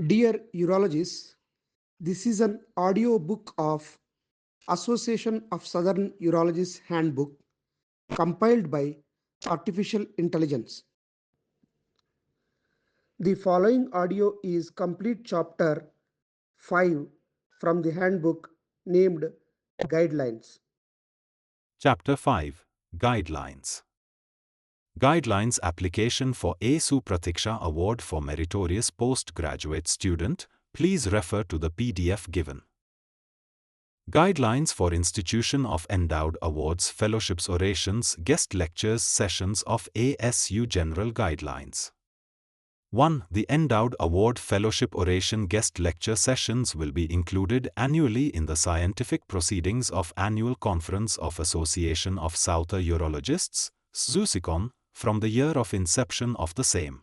Dear urologists, this is an audio book of Association of Southern Urologists Handbook compiled by Artificial Intelligence. The following audio is complete chapter 5 from the handbook named Guidelines. Chapter 5 Guidelines Guidelines Application for ASU Pratiksha Award for Meritorious Postgraduate Student. Please refer to the PDF given. Guidelines for Institution of Endowed Awards Fellowships Orations Guest Lectures Sessions of ASU General Guidelines 1. The Endowed Award Fellowship Oration Guest Lecture Sessions will be included annually in the scientific proceedings of Annual Conference of Association of South Urologists, SUSICON, from the year of inception of the same.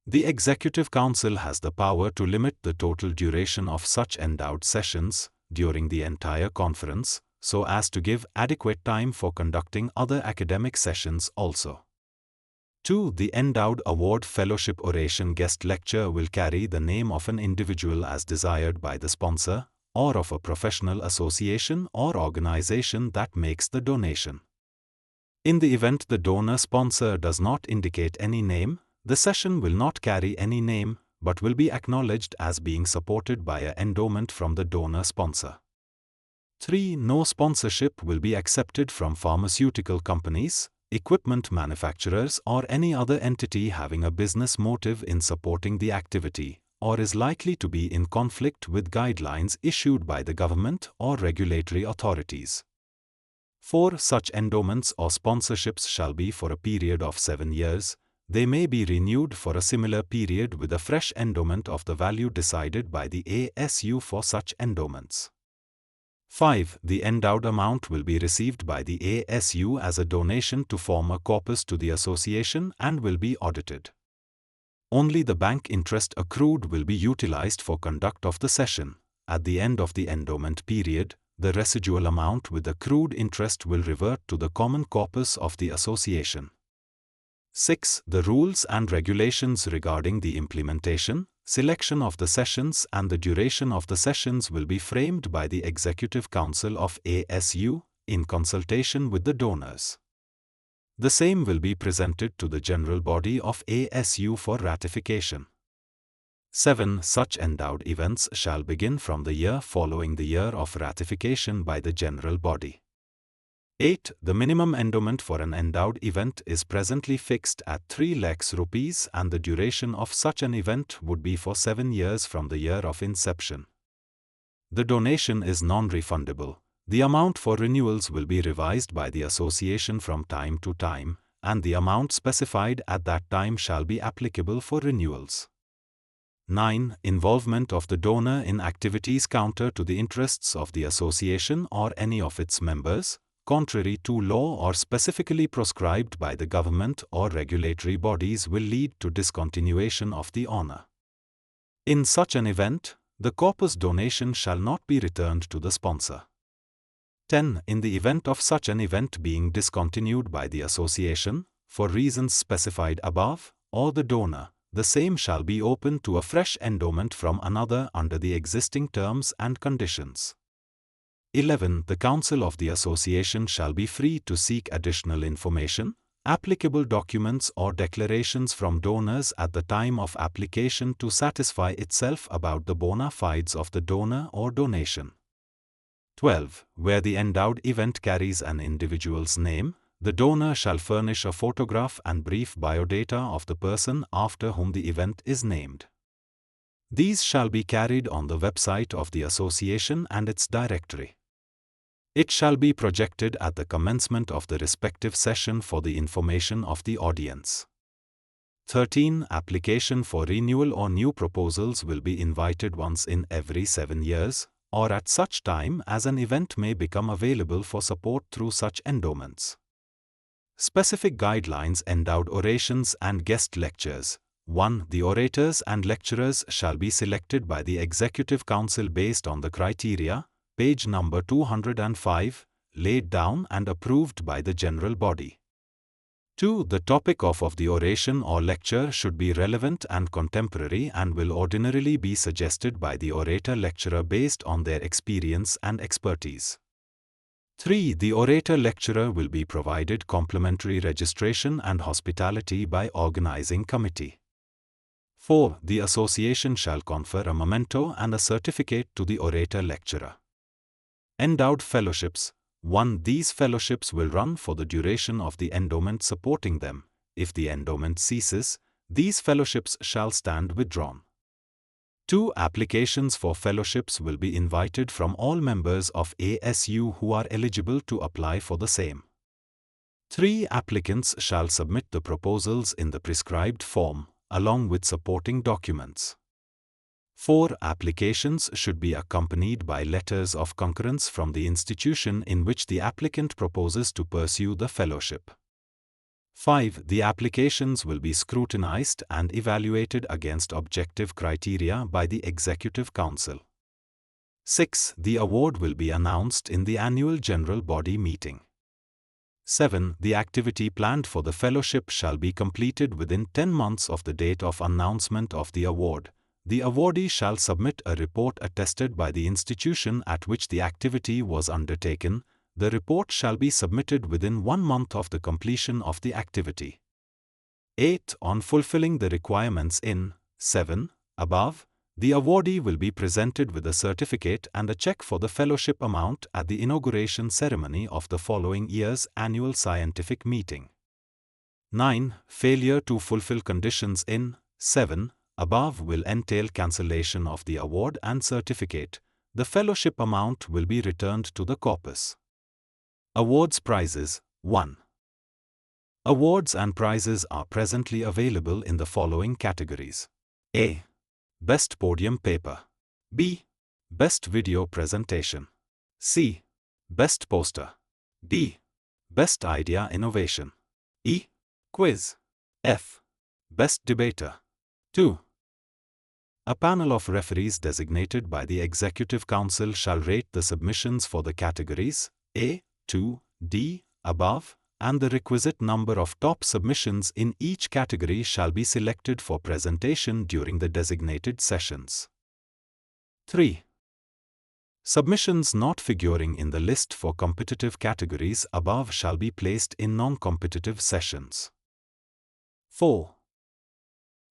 The Executive Council has the power to limit the total duration of such endowed sessions during the entire conference, so as to give adequate time for conducting other academic sessions also. 2. The Endowed Award Fellowship Oration Guest Lecture will carry the name of an individual as desired by the sponsor, or of a professional association or organization that makes the donation. In the event the donor sponsor does not indicate any name, the session will not carry any name, but will be acknowledged as being supported by an endowment from the donor sponsor. 3. No sponsorship will be accepted from pharmaceutical companies, equipment manufacturers or any other entity having a business motive in supporting the activity, or is likely to be in conflict with guidelines issued by the government or regulatory authorities. 4. Such endowments or sponsorships shall be for a period of 7 years. They may be renewed for a similar period with a fresh endowment of the value decided by the ASU for such endowments. 5. The endowed amount will be received by the ASU as a donation to form a corpus to the association and will be audited. Only the bank interest accrued will be utilized for conduct of the session. At the end of the endowment period, the residual amount with accrued interest will revert to the common corpus of the association. 6. The rules and regulations regarding the implementation, selection of the sessions and the duration of the sessions will be framed by the Executive Council of ASU, in consultation with the donors. The same will be presented to the general body of ASU for ratification. 7. Such endowed events shall begin from the year following the year of ratification by the general body. 8. The minimum endowment for an endowed event is presently fixed at 3 lakhs rupees and the duration of such an event would be for 7 years from the year of inception. The donation is non-refundable. The amount for renewals will be revised by the association from time to time, and the amount specified at that time shall be applicable for renewals. 9. Involvement of the donor in activities counter to the interests of the association or any of its members, contrary to law or specifically prescribed by the government or regulatory bodies will lead to discontinuation of the honor. In such an event, the corpus donation shall not be returned to the sponsor. 10. In the event of such an event being discontinued by the association, for reasons specified above, or the donor, the same shall be open to a fresh endowment from another under the existing terms and conditions. 11. The Council of the Association shall be free to seek additional information, applicable documents or declarations from donors at the time of application to satisfy itself about the bona fides of the donor or donation. 12. Where the endowed event carries an individual's name, the donor shall furnish a photograph and brief biodata of the person after whom the event is named. These shall be carried on the website of the association and its directory. It shall be projected at the commencement of the respective session for the information of the audience. 13. Application for renewal or new proposals will be invited once in every 7 years, or at such time as an event may become available for support through such endowments. Specific guidelines endowed orations and guest lectures. 1. The orators and lecturers shall be selected by the Executive Council based on the criteria, page number 205, laid down and approved by the general body. 2. The topic of the oration or lecture should be relevant and contemporary and will ordinarily be suggested by the orator-lecturer based on their experience and expertise. 3. The orator-lecturer will be provided complimentary registration and hospitality by organizing committee. 4. The association shall confer a memento and a certificate to the orator-lecturer. Endowed fellowships. 1. These fellowships will run for the duration of the endowment supporting them. If the endowment ceases, these fellowships shall stand withdrawn. 2. Applications for fellowships will be invited from all members of ASU who are eligible to apply for the same. 3. Applicants shall submit the proposals in the prescribed form, along with supporting documents. 4. Applications should be accompanied by letters of concurrence from the institution in which the applicant proposes to pursue the fellowship. 5. The applications will be scrutinized and evaluated against objective criteria by the Executive Council. 6. The award will be announced in the annual general body meeting. 7. The activity planned for the fellowship shall be completed within 10 months of the date of announcement of the award. The awardee shall submit a report attested by the institution at which the activity was undertaken. The report shall be submitted within 1 month of the completion of the activity. 8. On fulfilling the requirements in 7. above, the awardee will be presented with a certificate and a check for the fellowship amount at the inauguration ceremony of the following year's annual scientific meeting. 9. Failure to fulfill conditions in 7. above will entail cancellation of the award and certificate. The fellowship amount will be returned to the corpus. Awards prizes. 1. Awards and prizes are presently available in the following categories. A. Best Podium Paper. B. Best Video Presentation. C. Best Poster. D. Best Idea Innovation. E. Quiz. F. Best Debater. 2. A panel of referees designated by the Executive Council shall rate the submissions for the categories A, 2, D, above, and the requisite number of top submissions in each category shall be selected for presentation during the designated sessions. 3. Submissions not figuring in the list for competitive categories above shall be placed in non-competitive sessions. 4.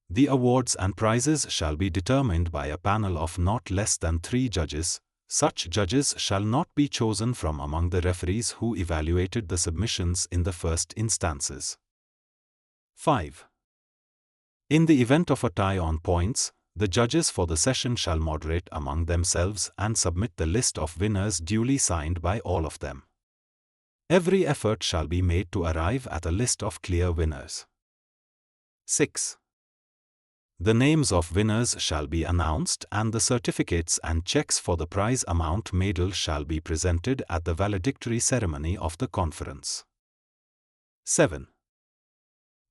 The awards and prizes shall be determined by a panel of not less than 3 judges. Such judges shall not be chosen from among the referees who evaluated the submissions in the first instances. 5. In the event of a tie on points, the judges for the session shall moderate among themselves and submit the list of winners duly signed by all of them. Every effort shall be made to arrive at a list of clear winners. 6. The names of winners shall be announced and the certificates and checks for the prize amount medal shall be presented at the valedictory ceremony of the conference. 7.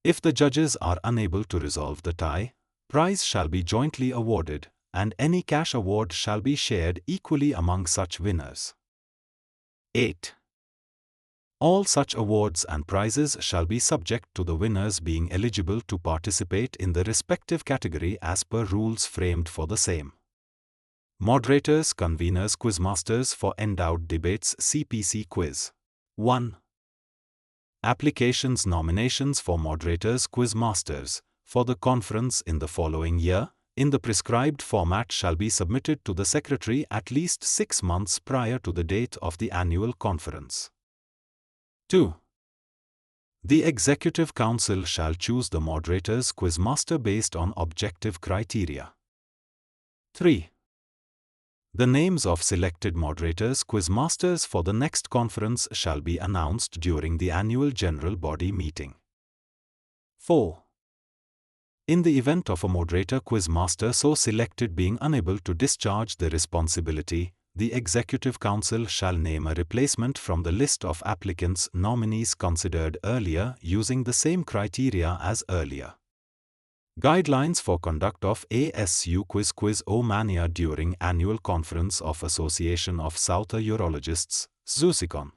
If the judges are unable to resolve the tie, prize shall be jointly awarded, and any cash award shall be shared equally among such winners. 8. All such awards and prizes shall be subject to the winners being eligible to participate in the respective category as per rules framed for the same. Moderators, conveners, quizmasters for endowed debates CPC quiz. 1. Applications nominations for moderators quizmasters for the conference in the following year, in the prescribed format shall be submitted to the Secretary at least 6 months prior to the date of the annual conference. 2. The Executive Council shall choose the moderators quizmaster based on objective criteria. 3. The names of selected moderators quizmasters for the next conference shall be announced during the annual general body meeting. 4. In the event of a moderator quizmaster so selected being unable to discharge the responsibility, the Executive Council shall name a replacement from the list of applicants nominees considered earlier using the same criteria as earlier. Guidelines for conduct of ASU Quiz O-Mania during Annual Conference of Association of South Urologists, ZUSICON.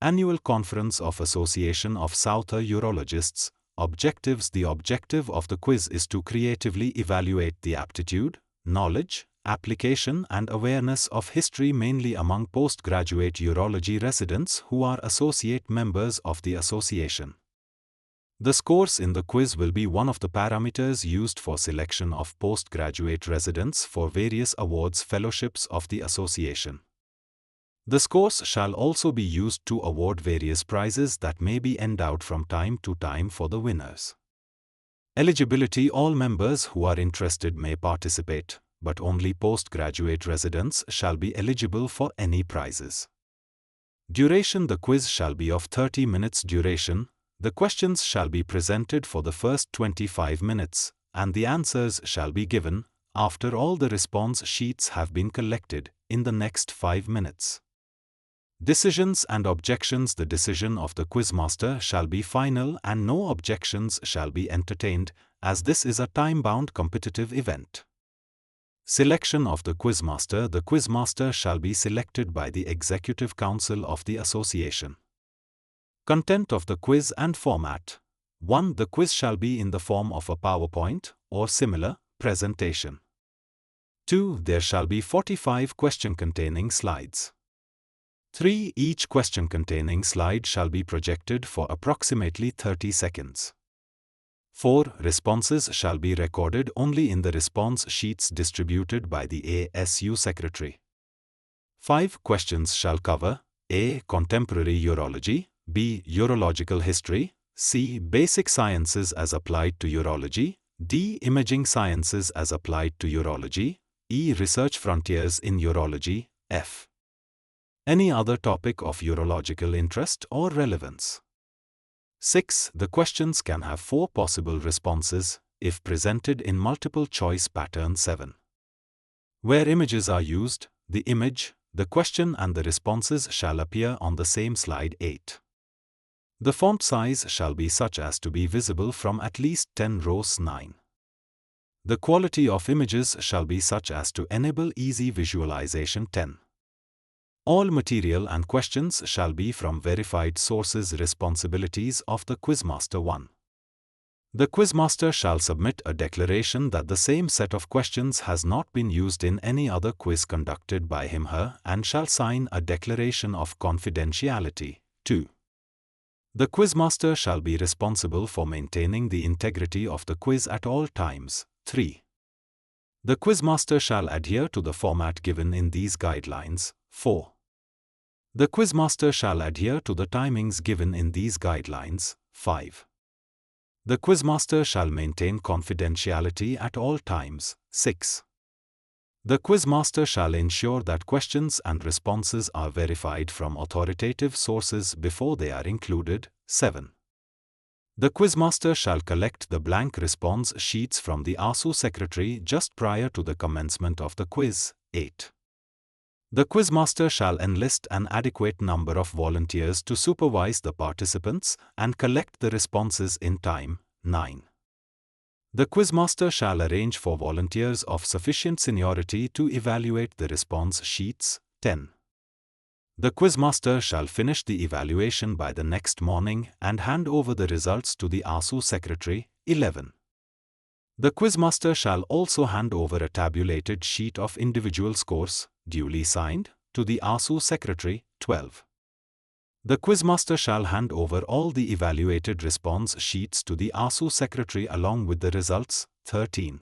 Annual Conference of Association of South Urologists. Objectives. The objective of the quiz is to creatively evaluate the aptitude, knowledge, application and awareness of history mainly among postgraduate urology residents who are associate members of the association. The scores in the quiz will be one of the parameters used for selection of postgraduate residents for various awards fellowships of the association. The scores shall also be used to award various prizes that may be endowed from time to time for the winners. Eligibility. All members who are interested may participate, but only postgraduate residents shall be eligible for any prizes. Duration. The quiz shall be of 30 minutes duration. The questions shall be presented for the first 25 minutes, and the answers shall be given, after all the response sheets have been collected, in the next 5 minutes. Decisions and objections. The decision of the quizmaster shall be final and no objections shall be entertained, as this is a time-bound competitive event. Selection of the quizmaster. The quizmaster shall be selected by the Executive Council of the Association. Content of the quiz and format. 1. The quiz shall be in the form of a PowerPoint or similar presentation. 2. There shall be 45 question-containing slides. 3. Each question-containing slide shall be projected for approximately 30 seconds. 4. Responses shall be recorded only in the response sheets distributed by the ASU Secretary. 5. Questions shall cover A. Contemporary urology, B. Urological history, C. Basic sciences as applied to urology, D. Imaging sciences as applied to urology, E. Research frontiers in urology, F. Any other topic of urological interest or relevance. 6. The questions can have 4 possible responses, if presented in multiple choice pattern. 7. Where images are used, the image, the question and the responses shall appear on the same slide. 8. The font size shall be such as to be visible from at least 10 rows. 9. The quality of images shall be such as to enable easy visualization. 10. All material and questions shall be from verified sources. Responsibilities of the quizmaster. 1. The quizmaster shall submit a declaration that the same set of questions has not been used in any other quiz conducted by him/her and shall sign a declaration of confidentiality. 2. The quizmaster shall be responsible for maintaining the integrity of the quiz at all times. 3. The quizmaster shall adhere to the format given in these guidelines. 4. The quizmaster shall adhere to the timings given in these guidelines. 5. The quizmaster shall maintain confidentiality at all times. 6. The quizmaster shall ensure that questions and responses are verified from authoritative sources before they are included. 7. The quizmaster shall collect the blank response sheets from the ASU secretary just prior to the commencement of the quiz. 8. The quizmaster shall enlist an adequate number of volunteers to supervise the participants and collect the responses in time. 9. The quizmaster shall arrange for volunteers of sufficient seniority to evaluate the response sheets. 10. The quizmaster shall finish the evaluation by the next morning and hand over the results to the ASU secretary. 11. The quizmaster shall also hand over a tabulated sheet of individual scores, duly signed, to the ASU secretary. 12. The quizmaster shall hand over all the evaluated response sheets to the ASU secretary along with the results. 13.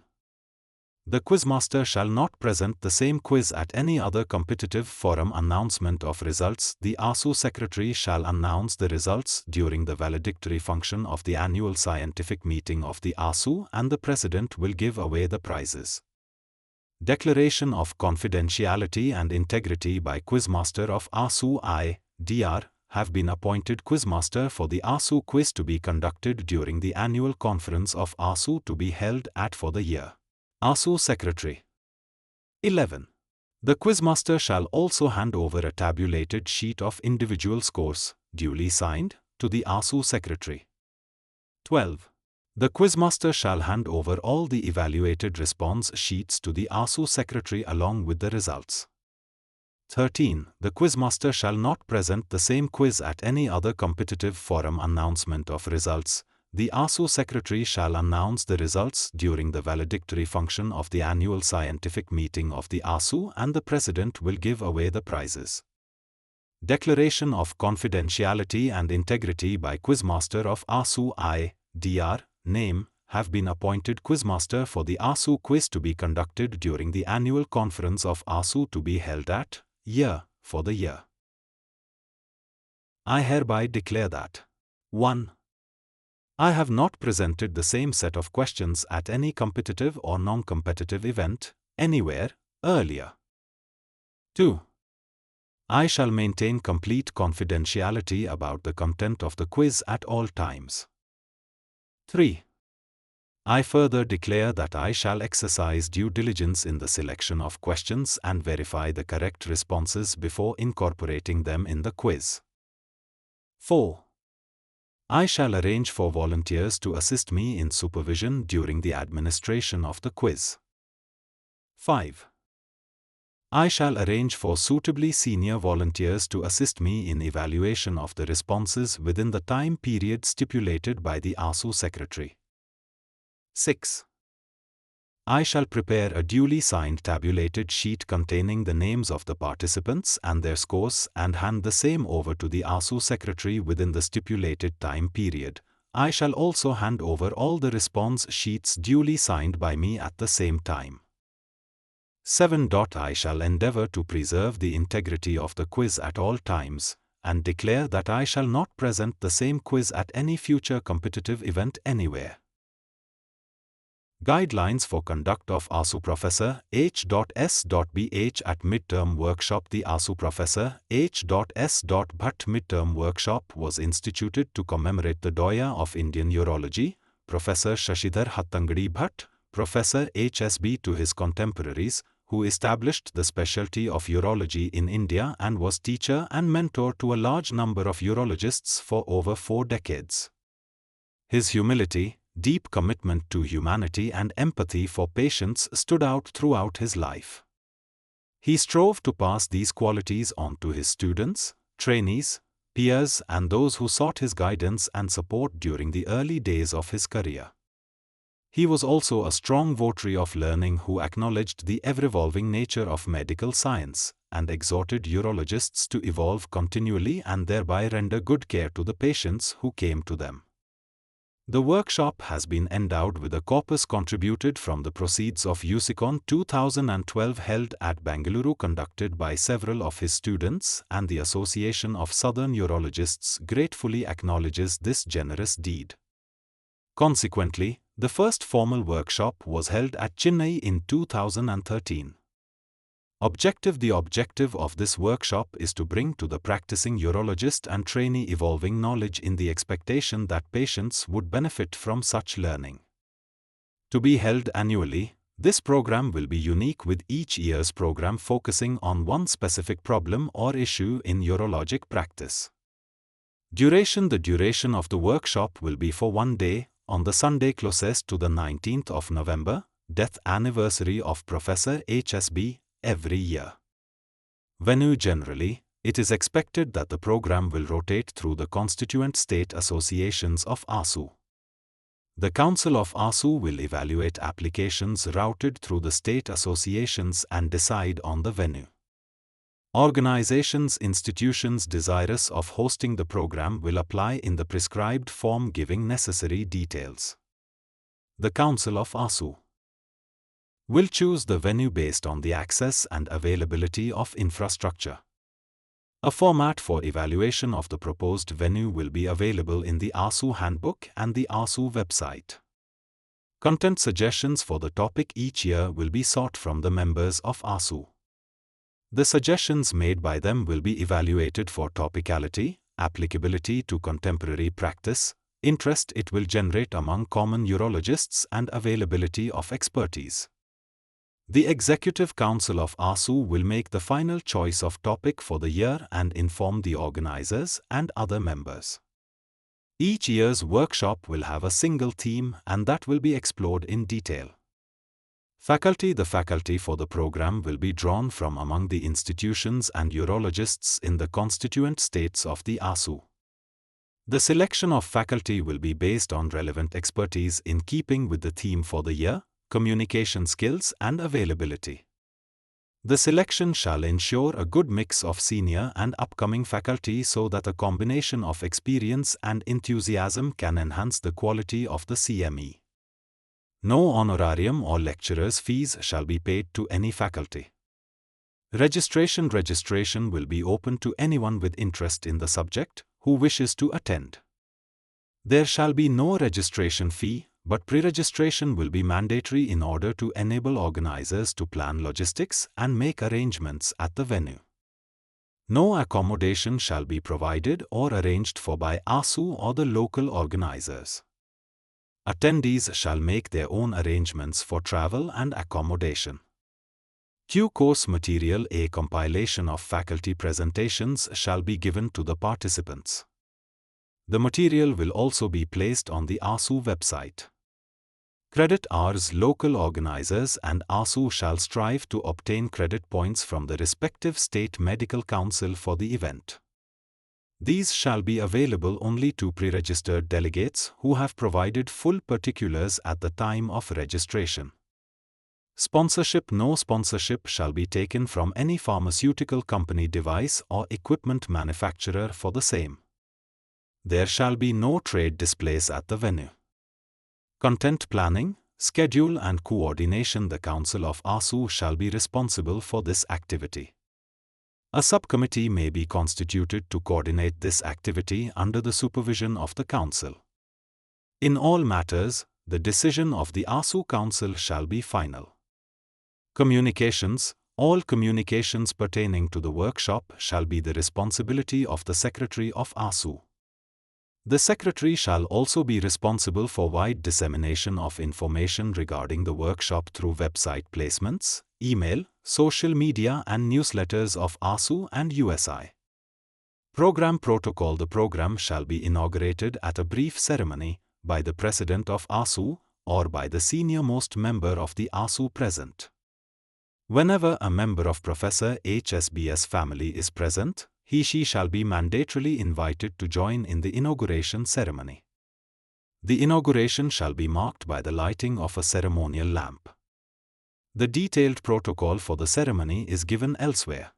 The quizmaster shall not present the same quiz at any other competitive forum. Announcement of results. The ASU secretary shall announce the results during the valedictory function of the annual scientific meeting of the ASU and the president will give away the prizes. Declaration of confidentiality and integrity by quizmaster of ASU. I, Dr. have been appointed quizmaster for the ASU quiz to be conducted during the annual conference of ASU to be held at for the year. ASU Secretary. 11. The quizmaster shall also hand over a tabulated sheet of individual scores, duly signed, to the ASU Secretary. 12. The quizmaster shall hand over all the evaluated response sheets to the ASU Secretary along with the results. 13. The quizmaster shall not present the same quiz at any other competitive forum. Announcement of results. The ASU secretary shall announce the results during the valedictory function of the annual scientific meeting of the ASU, and the president will give away the prizes. Declaration of confidentiality and integrity by Quizmaster of ASU. I, Dr. Name, have been appointed Quizmaster for the ASU quiz to be conducted during the annual conference of ASU to be held at year for the year. I hereby declare that 1. I have not presented the same set of questions at any competitive or non-competitive event anywhere earlier. 2. I shall maintain complete confidentiality about the content of the quiz at all times. 3. I further declare that I shall exercise due diligence in the selection of questions and verify the correct responses before incorporating them in the quiz. 4. I shall arrange for volunteers to assist me in supervision during the administration of the quiz. 5. I shall arrange for suitably senior volunteers to assist me in evaluation of the responses within the time period stipulated by the ASU secretary. 6. I shall prepare a duly signed tabulated sheet containing the names of the participants and their scores and hand the same over to the ASU secretary within the stipulated time period. I shall also hand over all the response sheets duly signed by me at the same time. 7. I shall endeavor to preserve the integrity of the quiz at all times, and declare that I shall not present the same quiz at any future competitive event anywhere. Guidelines for conduct of ASU Professor H.S.BH at Midterm Workshop. The ASU Professor H.S. Bhatt Midterm Workshop was instituted to commemorate the Doya of Indian Urology, Professor Shashidhar Hattangadi Bhatt, Professor H.S.B. to his contemporaries, who established the specialty of urology in India and was teacher and mentor to a large number of urologists for over 4 decades. His humility, deep commitment to humanity and empathy for patients stood out throughout his life. He strove to pass these qualities on to his students, trainees, peers, and those who sought his guidance and support during the early days of his career. He was also a strong votary of learning who acknowledged the ever-evolving nature of medical science and exhorted urologists to evolve continually and thereby render good care to the patients who came to them. The workshop has been endowed with a corpus contributed from the proceeds of USICON 2012 held at Bengaluru, conducted by several of his students, and the Association of Southern Urologists gratefully acknowledges this generous deed. Consequently, the first formal workshop was held at Chennai in 2013. The objective of this workshop is to bring to the practicing urologist and trainee evolving knowledge in the expectation that patients would benefit from such learning. To be held annually, this program will be unique, with each year's program focusing on one specific problem or issue in urologic practice. Duration: the duration of the workshop will be for 1 day, on the Sunday closest to the 19th of November, death anniversary of Professor H.S.B., every year. Venue: generally, it is expected that the program will rotate through the constituent state associations of ASU. The Council of ASU will evaluate applications routed through the state associations and decide on the venue. Organizations, institutions desirous of hosting the program will apply in the prescribed form, giving necessary details. The Council of ASU will choose the venue based on the access and availability of infrastructure. A format for evaluation of the proposed venue will be available in the ASU handbook and the ASU website. Content suggestions for the topic each year will be sought from the members of ASU. The suggestions made by them will be evaluated for topicality, applicability to contemporary practice, interest it will generate among common urologists, and availability of expertise. The Executive Council of ASU will make the final choice of topic for the year and inform the organizers and other members. Each year's workshop will have a single theme, and that will be explored in detail. Faculty. The faculty for the program will be drawn from among the institutions and urologists in the constituent states of the ASU. The selection of faculty will be based on relevant expertise in keeping with the theme for the year, communication skills and availability. The selection shall ensure a good mix of senior and upcoming faculty so that a combination of experience and enthusiasm can enhance the quality of the CME. No honorarium or lecturer's fees shall be paid to any faculty. Registration will be open to anyone with interest in the subject who wishes to attend. There shall be no registration fee, but pre-registration will be mandatory in order to enable organizers to plan logistics and make arrangements at the venue. No accommodation shall be provided or arranged for by ASU or the local organizers. Attendees shall make their own arrangements for travel and accommodation. Q course material. A compilation of faculty presentations shall be given to the participants. The material will also be placed on the ASU website. Credit hours. Local organizers and ASU shall strive to obtain credit points from the respective state medical council for the event. These shall be available only to pre-registered delegates who have provided full particulars at the time of registration. Sponsorship. No sponsorship shall be taken from any pharmaceutical company, device or equipment manufacturer for the same. There shall be no trade displays at the venue. Content planning, schedule and coordination. The Council of ASU shall be responsible for this activity. A subcommittee may be constituted to coordinate this activity under the supervision of the Council. In all matters, the decision of the ASU Council shall be final. Communications. All communications pertaining to the workshop shall be the responsibility of the Secretary of ASU. The Secretary shall also be responsible for wide dissemination of information regarding the workshop through website placements, email, social media and newsletters of ASU and USI. Program protocol. The program shall be inaugurated at a brief ceremony by the President of ASU or by the senior-most member of the ASU present. Whenever a member of Professor HSB's family is present, he/she shall be mandatorily invited to join in the inauguration ceremony. The inauguration shall be marked by the lighting of a ceremonial lamp. The detailed protocol for the ceremony is given elsewhere.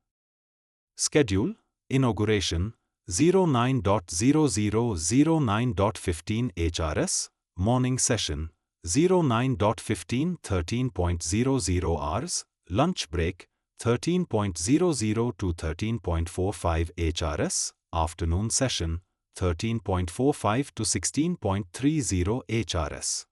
Schedule. Inauguration 09.0009.15 HRS, morning session 09.15 13.00 hours, lunch break 13.00 to 13.45 HRS, afternoon session 13.45 to 16.30 HRS.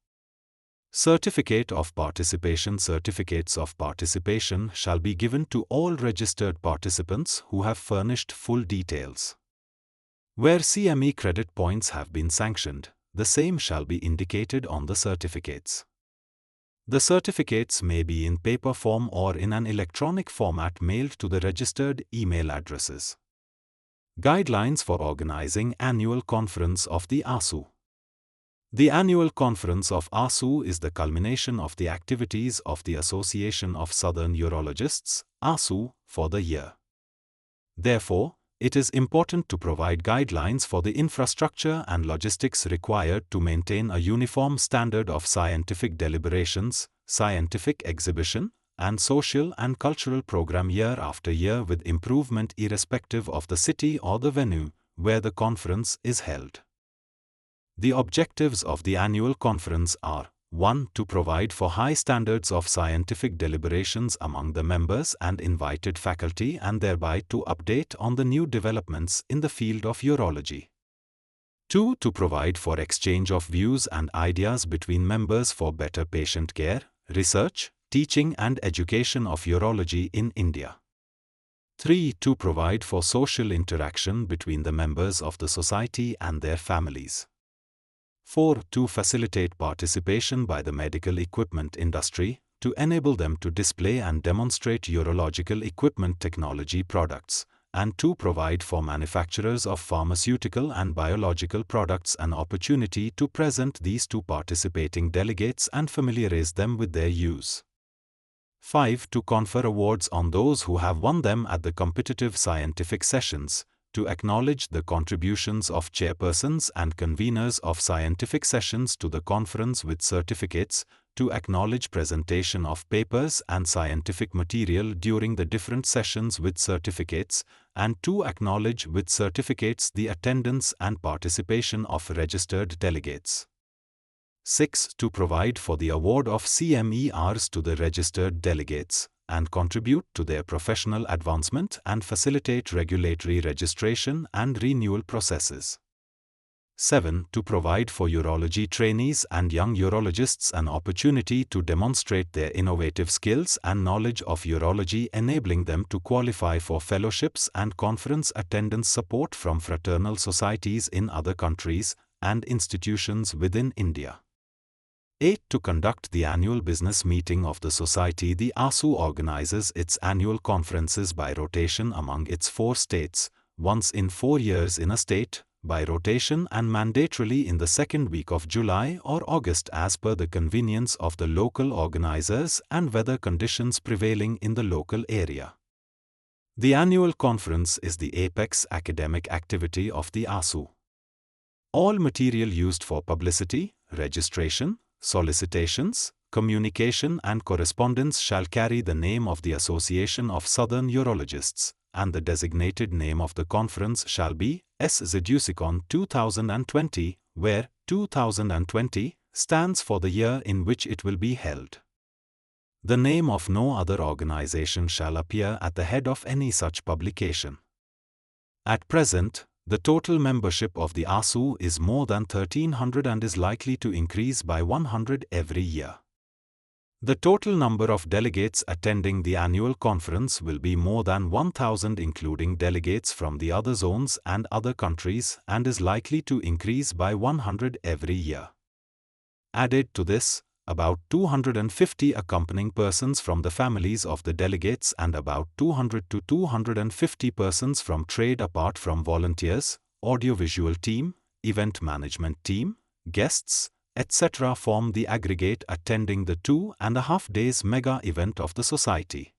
Certificate of participation. Certificates of participation shall be given to all registered participants who have furnished full details. Where CME credit points have been sanctioned, the same shall be indicated on the certificates. The certificates may be in paper form or in an electronic format mailed to the registered email addresses. Guidelines for organizing annual conference of the ASU. The annual conference of ASU is the culmination of the activities of the Association of Southern Urologists, ASU, for the year. Therefore, it is important to provide guidelines for the infrastructure and logistics required to maintain a uniform standard of scientific deliberations, scientific exhibition, and social and cultural program year after year with improvement irrespective of the city or the venue where the conference is held. The objectives of the annual conference are 1. To provide for high standards of scientific deliberations among the members and invited faculty and thereby to update on the new developments in the field of urology. 2. To provide for exchange of views and ideas between members for better patient care, research, teaching and education of urology in India. 3. To provide for social interaction between the members of the society and their families. 4. To facilitate participation by the medical equipment industry, to enable them to display and demonstrate urological equipment technology products, and to provide for manufacturers of pharmaceutical and biological products an opportunity to present these to participating delegates and familiarize them with their use. 5. To confer awards on those who have won them at the competitive scientific sessions, to acknowledge the contributions of chairpersons and conveners of scientific sessions to the conference with certificates, to acknowledge presentation of papers and scientific material during the different sessions with certificates, and to acknowledge with certificates the attendance and participation of registered delegates. 6. To provide for the award of CMERs to the registered delegates, and contribute to their professional advancement and facilitate regulatory registration and renewal processes. 7. To provide for urology trainees and young urologists an opportunity to demonstrate their innovative skills and knowledge of urology, enabling them to qualify for fellowships and conference attendance support from fraternal societies in other countries and institutions within India. 8. To conduct the annual business meeting of the Society. The ASU organizes its annual conferences by rotation among its 4 states, once in 4 years in a state, by rotation and mandatorily in the second week of July or August as per the convenience of the local organizers and weather conditions prevailing in the local area. The annual conference is the apex academic activity of the ASU. All material used for publicity, registration, solicitations, communication and correspondence shall carry the name of the Association of Southern Urologists, and the designated name of the conference shall be SZUSICON 2020, where 2020 stands for the year in which it will be held. The name of no other organization shall appear at the head of any such publication. At present, the total membership of the ASU is more than 1,300 and is likely to increase by 100 every year. The total number of delegates attending the annual conference will be more than 1,000 including delegates from the other zones and other countries, and is likely to increase by 100 every year. Added to this, about 250 accompanying persons from the families of the delegates and about 200 to 250 persons from trade apart from volunteers, audiovisual team, event management team, guests, etc. form the aggregate attending the 2.5 days mega event of the society.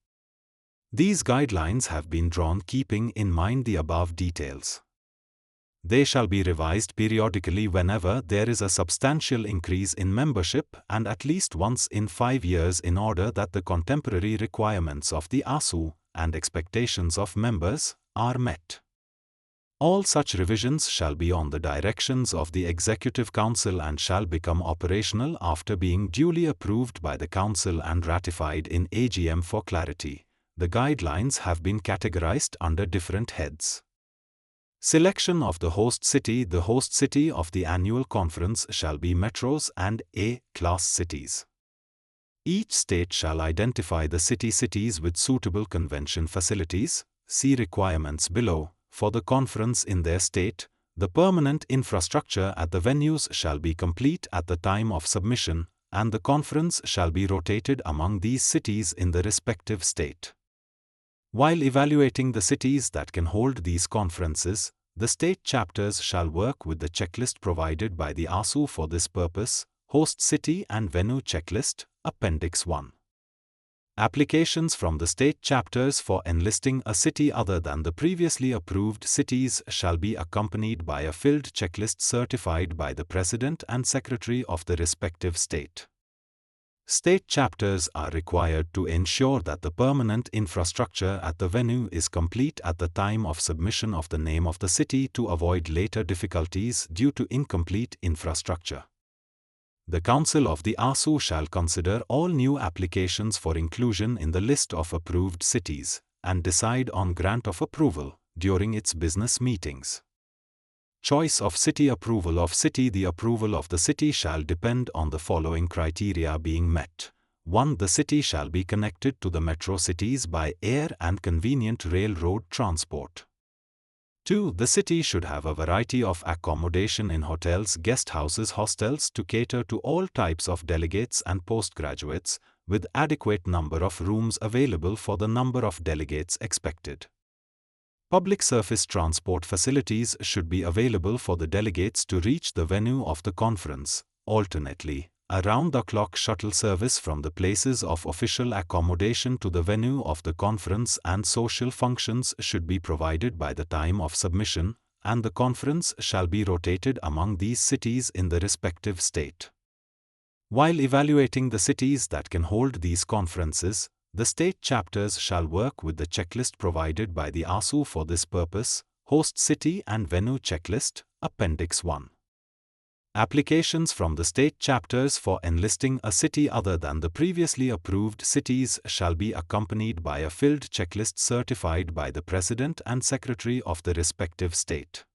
These guidelines have been drawn keeping in mind the above details. They shall be revised periodically whenever there is a substantial increase in membership and at least once in 5 years in order that the contemporary requirements of the ASU and expectations of members are met. All such revisions shall be on the directions of the Executive Council and shall become operational after being duly approved by the Council and ratified in AGM for clarity. The guidelines have been categorized under different heads. Selection of the host city. The host city of the annual conference shall be metros and A-class cities. Each state shall identify the cities with suitable convention facilities, see requirements below, for the conference in their state. The permanent infrastructure at the venues shall be complete at the time of submission, and the conference shall be rotated among these cities in the respective state. While evaluating the cities that can hold these conferences, the state chapters shall work with the checklist provided by the ASU for this purpose, Host City and Venue Checklist, Appendix 1. Applications from the state chapters for enlisting a city other than the previously approved cities shall be accompanied by a filled checklist certified by the President and Secretary of the respective state. State chapters are required to ensure that the permanent infrastructure at the venue is complete at the time of submission of the name of the city to avoid later difficulties due to incomplete infrastructure. The Council of the ASU shall consider all new applications for inclusion in the list of approved cities and decide on grant of approval during its business meetings. Choice of city. Approval of city. The approval of the city shall depend on the following criteria being met. 1. The city shall be connected to the metro cities by air and convenient railroad transport. 2. The city should have a variety of accommodation in hotels, guest houses, hostels to cater to all types of delegates and postgraduates, with adequate number of rooms available for the number of delegates expected. Public surface transport facilities should be available for the delegates to reach the venue of the conference, alternately, a round-the-clock shuttle service from the places of official accommodation to the venue of the conference and social functions should be provided by the time of submission, and the conference shall be rotated among these cities in the respective state. While evaluating the cities that can hold these conferences, the state chapters shall work with the checklist provided by the ASU for this purpose, Host City and Venue Checklist, Appendix 1. Applications from the state chapters for enlisting a city other than the previously approved cities shall be accompanied by a filled checklist certified by the President and Secretary of the respective state.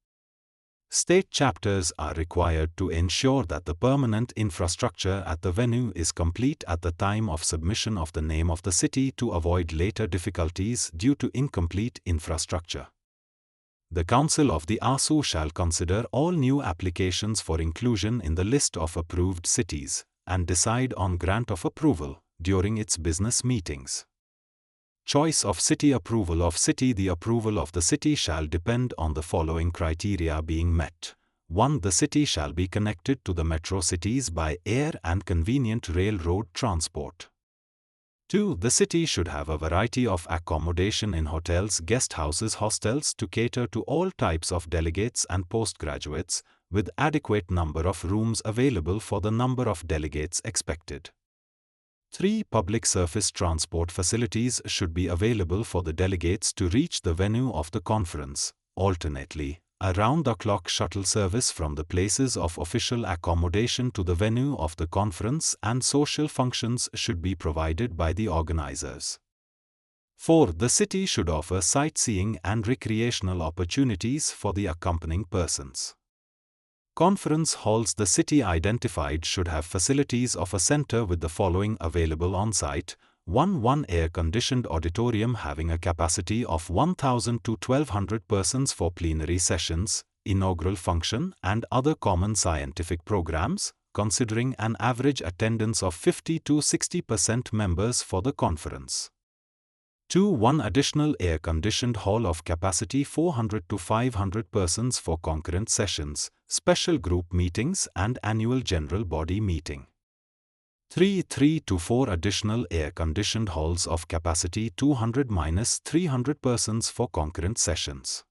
State chapters are required to ensure that the permanent infrastructure at the venue is complete at the time of submission of the name of the city to avoid later difficulties due to incomplete infrastructure. The Council of the ASU shall consider all new applications for inclusion in the list of approved cities and decide on grant of approval during its business meetings. Choice of city. Approval of city. The approval of the city shall depend on the following criteria being met. 1. The city shall be connected to the metro cities by air and convenient railroad transport. 2. The city should have a variety of accommodation in hotels, guest houses, hostels to cater to all types of delegates and postgraduates, with adequate number of rooms available for the number of delegates expected. 3. Public surface transport facilities should be available for the delegates to reach the venue of the conference, alternately, a round-the-clock shuttle service from the places of official accommodation to the venue of the conference and social functions should be provided by the organizers. 4. The city should offer sightseeing and recreational opportunities for the accompanying persons. Conference halls. The city identified should have facilities of a center with the following available on-site. 1. Air-conditioned auditorium having a capacity of 1,000 to 1,200 persons for plenary sessions, inaugural function and other common scientific programs, considering an average attendance of 50 to 60% members for the conference. 2. 1 additional air-conditioned hall of capacity 400 to 500 persons for concurrent sessions, special group meetings and annual general body meeting. 3. 3 to 4 additional air-conditioned halls of capacity 200-300 persons for concurrent sessions.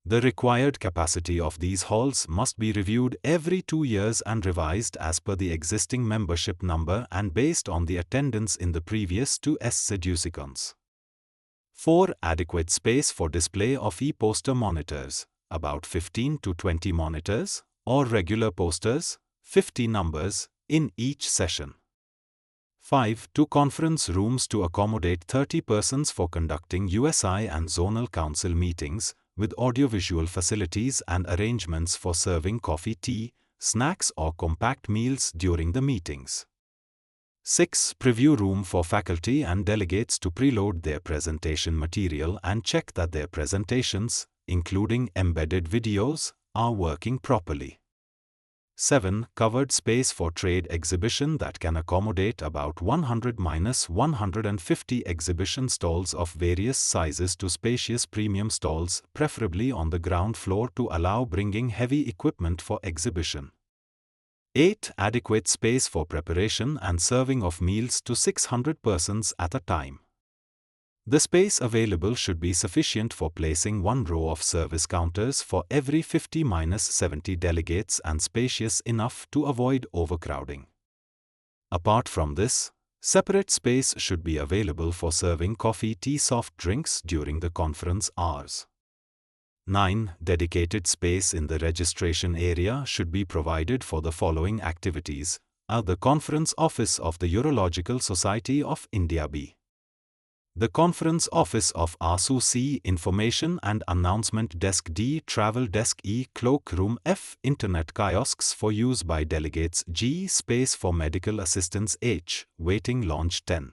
The required capacity of these halls must be reviewed every 2 years and revised as per the existing membership number and based on the attendance in the previous 2 seducicons. 4. Adequate space for display of e-poster monitors, about 15 to 20 monitors, or regular posters, 50 numbers, in each session. 5. 2 conference rooms to accommodate 30 persons for conducting USI and Zonal Council meetings, with audiovisual facilities and arrangements for serving coffee, tea, snacks or compact meals during the meetings. 6. Preview room for faculty and delegates to preload their presentation material and check that their presentations, including embedded videos, are working properly. 7. Covered space for trade exhibition that can accommodate about 100-150 exhibition stalls of various sizes to spacious premium stalls, preferably on the ground floor to allow bringing heavy equipment for exhibition. 8. Adequate space for preparation and serving of meals to 600 persons at a time. The space available should be sufficient for placing 1 row of service counters for every 50-70 delegates and spacious enough to avoid overcrowding. Apart from this, separate space should be available for serving coffee, tea, soft drinks during the conference hours. 9. Dedicated space in the registration area should be provided for the following activities. The Conference Office of the Urological Society of India B. The Conference Office of ASU C. Information and Announcement Desk D. Travel Desk E. Cloak Room F. Internet kiosks for use by delegates G. Space for medical assistance H. Waiting Lounge 10.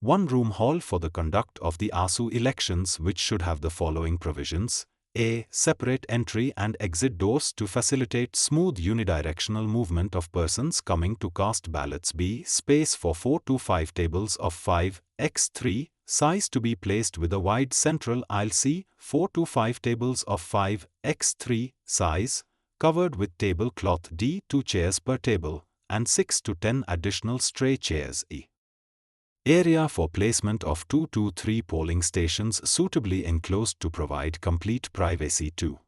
1 room hall for the conduct of the ASU elections which should have the following provisions. A. Separate entry and exit doors to facilitate smooth unidirectional movement of persons coming to cast ballots. B. Space for 4 to 5 tables of 5x3 size to be placed with a wide central aisle. C. 4 to 5 tables of 5x3 size, covered with tablecloth. D. 2 chairs per table, and 6 to 10 additional stray chairs. Area for placement of 2 to 3 polling stations suitably enclosed to provide complete privacy to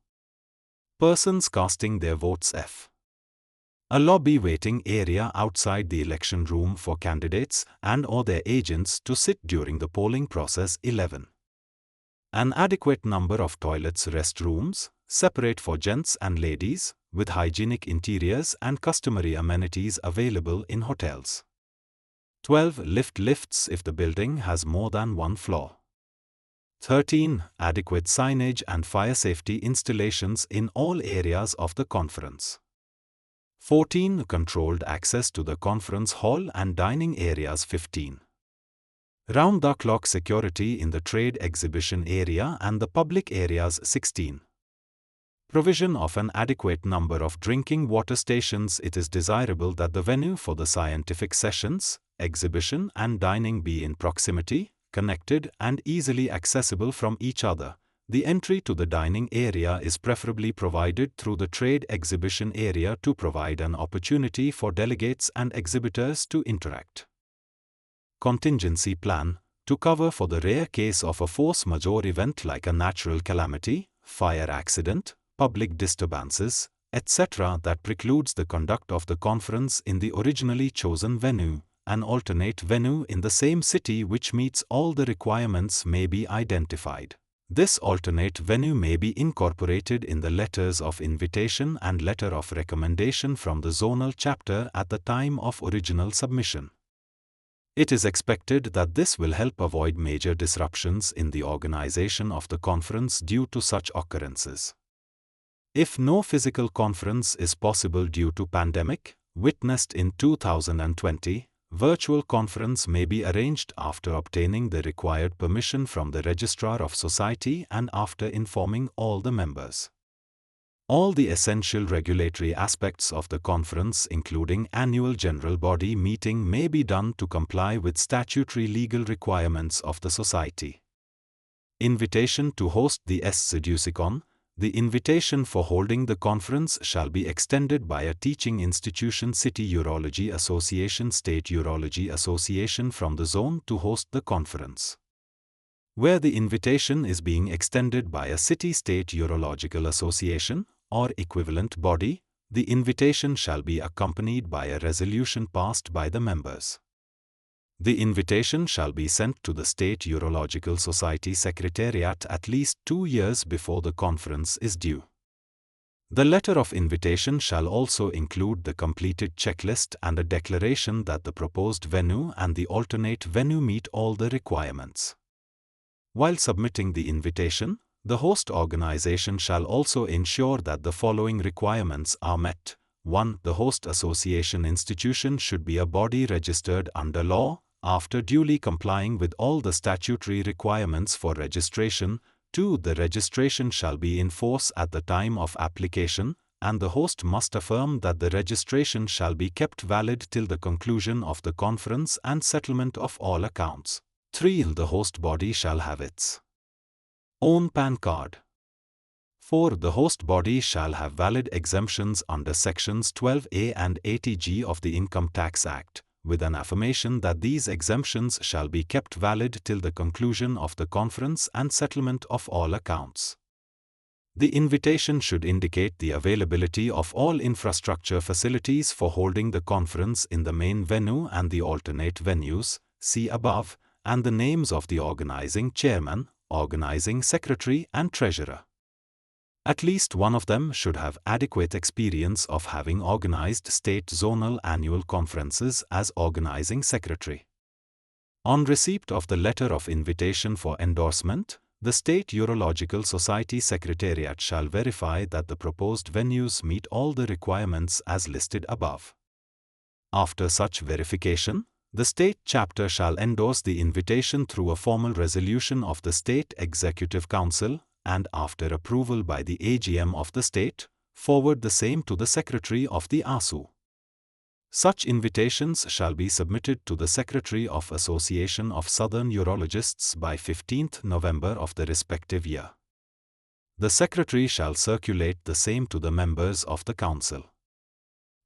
persons casting their votes. A lobby waiting area outside the election room for candidates and/or their agents to sit during the polling process. 11. An adequate number of toilets, restrooms, separate for gents and ladies, with hygienic interiors and customary amenities available in hotels. 12. Lifts if the building has more than one floor. 13. Adequate signage and fire safety installations in all areas of the conference. 14. Controlled access to the conference hall and dining areas. 15. Round-the-clock security in the trade exhibition area and the public areas. 16. Provision of an adequate number of drinking water stations. It is desirable that the venue for the scientific sessions, exhibition and dining be in proximity, connected and easily accessible from each other. The entry to the dining area is preferably provided through the trade exhibition area to provide an opportunity for delegates and exhibitors to interact. Contingency plan, to cover for the rare case of a force majeure event like a natural calamity, fire accident, public disturbances, etc. that precludes the conduct of the conference in the originally chosen venue. An alternate venue in the same city which meets all the requirements may be identified. This alternate venue may be incorporated in the letters of invitation and letter of recommendation from the zonal chapter at the time of original submission. It is expected that this will help avoid major disruptions in the organization of the conference due to such occurrences. If no physical conference is possible due to pandemic, witnessed in 2020, virtual conference may be arranged after obtaining the required permission from the Registrar of Society and after informing all the members. All the essential regulatory aspects of the conference, including annual general body meeting, may be done to comply with statutory legal requirements of the Society. Invitation to host the SEDUSICON. The invitation for holding the conference shall be extended by a teaching institution, City Urology Association, State Urology Association from the zone to host the conference. Where the invitation is being extended by a city-state urological association or equivalent body, the invitation shall be accompanied by a resolution passed by the members. The invitation shall be sent to the State Urological Society Secretariat at least 2 years before the conference is due. The letter of invitation shall also include the completed checklist and a declaration that the proposed venue and the alternate venue meet all the requirements. While submitting the invitation, the host organization shall also ensure that the following requirements are met. 1. The host association institution should be a body registered under law, after duly complying with all the statutory requirements for registration. 2. The registration shall be in force at the time of application, and the host must affirm that the registration shall be kept valid till the conclusion of the conference and settlement of all accounts. 3. The host body shall have its own PAN card. 4. The host body shall have valid exemptions under Sections 12A and 80G of the Income Tax Act, with an affirmation that these exemptions shall be kept valid till the conclusion of the conference and settlement of all accounts. The invitation should indicate the availability of all infrastructure facilities for holding the conference in the main venue and the alternate venues, see above, and the names of the organizing chairman, organizing secretary and treasurer. At least one of them should have adequate experience of having organized state zonal annual conferences as organizing secretary. On receipt of the letter of invitation for endorsement, the State Urological Society Secretariat shall verify that the proposed venues meet all the requirements as listed above. After such verification, the state chapter shall endorse the invitation through a formal resolution of the State Executive Council, and after approval by the AGM of the state, forward the same to the Secretary of the ASU. Such invitations shall be submitted to the Secretary of Association of Southern Urologists by 15th November of the respective year. The Secretary shall circulate the same to the members of the Council.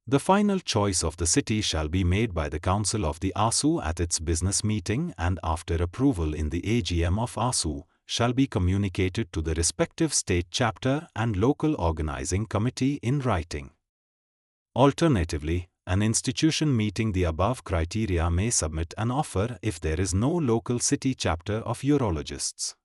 The final choice of the city shall be made by the Council of the ASU at its business meeting and after approval in the AGM of ASU, shall be communicated to the respective state chapter and local organizing committee in writing. Alternatively, an institution meeting the above criteria may submit an offer if there is no local city chapter of urologists.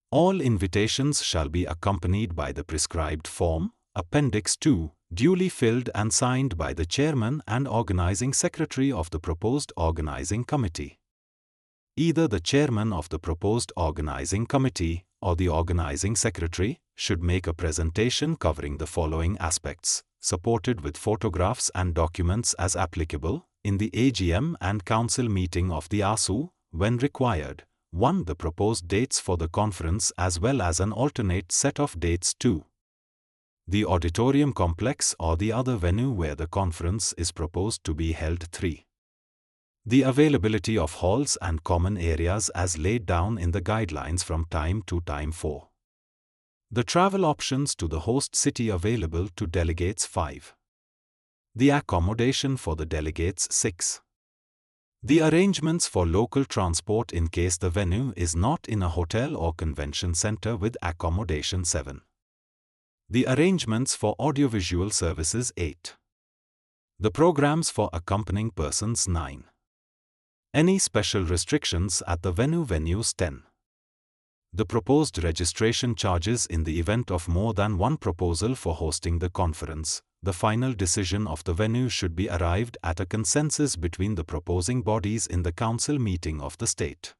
All invitations shall be accompanied by the prescribed form, Appendix 2, duly filled and signed by the chairman and organizing secretary of the proposed organizing committee. Either the chairman of the proposed organizing committee or the organizing secretary should make a presentation covering the following aspects, supported with photographs and documents as applicable, in the AGM and council meeting of the ASU, when required. 1. The proposed dates for the conference as well as an alternate set of dates. 2. The auditorium complex or the other venue where the conference is proposed to be held. 3. The availability of halls and common areas as laid down in the guidelines from time to time. 4. The travel options to the host city available to delegates. 5. The accommodation for the delegates. 6. The arrangements for local transport in case the venue is not in a hotel or convention center with accommodation. 7. The arrangements for audiovisual services. 8. The programs for accompanying persons. 9. Any special restrictions at the venues. 10. The proposed registration charges in the event of more than one proposal for hosting the conference. The final decision of the venue should be arrived at a consensus between the proposing bodies in the council meeting of the state.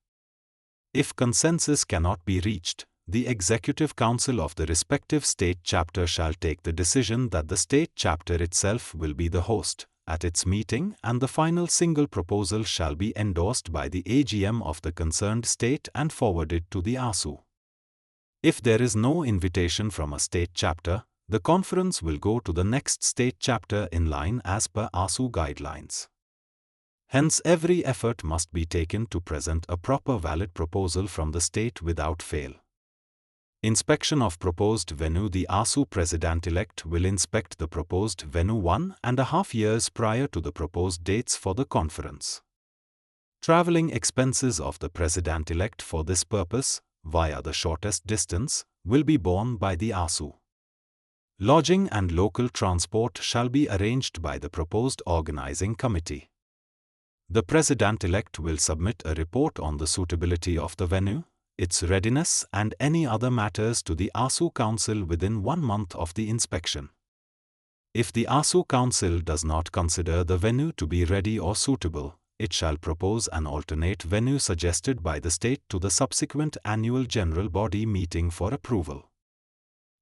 If consensus cannot be reached, the Executive Council of the respective state chapter shall take the decision that the state chapter itself will be the host at its meeting, and the final single proposal shall be endorsed by the AGM of the concerned state and forwarded to the ASU. If there is no invitation from a state chapter, the conference will go to the next state chapter in line as per ASU guidelines. Hence, every effort must be taken to present a proper valid proposal from the state without fail. Inspection of proposed venue. The ASU President-elect will inspect the proposed venue 1.5 years prior to the proposed dates for the conference. Traveling expenses of the President-elect for this purpose, via the shortest distance, will be borne by the ASU. Lodging and local transport shall be arranged by the proposed organizing committee. The President-elect will submit a report on the suitability of the venue, its readiness and any other matters to the ASU Council within 1 month of the inspection. If the ASU Council does not consider the venue to be ready or suitable, it shall propose an alternate venue suggested by the state to the subsequent annual general body meeting for approval.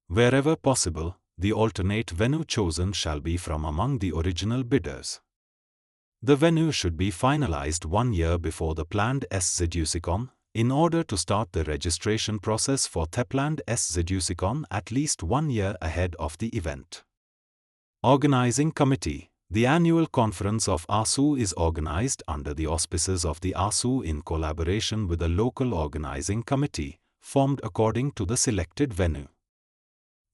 Wherever possible, the alternate venue chosen shall be from among the original bidders. The venue should be finalized 1 year before the planned SZUSICON, in order to start the registration process for the planned SZUSICON at least 1 year ahead of the event. Organizing Committee. The annual conference of ASU is organized under the auspices of the ASU in collaboration with a local organizing committee, formed according to the selected venue.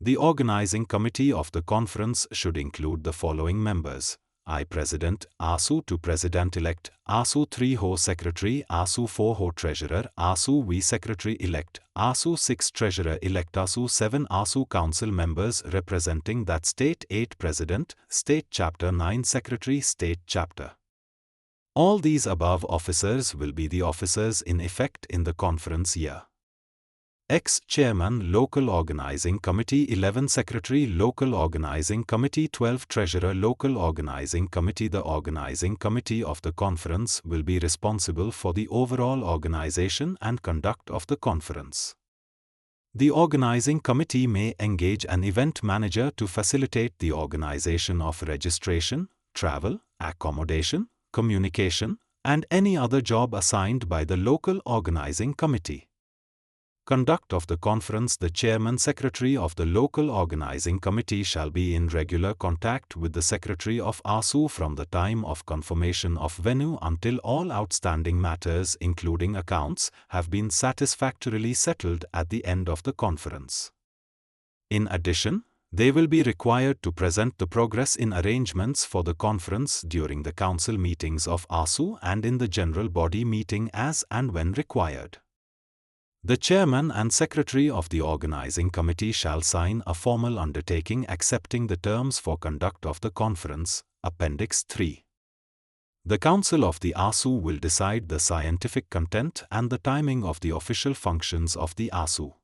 The organizing committee of the conference should include the following members: I President, ASU 2 President-elect, ASU 3 Ho Secretary, ASU 4 Ho Treasurer, ASU V Secretary-elect, ASU 6 Treasurer-elect, ASU 7 ASU Council members representing that state, 8 President, State Chapter 9 Secretary, State Chapter. All these above officers will be the officers in effect in the conference year. Ex-Chairman Local Organizing Committee 11 Secretary Local Organizing Committee 12 Treasurer Local Organizing Committee. The Organizing Committee of the conference will be responsible for the overall organization and conduct of the conference. The Organizing Committee may engage an event manager to facilitate the organization of registration, travel, accommodation, communication, and any other job assigned by the local Organizing Committee. Conduct of the conference. The Chairman Secretary of the local organizing committee shall be in regular contact with the Secretary of ASU from the time of confirmation of venue until all outstanding matters including accounts have been satisfactorily settled at the end of the conference. In addition, They will be required to present the progress in arrangements for the conference during the council meetings of ASU and in the general body meeting as and when required. The chairman and secretary of the organizing committee shall sign a formal undertaking accepting the terms for conduct of the conference, Appendix 3. The council of the ASU will decide the scientific content and the timing of the official functions of the ASU.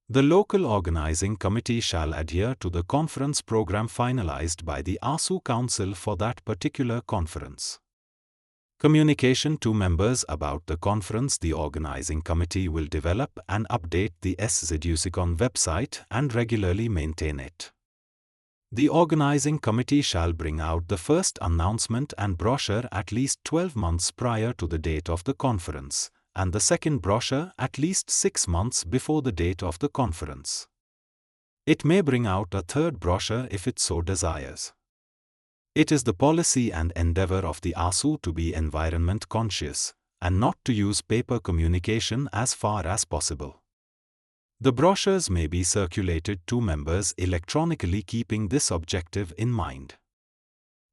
The local organizing committee shall adhere to the conference program finalized by the ASU council for that particular conference. Communication to members about the conference. The organizing committee will develop and update the SZUSICON website and regularly maintain it. The organizing committee shall bring out the first announcement and brochure at least 12 months prior to the date of the conference, and the second brochure at least 6 months before the date of the conference. It may bring out a third brochure if it so desires. It is the policy and endeavor of the ASU to be environment conscious and not to use paper communication as far as possible. The brochures may be circulated to members electronically keeping this objective in mind.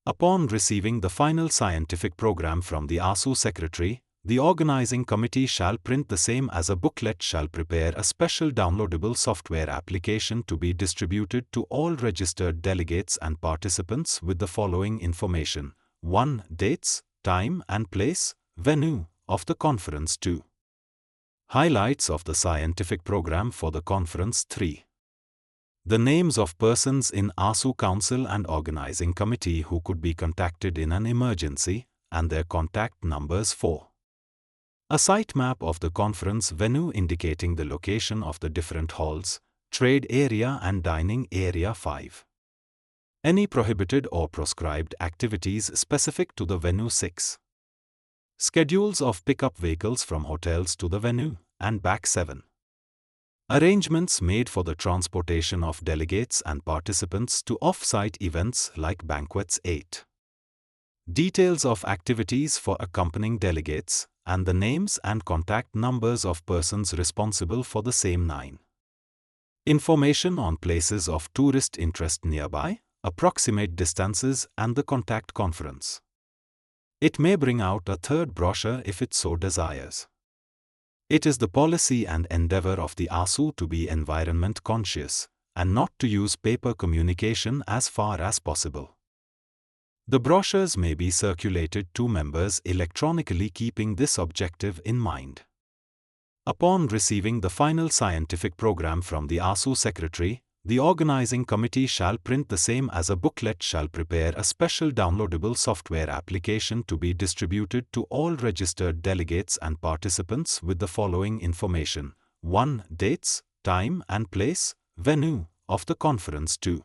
Upon receiving the final scientific program from the ASU secretary, the organizing committee shall print the same as a booklet, shall prepare a special downloadable software application to be distributed to all registered delegates and participants with the following information: 1. Dates, time and place, venue of the conference. 2. Highlights of the scientific program for the conference. 3. The names of persons in ASU council and organizing committee who could be contacted in an emergency, and their contact numbers. 4. A site map of the conference venue indicating the location of the different halls, trade area and dining area. 5. Any prohibited or proscribed activities specific to the venue. 6. Schedules of pickup vehicles from hotels to the venue and back. 7. Arrangements made for the transportation of delegates and participants to off-site events like banquets. 8. Details of activities for accompanying delegates, and the names and contact numbers of persons responsible for the same. 9. Information on places of tourist interest nearby, approximate distances and the contact conference. It may bring out a third brochure if it so desires. It is the policy and endeavor of the ASU to be environment conscious and not to use paper communication as far as possible. The brochures may be circulated to members electronically keeping this objective in mind. Upon receiving the final scientific program from the ASU secretary, the organizing committee shall print the same as a booklet, shall prepare a special downloadable software application to be distributed to all registered delegates and participants with the following information: 1. Dates, time and place, venue of the conference. 2.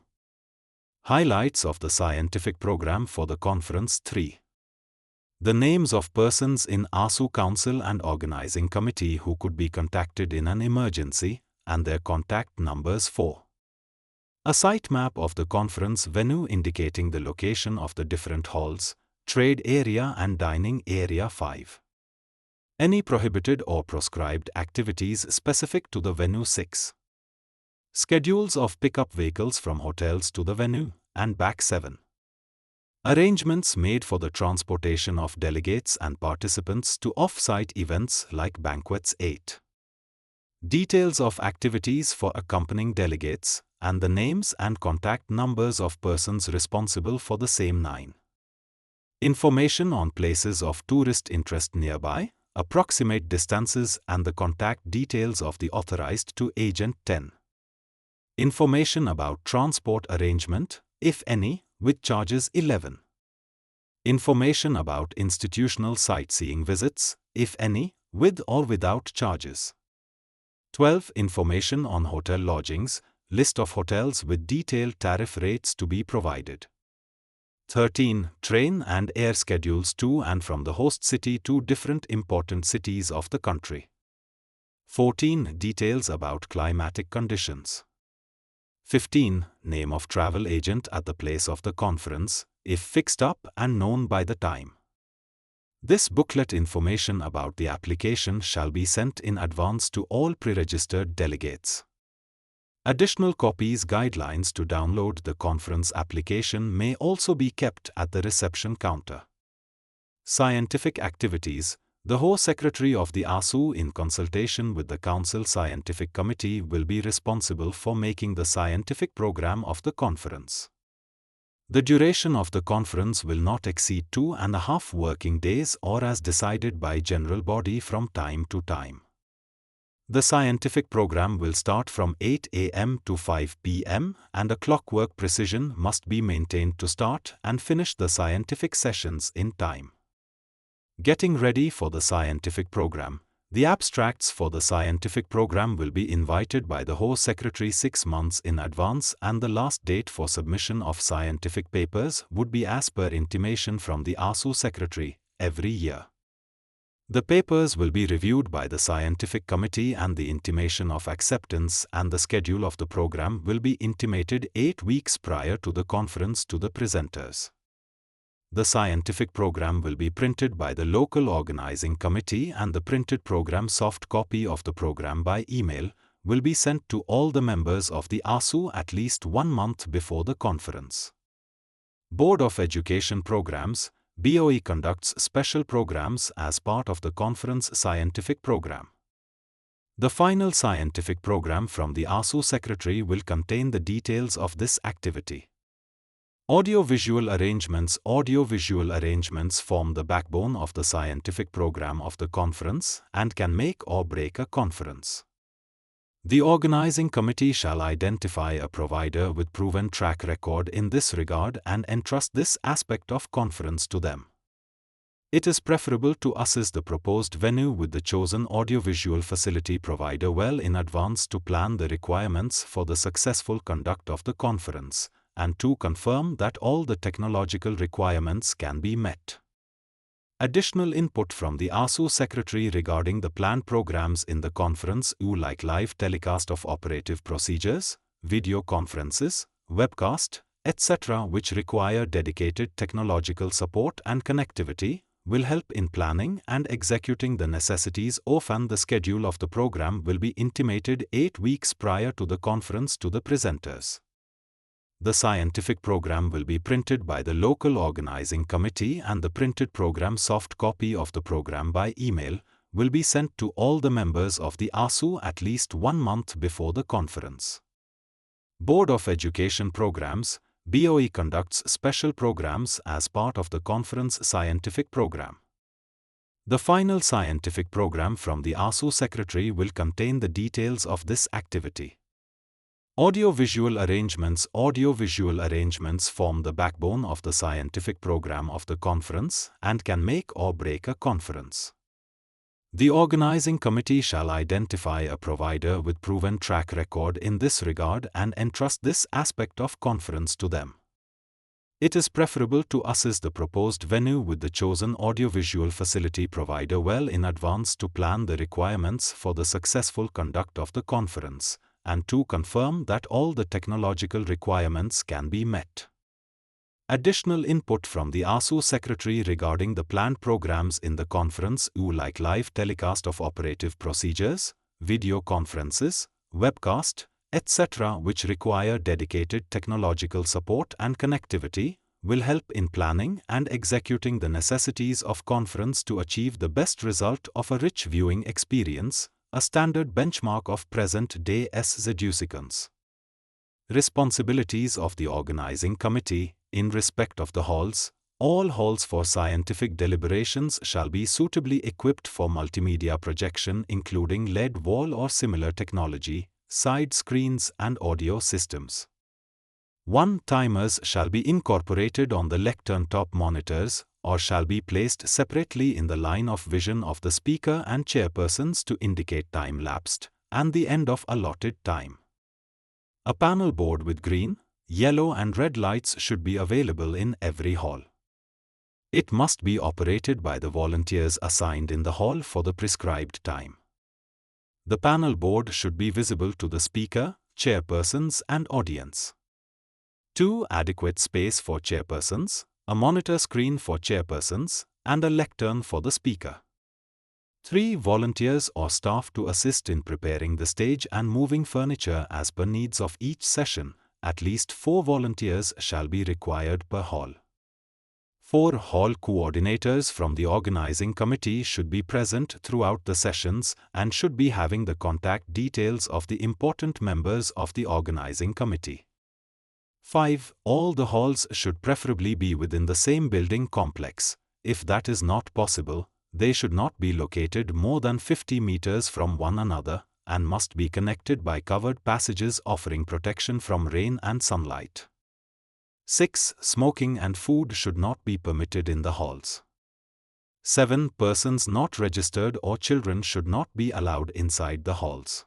Highlights of the scientific program for the conference. 3. The names of persons in ASU council and organizing committee who could be contacted in an emergency, and their contact numbers. 4. A site map of the conference venue indicating the location of the different halls, trade area and dining area. 5. Any prohibited or proscribed activities specific to the venue. 6. Schedules of pickup vehicles from hotels to the venue and back. 7. Arrangements made for the transportation of delegates and participants to off-site events like banquets. 8. Details of activities for accompanying delegates, and the names and contact numbers of persons responsible for the same. 9. Information on places of tourist interest nearby, approximate distances and the contact details of the authorized to agent. 10. Information about transport arrangement, if any, with charges. 11. Information about institutional sightseeing visits, if any, with or without charges. 12. Information on hotel lodgings, list of hotels with detailed tariff rates to be provided. 13. Train and air schedules to and from the host city to different important cities of the country. 14. Details about climatic conditions. 15. Name of travel agent at the place of the conference, if fixed up and known by the time. This booklet information about the application shall be sent in advance to all pre-registered delegates. Additional copies guidelines to download the conference application may also be kept at the reception counter. Scientific activities. The HO Secretary of the ASU in consultation with the Council Scientific Committee will be responsible for making the scientific program of the conference. The duration of the conference will not exceed 2.5 working days or as decided by general body from time to time. The scientific program will start from 8 a.m. to 5 p.m. and a clockwork precision must be maintained to start and finish the scientific sessions in time. Getting ready for the scientific program. The abstracts for the scientific program will be invited by the HO Secretary 6 months in advance and the last date for submission of scientific papers would be as per intimation from the ASU Secretary every year. The papers will be reviewed by the scientific committee and the intimation of acceptance and the schedule of the program will be intimated 8 weeks prior to the conference to the presenters. The scientific program will be printed by the local organizing committee and the printed program soft copy of the program by email will be sent to all the members of the ASU at least 1 month before the conference. Board of Education Programs. BOE conducts special programs as part of the conference scientific program. The final scientific program from the ASU Secretary will contain the details of this activity. Audio-visual arrangements. Audio-visual arrangements form the backbone of the scientific program of the conference and can make or break a conference. The organizing committee shall identify a provider with proven track record in this regard and entrust this aspect of conference to them. It is preferable to assess the proposed venue with the chosen audiovisual facility provider well in advance to plan the requirements for the successful conduct of the conference, and to confirm that all the technological requirements can be met. Additional input from the ASU Secretary regarding the planned programs in the conference like live telecast of operative procedures, video conferences, webcast, etc. which require dedicated technological support and connectivity, will help in planning and executing the necessities of and the schedule of the program will be intimated 8 weeks prior to the conference to the presenters. The scientific program will be printed by the local organizing committee and the printed program soft copy of the program by email will be sent to all the members of the ASU at least 1 month before the conference. Board of Education Programs. BOE conducts special programs as part of the conference scientific program. The final scientific program from the ASU Secretary will contain the details of this activity. Audio-visual arrangements. Audio-visual arrangements form the backbone of the scientific program of the conference and can make or break a conference. The organizing committee shall identify a provider with proven track record in this regard and entrust this aspect of conference to them. It is preferable to assess the proposed venue with the chosen audiovisual facility provider well in advance to plan the requirements for the successful conduct of the conference, and to confirm that all the technological requirements can be met. Additional input from the ASU Secretary regarding the planned programs in the conference like live telecast of operative procedures, video conferences, webcast, etc. which require dedicated technological support and connectivity, will help in planning and executing the necessities of conference to achieve the best result of a rich viewing experience, a standard benchmark of present-day educans. Responsibilities of the organizing committee. In respect of the halls, all halls for scientific deliberations shall be suitably equipped for multimedia projection including LED wall or similar technology, side screens and audio systems. 1. Timers shall be incorporated on the lectern top monitors or shall be placed separately in the line of vision of the speaker and chairpersons to indicate time lapsed and the end of allotted time. A panel board with green, yellow and red lights should be available in every hall. It must be operated by the volunteers assigned in the hall for the prescribed time. The panel board should be visible to the speaker, chairpersons and audience. 2. Adequate space for chairpersons, a monitor screen for chairpersons, and a lectern for the speaker. 3 volunteers or staff to assist in preparing the stage and moving furniture as per needs of each session. At least 4 volunteers shall be required per hall. 4 hall coordinators from the organizing committee should be present throughout the sessions and should be having the contact details of the important members of the organizing committee. 5. All the halls should preferably be within the same building complex. If that is not possible, they should not be located more than 50 meters from one another and must be connected by covered passages offering protection from rain and sunlight. 6. Smoking and food should not be permitted in the halls. 7. Persons not registered or children should not be allowed inside the halls.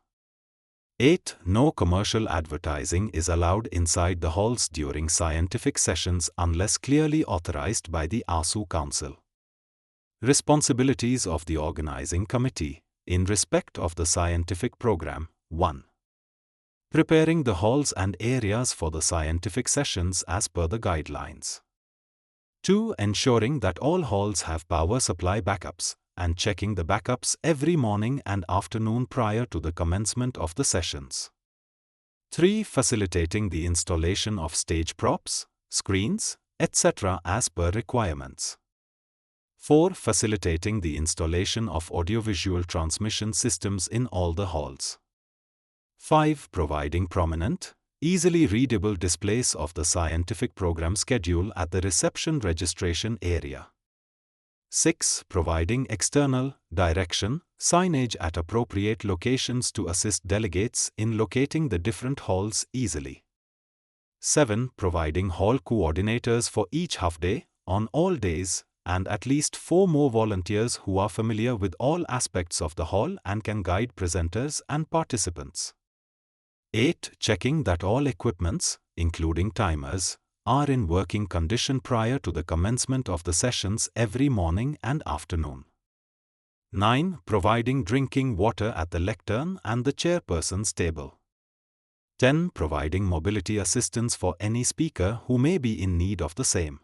8. No commercial advertising is allowed inside the halls during scientific sessions unless clearly authorized by the ASU Council. Responsibilities of the Organizing Committee in respect of the scientific program. 1. Preparing the halls and areas for the scientific sessions as per the guidelines. 2. Ensuring that all halls have power supply backups and checking the backups every morning and afternoon prior to the commencement of the sessions. 3. Facilitating the installation of stage props, screens, etc. as per requirements. 4. Facilitating the installation of audiovisual transmission systems in all the halls. 5. Providing prominent, easily readable displays of the scientific program schedule at the reception registration area. 6. Providing external, direction, signage at appropriate locations to assist delegates in locating the different halls easily. 7. Providing hall coordinators for each half-day, on all days, and at least 4 more volunteers who are familiar with all aspects of the hall and can guide presenters and participants. 8. Checking that all equipments, including timers, are in working condition prior to the commencement of the sessions every morning and afternoon. 9. Providing drinking water at the lectern and the chairperson's table. 10. Providing mobility assistance for any speaker who may be in need of the same.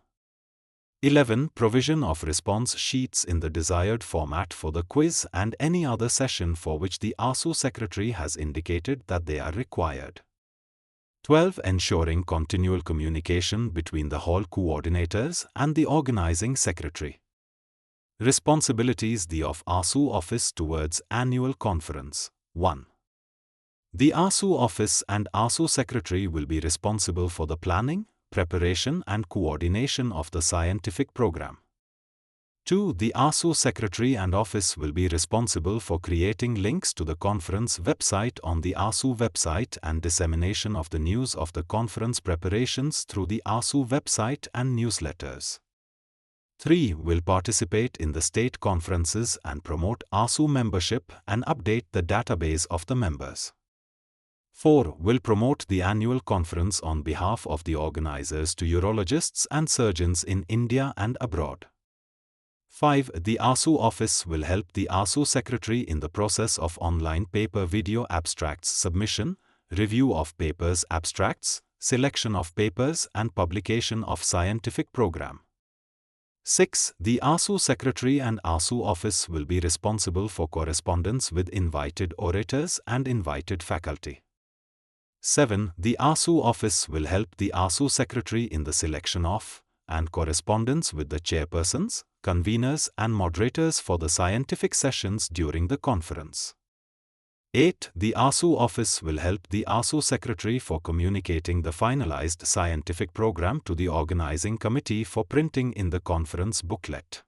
11. Provision of response sheets in the desired format for the quiz and any other session for which the ASU secretary has indicated that they are required. 12. Ensuring continual communication between the hall coordinators and the organizing secretary. Responsibilities of ASU office towards annual conference. 1. The ASU office and ASU secretary will be responsible for the planning, preparation and coordination of the scientific program. 2. The ASU secretary and office will be responsible for creating links to the conference website on the ASU website and dissemination of the news of the conference preparations through the ASU website and newsletters. 3. Will participate in the state conferences and promote ASU membership and update the database of the members. 4. Will promote the annual conference on behalf of the organizers to urologists and surgeons in India and abroad. 5. The ASU office will help the ASU secretary in the process of online paper-video abstracts submission, review of papers abstracts, selection of papers and publication of scientific program. 6. The ASU secretary and ASU office will be responsible for correspondence with invited orators and invited faculty. 7. The ASU office will help the ASU secretary in the selection of and correspondence with the chairpersons, conveners and moderators for the scientific sessions during the conference. 8. The ASU office will help the ASU secretary for communicating the finalized scientific program to the organizing committee for printing in the conference booklet.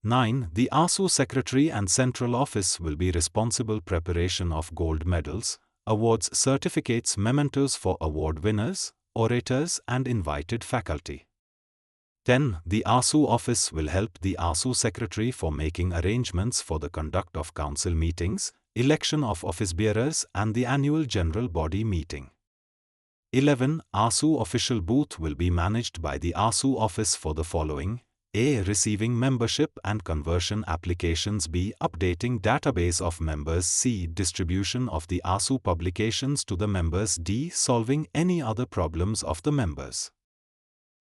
9. The ASU secretary and central office will be responsible preparation of gold medals, awards certificates, mementos for award winners, orators and invited faculty. 10. The ASU office will help the ASU secretary for making arrangements for the conduct of council meetings, election of office bearers and the annual general body meeting. 11. ASU official booth will be managed by the ASU office for the following: A. Receiving membership and conversion applications. B. Updating database of members. C. Distribution of the ASU publications to the members. D. Solving any other problems of the members.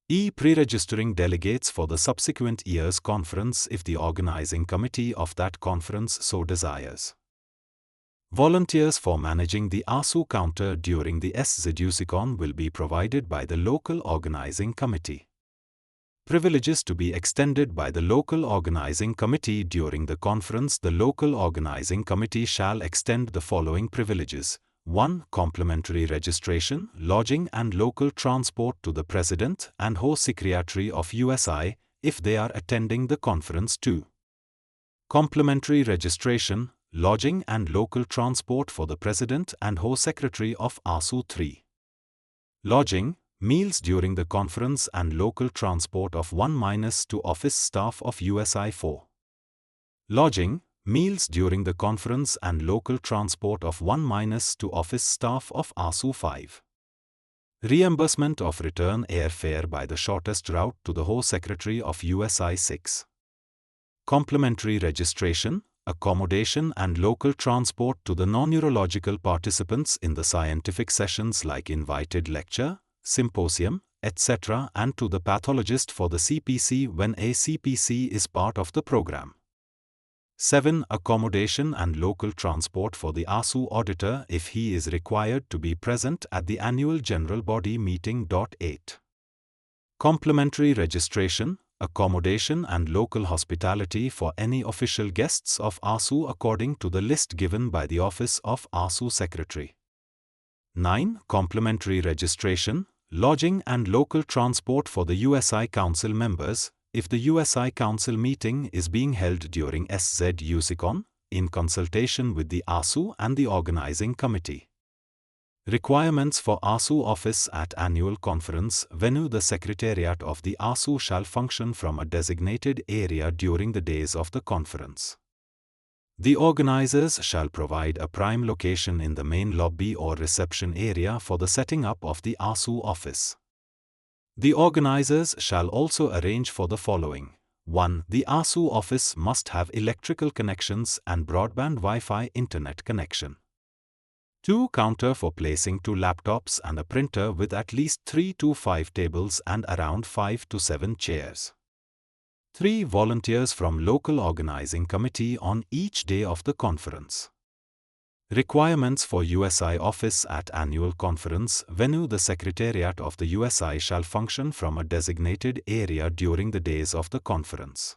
Pre-registering delegates for the subsequent year's conference if the organizing committee of that conference so desires. Volunteers for managing the ASU counter during the SZUSICON will be provided by the local organizing committee. Privileges to be extended by the local organizing committee during the conference. The local organizing committee shall extend the following privileges. 1. Complimentary registration, lodging and local transport to the President and Ho Secretary of USI if they are attending the conference. 2. Complimentary registration, lodging and local transport for the President and Ho Secretary of ASU. 3. Lodging, meals during the conference and local transport of 1-2 office staff of USI. 4. Lodging, meals during the conference and local transport of 1-2 office staff of ASU. 5. Reimbursement of return airfare by the shortest route to the Ho Secretary of USI. 6. Complimentary registration, accommodation and local transport to the non-neurological participants in the scientific sessions like invited lecture, symposium, etc. and to the pathologist for the CPC when a CPC is part of the program. 7. Accommodation and local transport for the ASU auditor if he is required to be present at the annual general body meeting. 8. Complimentary registration, accommodation and local hospitality for any official guests of ASU according to the list given by the Office of ASU Secretary. 9. Complimentary registration, lodging and local transport for the USI Council members, if the USI Council meeting is being held during SZUSICON, in consultation with the ASU and the organizing committee. Requirements for ASU office at annual conference venue. The Secretariat of the ASU shall function from a designated area during the days of the conference. The organizers shall provide a prime location in the main lobby or reception area for the setting up of the ASU office. The organizers shall also arrange for the following. 1. The ASU office must have electrical connections and broadband Wi-Fi internet connection. 2. Counter for placing 2 laptops and a printer with at least 3 to 5 tables and around 5 to 7 chairs. 3. Volunteers from local organizing committee on each day of the conference. Requirements for USI office at annual conference venue. The Secretariat of the USI shall function from a designated area during the days of the conference.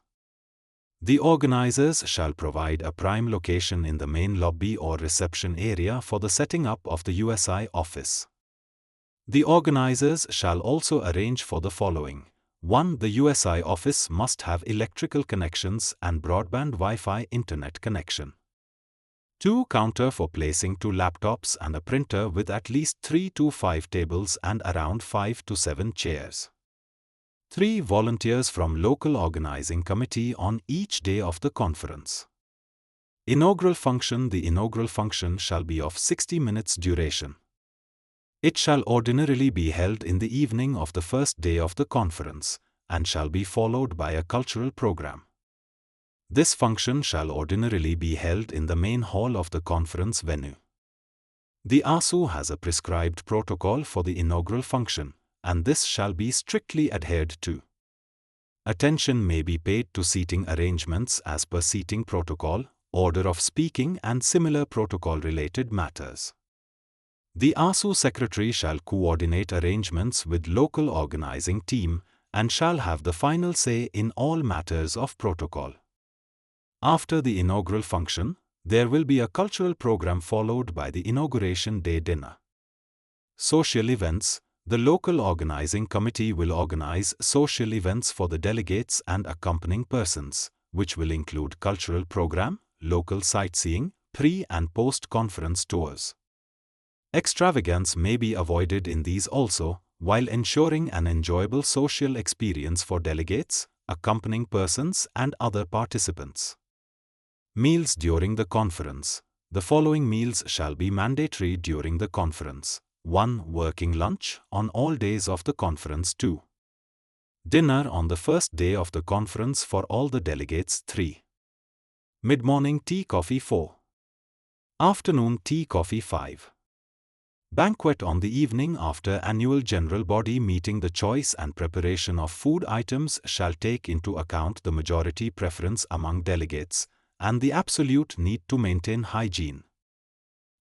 The organizers shall provide a prime location in the main lobby or reception area for the setting up of the USI office. The organizers shall also arrange for the following. 1. The USI office must have electrical connections and broadband Wi-Fi internet connection. 2. Counter for placing 2 laptops and a printer with at least 3 to 5 tables and around 5 to 7 chairs. 3. Volunteers from local organizing committee on each day of the conference. Inaugural function. The inaugural function shall be of 60 minutes duration. It shall ordinarily be held in the evening of the first day of the conference, and shall be followed by a cultural program. This function shall ordinarily be held in the main hall of the conference venue. The ASU has a prescribed protocol for the inaugural function, and this shall be strictly adhered to. Attention may be paid to seating arrangements as per seating protocol, order of speaking and similar protocol-related matters. The ASU Secretary shall coordinate arrangements with local organizing team and shall have the final say in all matters of protocol. After the inaugural function, there will be a cultural program followed by the inauguration day dinner. Social events. The local organizing committee will organize social events for the delegates and accompanying persons, which will include cultural program, local sightseeing, pre- and post-conference tours. Extravagance may be avoided in these also, while ensuring an enjoyable social experience for delegates, accompanying persons and other participants. Meals during the conference. The following meals shall be mandatory during the conference. 1. Working lunch on all days of the conference. 2. Dinner on the first day of the conference for all the delegates. 3. Mid-morning tea coffee. 4. Afternoon tea coffee. 5. Banquet on the evening after annual general body meeting. The choice and preparation of food items shall take into account the majority preference among delegates and the absolute need to maintain hygiene.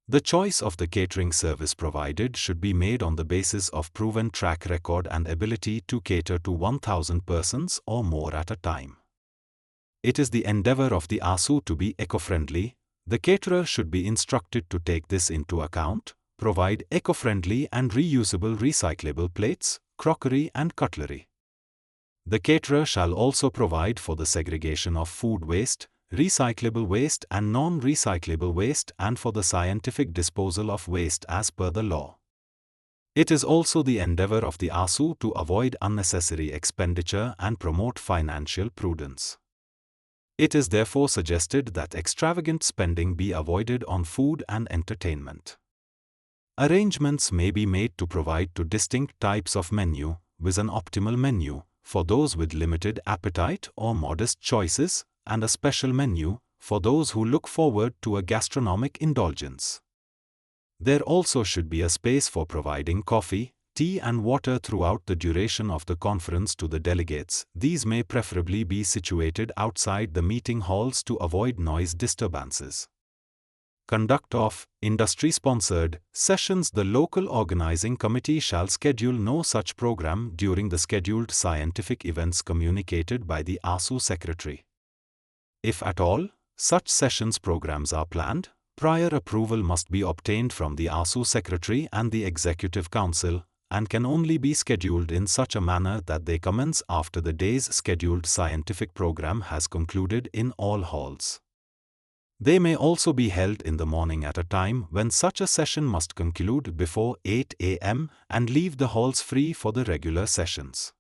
The choice of the catering service provided should be made on the basis of proven track record and ability to cater to 1,000 persons or more at a time. It is the endeavor of the ASU to be eco-friendly. The caterer should be instructed to take this into account, provide eco-friendly and reusable recyclable plates, crockery and cutlery. The caterer shall also provide for the segregation of food waste, recyclable waste and non-recyclable waste and for the scientific disposal of waste as per the law. It is also the endeavor of the ASU to avoid unnecessary expenditure and promote financial prudence. It is therefore suggested that extravagant spending be avoided on food and entertainment. Arrangements may be made to provide two distinct types of menu, with an optimal menu for those with limited appetite or modest choices, and a special menu for those who look forward to a gastronomic indulgence. There also should be a space for providing coffee, tea and water throughout the duration of the conference to the delegates. These may preferably be situated outside the meeting halls to avoid noise disturbances. Conduct of industry-sponsored sessions. The local organizing committee shall schedule no such program during the scheduled scientific events communicated by the ASU secretary. If at all, such sessions programs are planned, prior approval must be obtained from the ASU secretary and the executive council, and can only be scheduled in such a manner that they commence after the day's scheduled scientific program has concluded in all halls. They may also be held in the morning at a time when such a session must conclude before 8 a.m. and leave the halls free for the regular sessions.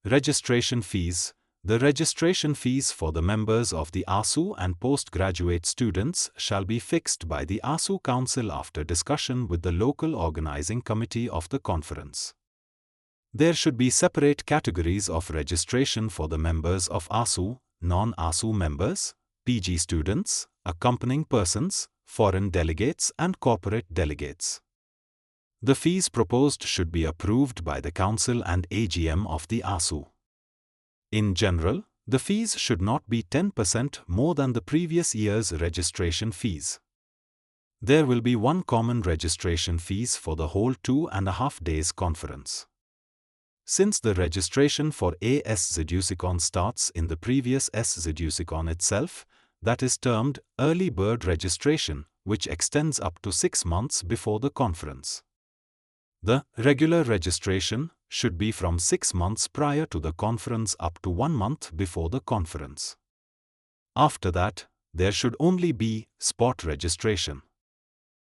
Registration fees. The registration fees for the members of the ASU and postgraduate students shall be fixed by the ASU Council after discussion with the local organizing committee of the conference. There should be separate categories of registration for the members of ASU, non-ASU members, PG students, accompanying persons, foreign delegates and corporate delegates. The fees proposed should be approved by the Council and AGM of the ASU. In general, the fees should not be 10% more than the previous year's registration fees. There will be one common registration fees for the whole 2.5 days conference. Since the registration for ASU starts in the previous ASU itself, that is termed early bird registration, which extends up to 6 months before the conference. The regular registration should be from 6 months prior to the conference up to 1 month before the conference. After that, there should only be spot registration.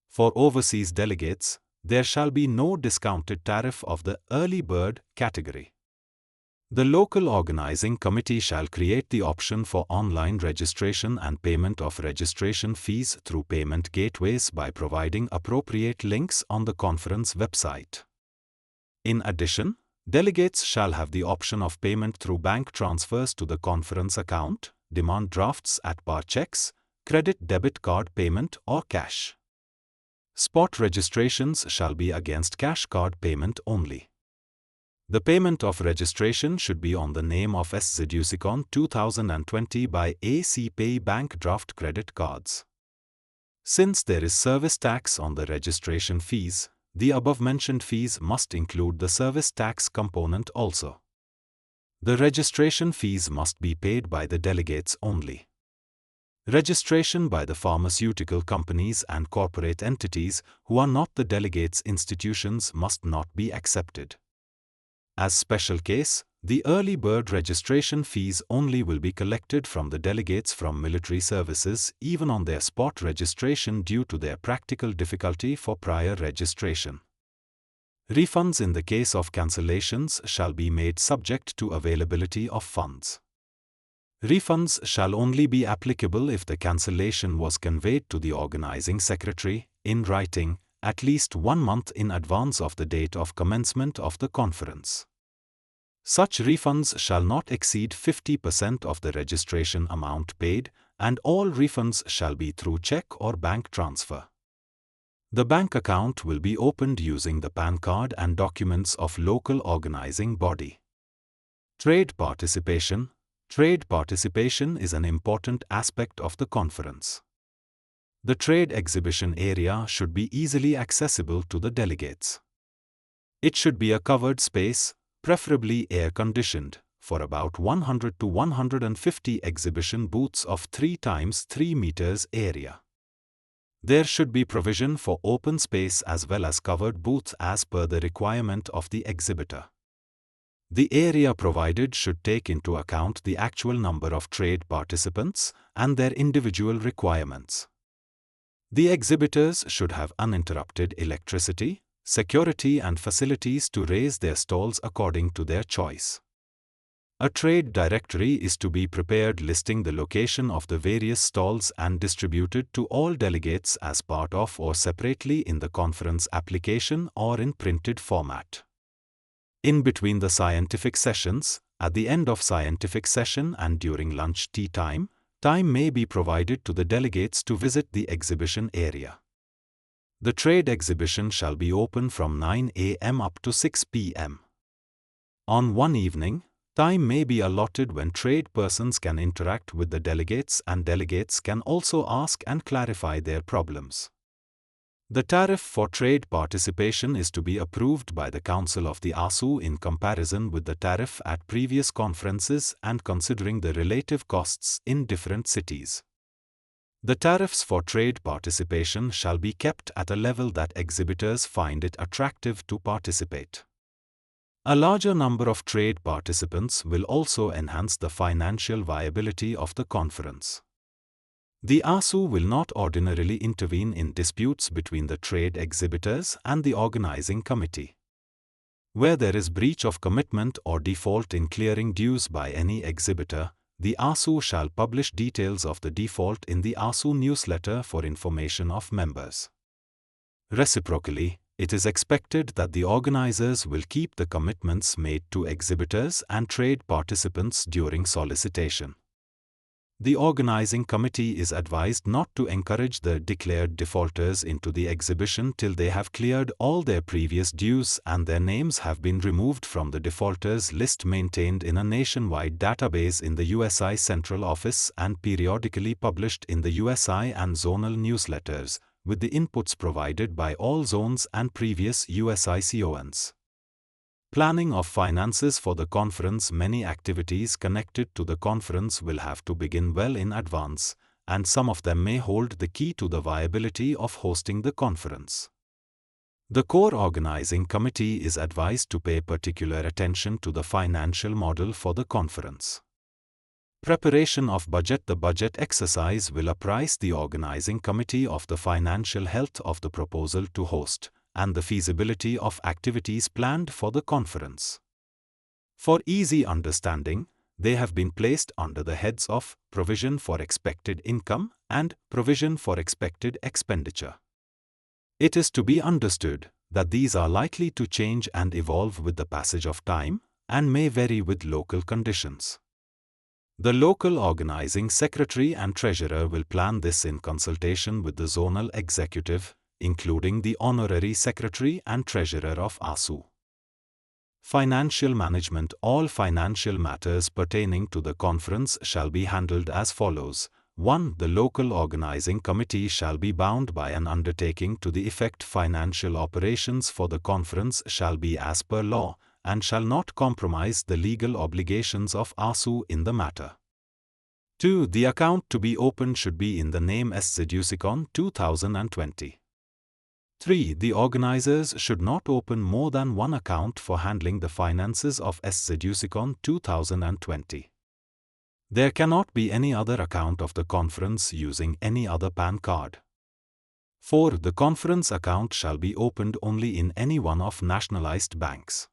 For overseas delegates, there shall be no discounted tariff of the early bird category. The local organizing committee shall create the option for online registration and payment of registration fees through payment gateways by providing appropriate links on the conference website. In addition, delegates shall have the option of payment through bank transfers to the conference account, demand drafts at par checks, credit-debit card payment or cash. Spot registrations shall be against cash card payment only. The payment of registration should be on the name of ASU 2020 by AC Pay bank draft credit cards. Since there is service tax on the registration fees, the above-mentioned fees must include the service tax component also. The registration fees must be paid by the delegates only. Registration by the pharmaceutical companies and corporate entities who are not the delegates' institutions must not be accepted. As special case, the early bird registration fees only will be collected from the delegates from military services even on their spot registration due to their practical difficulty for prior registration. Refunds in the case of cancellations shall be made subject to availability of funds. Refunds shall only be applicable if the cancellation was conveyed to the organizing secretary, in writing, at least 1 month in advance of the date of commencement of the conference. Such refunds shall not exceed 50% of the registration amount paid, and all refunds shall be through check or bank transfer. The bank account will be opened using the PAN card and documents of local organizing body. Trade participation. Trade participation is an important aspect of the conference. The trade exhibition area should be easily accessible to the delegates. It should be a covered space, preferably air-conditioned, for about 100 to 150 exhibition booths of 3 times 3 meters area. There should be provision for open space as well as covered booths as per the requirement of the exhibitor. The area provided should take into account the actual number of trade participants and their individual requirements. The exhibitors should have uninterrupted electricity, security and facilities to raise their stalls according to their choice. A trade directory is to be prepared listing the location of the various stalls and distributed to all delegates as part of or separately in the conference application or in printed format. In between the scientific sessions, at the end of scientific session and during lunch tea time may be provided to the delegates to visit the exhibition area. The trade exhibition shall be open from 9 a.m. up to 6 p.m. On one evening, time may be allotted when trade persons can interact with the delegates and delegates can also ask and clarify their problems. The tariff for trade participation is to be approved by the Council of the ASU in comparison with the tariff at previous conferences and considering the relative costs in different cities. The tariffs for trade participation shall be kept at a level that exhibitors find it attractive to participate. A larger number of trade participants will also enhance the financial viability of the conference. The ASU will not ordinarily intervene in disputes between the trade exhibitors and the organizing committee. Where there is breach of commitment or default in clearing dues by any exhibitor, the ASU shall publish details of the default in the ASU newsletter for information of members. Reciprocally, it is expected that the organizers will keep the commitments made to exhibitors and trade participants during solicitation. The organizing committee is advised not to encourage the declared defaulters into the exhibition till they have cleared all their previous dues and their names have been removed from the defaulters list maintained in a nationwide database in the USI Central Office and periodically published in the USI and zonal newsletters, with the inputs provided by all zones and previous USI CONs. Planning of finances for the conference. Many activities connected to the conference will have to begin well in advance, and some of them may hold the key to the viability of hosting the conference. The core organizing committee is advised to pay particular attention to the financial model for the conference. Preparation of budget. The budget exercise will apprise the organizing committee of the financial health of the proposal to host, and the feasibility of activities planned for the conference. For easy understanding, they have been placed under the heads of Provision for Expected Income and Provision for Expected Expenditure. It is to be understood that these are likely to change and evolve with the passage of time and may vary with local conditions. The local organizing secretary and treasurer will plan this in consultation with the zonal executive, including the honorary secretary and treasurer of ASU. Financial management. All financial matters pertaining to the conference shall be handled as follows. 1. The local organizing committee shall be bound by an undertaking to the effect financial operations for the conference shall be as per law, and shall not compromise the legal obligations of ASU in the matter. 2. The account to be opened should be in the name SZUSICON 2020. 3. The organizers should not open more than one account for handling the finances of SZUSICON 2020. There cannot be any other account of the conference using any other PAN card. 4. The conference account shall be opened only in any one of nationalized banks.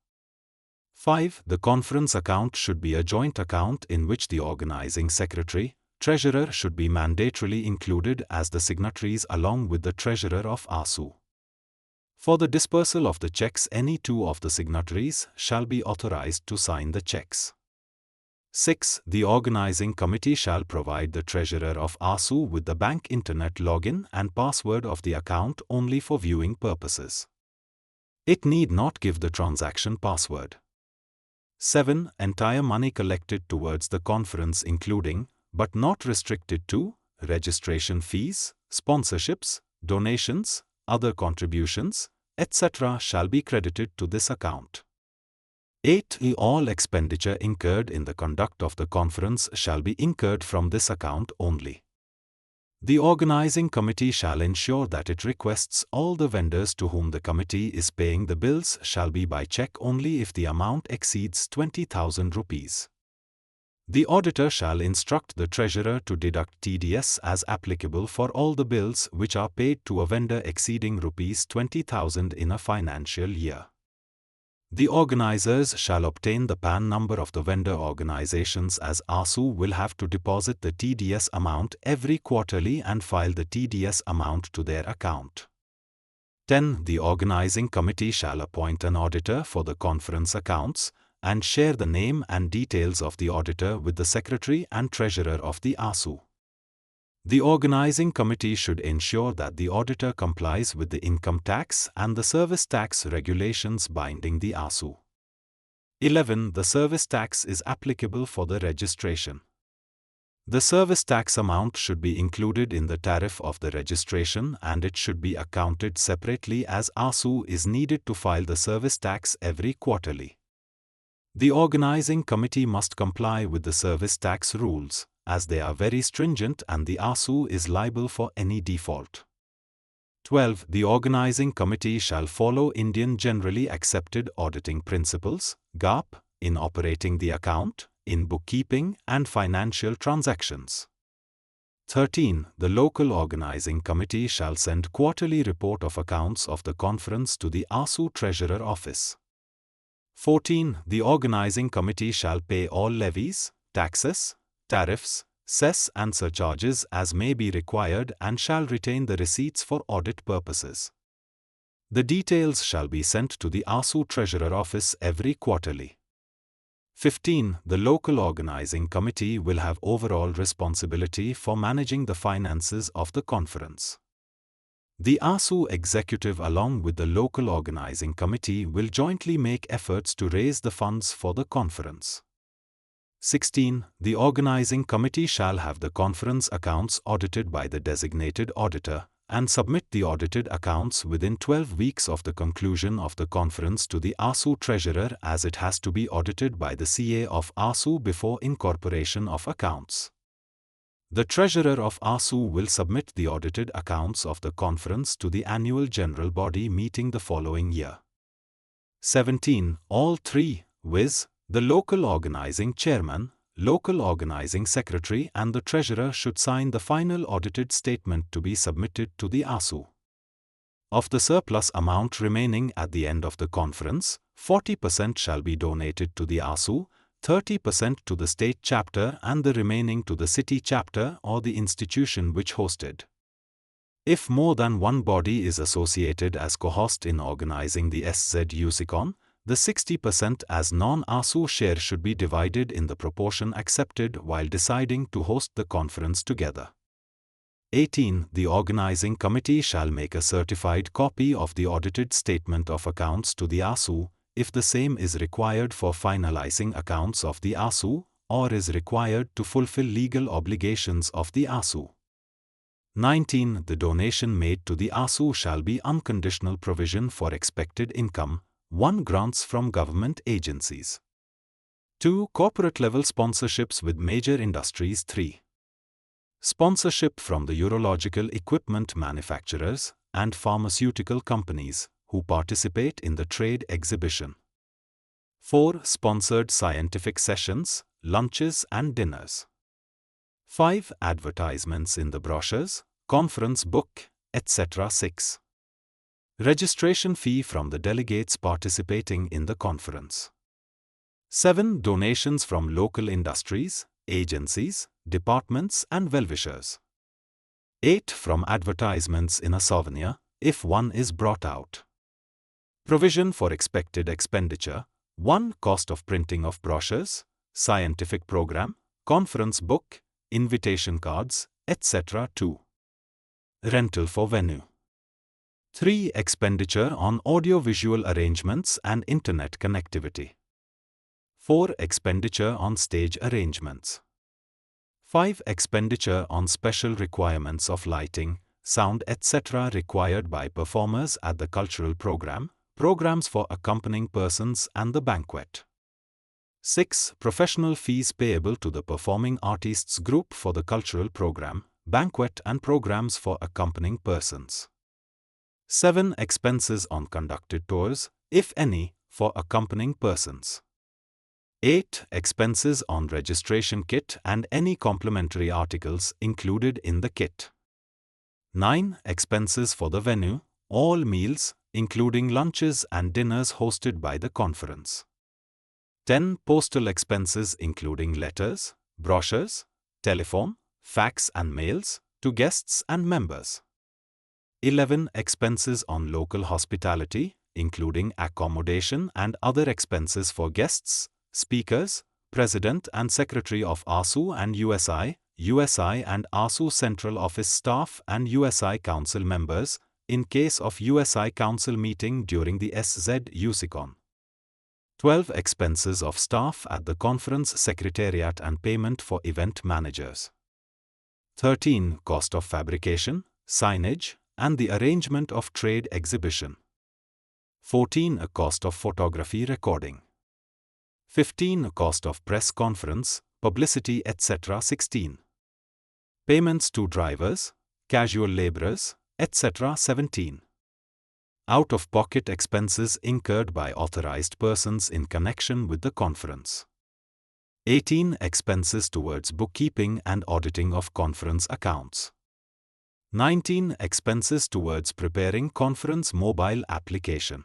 5. The conference account should be a joint account in which the organizing secretary, treasurer should be mandatorily included as the signatories along with the treasurer of ASU. For the dispersal of the checks, any two of the signatories shall be authorized to sign the checks. 6. The organizing committee shall provide the treasurer of ASU with the bank internet login and password of the account only for viewing purposes. It need not give the transaction password. 7. Entire money collected towards the conference including, but not restricted to, registration fees, sponsorships, donations, other contributions, etc. shall be credited to this account. 8. All expenditure incurred in the conduct of the conference shall be incurred from this account only. The organizing committee shall ensure that it requests all the vendors to whom the committee is paying the bills shall be by check only if the amount exceeds 20,000 rupees. The auditor shall instruct the treasurer to deduct TDS as applicable for all the bills which are paid to a vendor exceeding rupees 20,000 in a financial year. The organizers shall obtain the PAN number of the vendor organizations as ASU will have to deposit the TDS amount every quarterly and file the TDS amount to their account. 10. The organizing committee shall appoint an auditor for the conference accounts and share the name and details of the auditor with the secretary and treasurer of the ASU. The organizing committee should ensure that the auditor complies with the income tax and the service tax regulations binding the ASU. 11. The service tax is applicable for the registration. The service tax amount should be included in the tariff of the registration and it should be accounted separately as ASU is needed to file the service tax every quarterly. The organizing committee must comply with the service tax rules, as they are very stringent and the ASU is liable for any default. 12. The organizing committee shall follow Indian Generally Accepted Auditing Principles, GAAP, in operating the account, in bookkeeping and financial transactions. 13. The local organizing committee shall send quarterly report of accounts of the conference to the ASU Treasurer Office. 14. The organizing committee shall pay all levies, taxes, tariffs, cess and surcharges as may be required and shall retain the receipts for audit purposes. The details shall be sent to the ASU Treasurer Office every quarterly. 15. The local organizing committee will have overall responsibility for managing the finances of the conference. The ASU executive along with the local organizing committee will jointly make efforts to raise the funds for the conference. 16. The organizing committee shall have the conference accounts audited by the designated auditor and submit the audited accounts within 12 weeks of the conclusion of the conference to the ASU treasurer as it has to be audited by the CA of ASU before incorporation of accounts. The treasurer of ASU will submit the audited accounts of the conference to the annual general body meeting the following year. 17. All three, viz., the local organizing chairman, local organizing secretary and the treasurer should sign the final audited statement to be submitted to the ASU. Of the surplus amount remaining at the end of the conference, 40% shall be donated to the ASU, 30% to the state chapter and the remaining to the city chapter or the institution which hosted. If more than one body is associated as co-host in organizing the SZUSICON, the 60% as non-ASU share should be divided in the proportion accepted while deciding to host the conference together. 18. The organizing committee shall make a certified copy of the audited statement of accounts to the ASU, if the same is required for finalizing accounts of the ASU, or is required to fulfill legal obligations of the ASU. 19. The donation made to the ASU shall be unconditional provision for expected income, 1. Grants from government agencies. 2. Corporate-level sponsorships with major industries. 3. Sponsorship from the urological equipment manufacturers and pharmaceutical companies who participate in the trade exhibition. 4. Sponsored scientific sessions, lunches and dinners. 5. Advertisements in the brochures, conference book, etc. 6. Registration fee from the delegates participating in the conference. 7. Donations from local industries, agencies, departments and well-wishers. 8. From advertisements in a souvenir, if one is brought out. Provision for expected expenditure. 1. Cost of printing of brochures. scientific program, conference book, invitation cards, etc. 2. Rental for venue. 3. Expenditure on audio-visual arrangements and internet connectivity. 4. Expenditure on stage arrangements. 5. Expenditure on special requirements of lighting, sound, etc. required by performers at the cultural program, programs for accompanying persons and the banquet. 6. Professional fees payable to the performing artists group for the cultural program, banquet and programs for accompanying persons. 7. Expenses on conducted tours, if any, for accompanying persons. 8. Expenses on registration kit and any complementary articles included in the kit. 9. Expenses for the venue, all meals, including lunches and dinners hosted by the conference. 10. Postal expenses including letters, brochures, telephone, fax and mails to guests and members. 11. Expenses on local hospitality, including accommodation and other expenses for guests, speakers, President and Secretary of ASU and USI and ASU Central Office staff and USI Council members, in case of USI Council meeting during the SZ USICON. 12. Expenses of staff at the conference secretariat and payment for event managers. 13. Cost of fabrication, signage, and the arrangement of trade exhibition. 14. A cost of photography recording. 15. A cost of press conference, publicity, etc. 16. Payments to drivers, casual laborers, etc. 17. Out-of-pocket expenses incurred by authorized persons in connection with the conference. 18. Expenses towards bookkeeping and auditing of conference accounts. 19. Expenses towards preparing conference mobile application.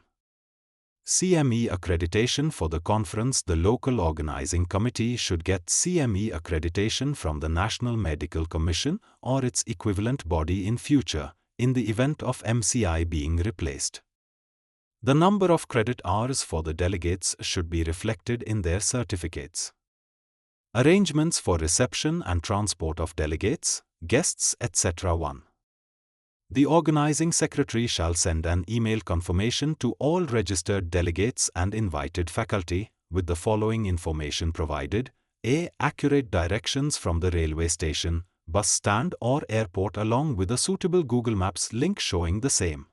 CME accreditation for the conference. The local organizing committee should get CME accreditation from the National Medical Commission or its equivalent body in future, in the event of MCI being replaced. The number of credit hours for the delegates should be reflected in their certificates. Arrangements for reception and transport of delegates, guests, etc. 1. The organizing secretary shall send an email confirmation to all registered delegates and invited faculty, with the following information provided: A. Accurate directions from the railway station, bus stand or airport along with a suitable Google Maps link showing the same.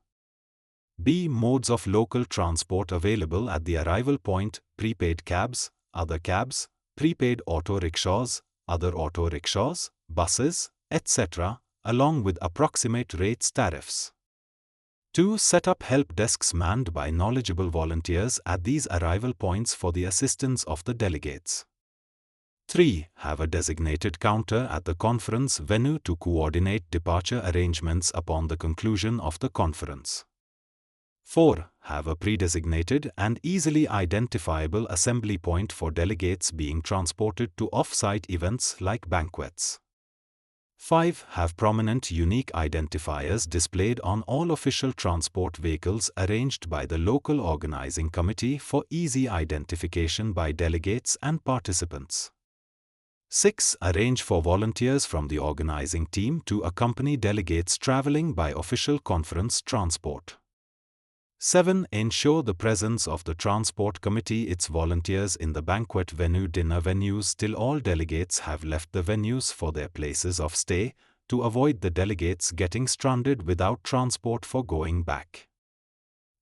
B. Modes of local transport available at the arrival point: prepaid cabs, other cabs, prepaid auto rickshaws, other auto rickshaws, buses, etc., along with approximate rates tariffs. 2. Set up help desks manned by knowledgeable volunteers at these arrival points for the assistance of the delegates. 3. Have a designated counter at the conference venue to coordinate departure arrangements upon the conclusion of the conference. 4. Have a pre-designated and easily identifiable assembly point for delegates being transported to off-site events like banquets. 5. Have prominent unique identifiers displayed on all official transport vehicles arranged by the local organizing committee for easy identification by delegates and participants. 6. Arrange for volunteers from the organizing team to accompany delegates traveling by official conference transport. 7. Ensure the presence of the transport committee its volunteers in the banquet venue dinner venues till all delegates have left the venues for their places of stay, to avoid the delegates getting stranded without transport for going back.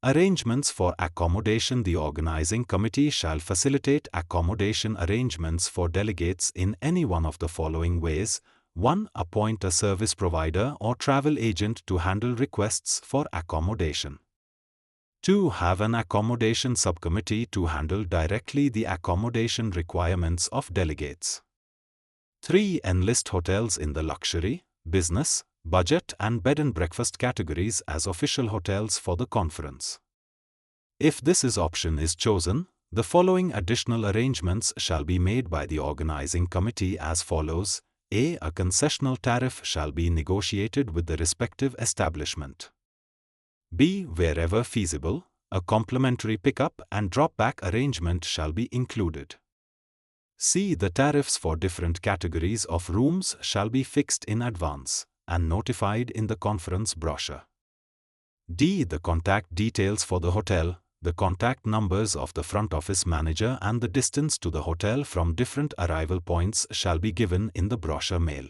Arrangements for accommodation. The organizing committee shall facilitate accommodation arrangements for delegates in any one of the following ways. 1. Appoint a service provider or travel agent to handle requests for accommodation. 2. Have an accommodation subcommittee to handle directly the accommodation requirements of delegates. 3. Enlist hotels in the luxury, business, budget and bed and breakfast categories as official hotels for the conference. If this option is chosen, the following additional arrangements shall be made by the organizing committee as follows. A. A concessional tariff shall be negotiated with the respective establishment. B. Wherever feasible, a complimentary pickup and drop-back arrangement shall be included. C. The tariffs for different categories of rooms shall be fixed in advance and notified in the conference brochure. D. The contact details for the hotel, the contact numbers of the front office manager and the distance to the hotel from different arrival points shall be given in the brochure mail.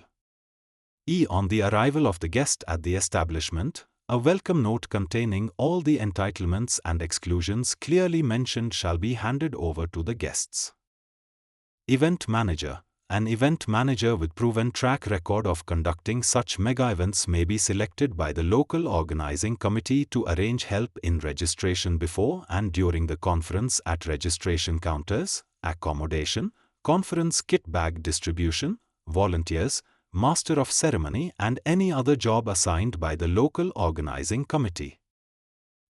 E. On the arrival of the guest at the establishment, a welcome note containing all the entitlements and exclusions clearly mentioned shall be handed over to the guests. Event Manager. An event manager with proven track record of conducting such mega events may be selected by the local organizing committee to arrange help in registration before and during the conference at registration counters, accommodation, conference kit bag distribution, volunteers, master of ceremony and any other job assigned by the local organizing committee.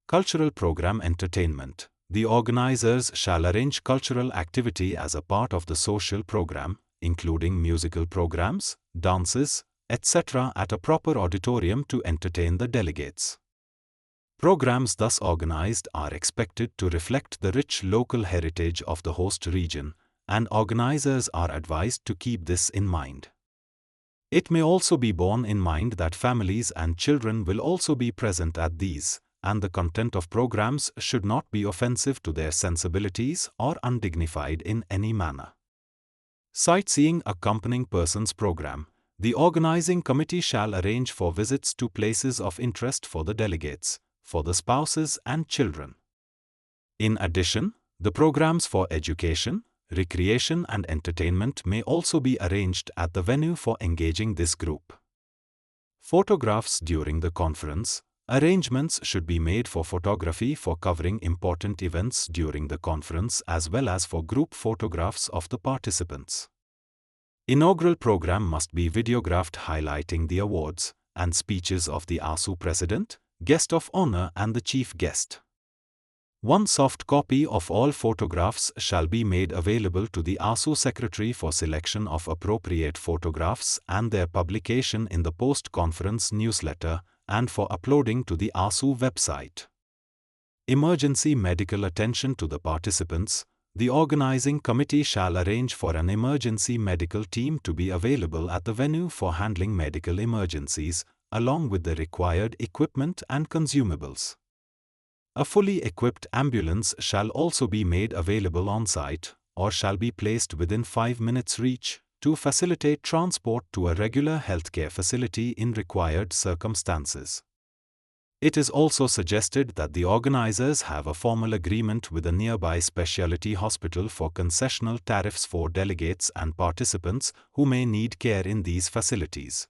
Cultural program entertainment. The organizers shall arrange cultural activity as a part of the social program, including musical programs, dances, etc. at a proper auditorium to entertain the delegates. Programs thus organized are expected to reflect the rich local heritage of the host region, and organizers are advised to keep this in mind. It may also be borne in mind that families and children will also be present at these, and the content of programs should not be offensive to their sensibilities or undignified in any manner. Sightseeing accompanying persons program. The organizing committee shall arrange for visits to places of interest for the delegates, for the spouses and children. In addition, the programs for education, recreation and entertainment may also be arranged at the venue for engaging this group. Photographs during the conference. Arrangements should be made for photography for covering important events during the conference as well as for group photographs of the participants. Inaugural program must be videographed highlighting the awards and speeches of the ASU president, guest of honor and the chief guest. One soft copy of all photographs shall be made available to the ASU secretary for selection of appropriate photographs and their publication in the post-conference newsletter and for uploading to the ASU website. Emergency medical attention to the participants. The organizing committee shall arrange for an emergency medical team to be available at the venue for handling medical emergencies, along with the required equipment and consumables. A fully equipped ambulance shall also be made available on site, or shall be placed within 5 minutes reach, to facilitate transport to a regular healthcare facility in required circumstances. It is also suggested that the organizers have a formal agreement with a nearby specialty hospital for concessional tariffs for delegates and participants who may need care in these facilities.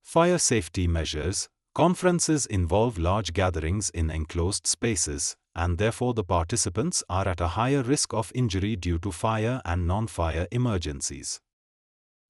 Fire safety measures. Conferences involve large gatherings in enclosed spaces, and therefore the participants are at a higher risk of injury due to fire and non-fire emergencies.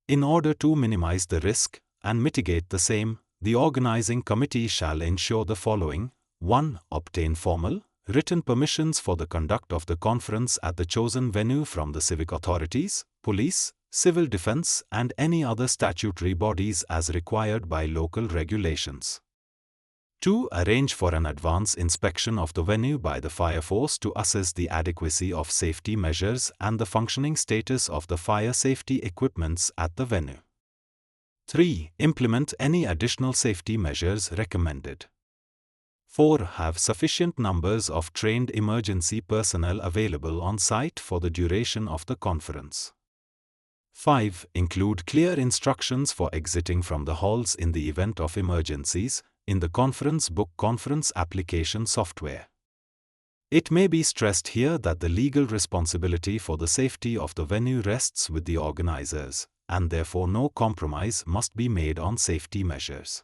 In order to minimize the risk and mitigate the same, the organizing committee shall ensure the following. 1. Obtain formal, written permissions for the conduct of the conference at the chosen venue from the civic authorities, police, civil defense and any other statutory bodies as required by local regulations. 2. Arrange for an advance inspection of the venue by the fire force to assess the adequacy of safety measures and the functioning status of the fire safety equipments at the venue. 3. Implement any additional safety measures recommended. 4. Have sufficient numbers of trained emergency personnel available on site for the duration of the conference. 5. Include clear instructions for exiting from the halls in the event of emergencies, in the conference book conference application software. It may be stressed here that the legal responsibility for the safety of the venue rests with the organizers, and therefore no compromise must be made on safety measures.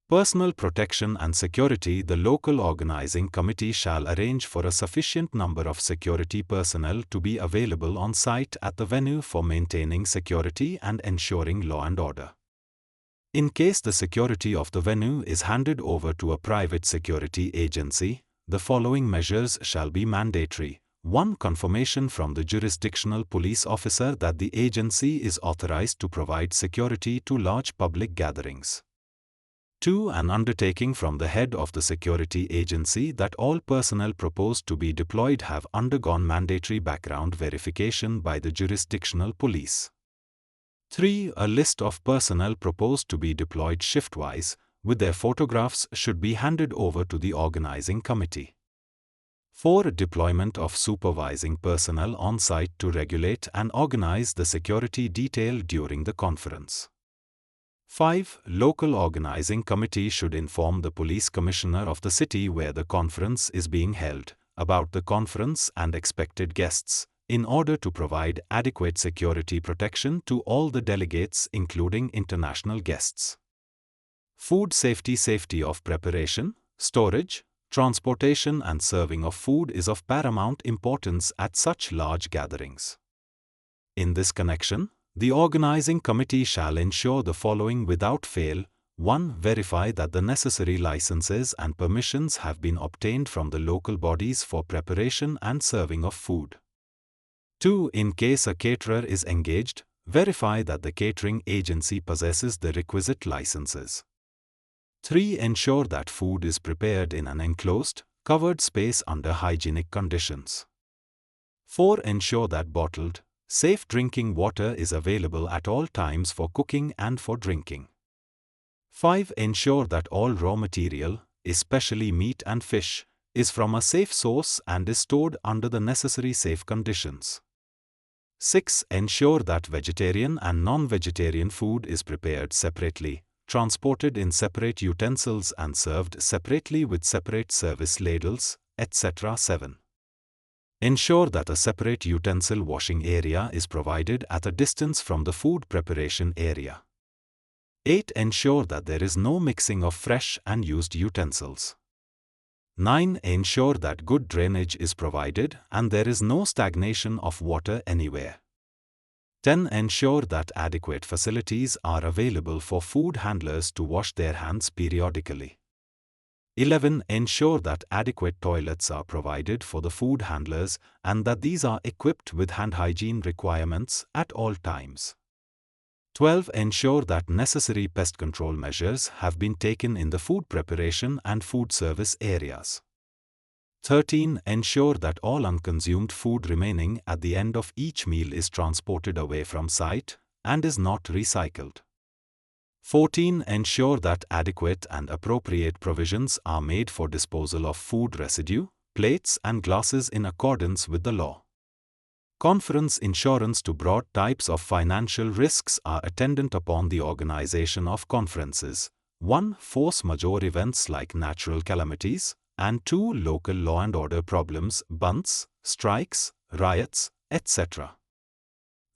Personal protection and security. The local organizing committee shall arrange for a sufficient number of security personnel to be available on site at the venue for maintaining security and ensuring law and order. In case the security of the venue is handed over to a private security agency, the following measures shall be mandatory. 1. Confirmation from the jurisdictional police officer that the agency is authorized to provide security to large public gatherings. 2. An undertaking from the head of the security agency that all personnel proposed to be deployed have undergone mandatory background verification by the jurisdictional police. 3. A list of personnel proposed to be deployed shiftwise, with their photographs should be handed over to the organizing committee. 4. Deployment of supervising personnel on site to regulate and organize the security detail during the conference. 5. Local organizing committee should inform the police commissioner of the city where the conference is being held about the conference and expected guests, in order to provide adequate security protection to all the delegates including international guests. Food safety of preparation, storage, transportation and serving of food is of paramount importance at such large gatherings. In this connection, the organizing committee shall ensure the following without fail. 1. Verify that the necessary licenses and permissions have been obtained from the local bodies for preparation and serving of food. 2. In case a caterer is engaged, verify that the catering agency possesses the requisite licenses. 3. Ensure that food is prepared in an enclosed, covered space under hygienic conditions. 4. Ensure that bottled, safe drinking water is available at all times for cooking and for drinking. 5. Ensure that all raw material, especially meat and fish, is from a safe source and is stored under the necessary safe conditions. 6. Ensure that vegetarian and non-vegetarian food is prepared separately, transported in separate utensils and served separately with separate service ladles, etc. 7. Ensure that a separate utensil washing area is provided at a distance from the food preparation area. 8. Ensure that there is no mixing of fresh and used utensils. 9. Ensure that good drainage is provided and there is no stagnation of water anywhere. 10. Ensure that adequate facilities are available for food handlers to wash their hands periodically. 11. Ensure that adequate toilets are provided for the food handlers and that these are equipped with hand hygiene requirements at all times. 12. Ensure that necessary pest control measures have been taken in the food preparation and food service areas. 13. Ensure that all unconsumed food remaining at the end of each meal is transported away from site and is not recycled. 14. Ensure that adequate and appropriate provisions are made for disposal of food residue, plates and glasses in accordance with the law. Conference insurance to broad types of financial risks are attendant upon the organization of conferences. 1. Force majeure events like natural calamities, and 2. Local law and order problems, bunts, strikes, riots, etc.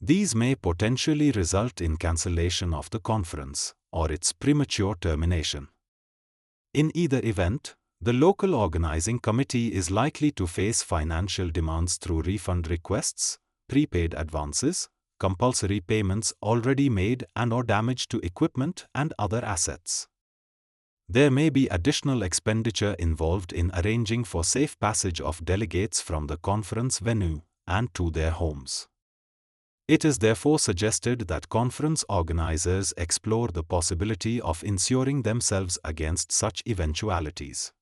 These may potentially result in cancellation of the conference or its premature termination. In either event, the local organizing committee is likely to face financial demands through refund requests, prepaid advances, compulsory payments already made and/or damage to equipment and other assets. There may be additional expenditure involved in arranging for safe passage of delegates from the conference venue and to their homes. It is therefore suggested that conference organizers explore the possibility of insuring themselves against such eventualities.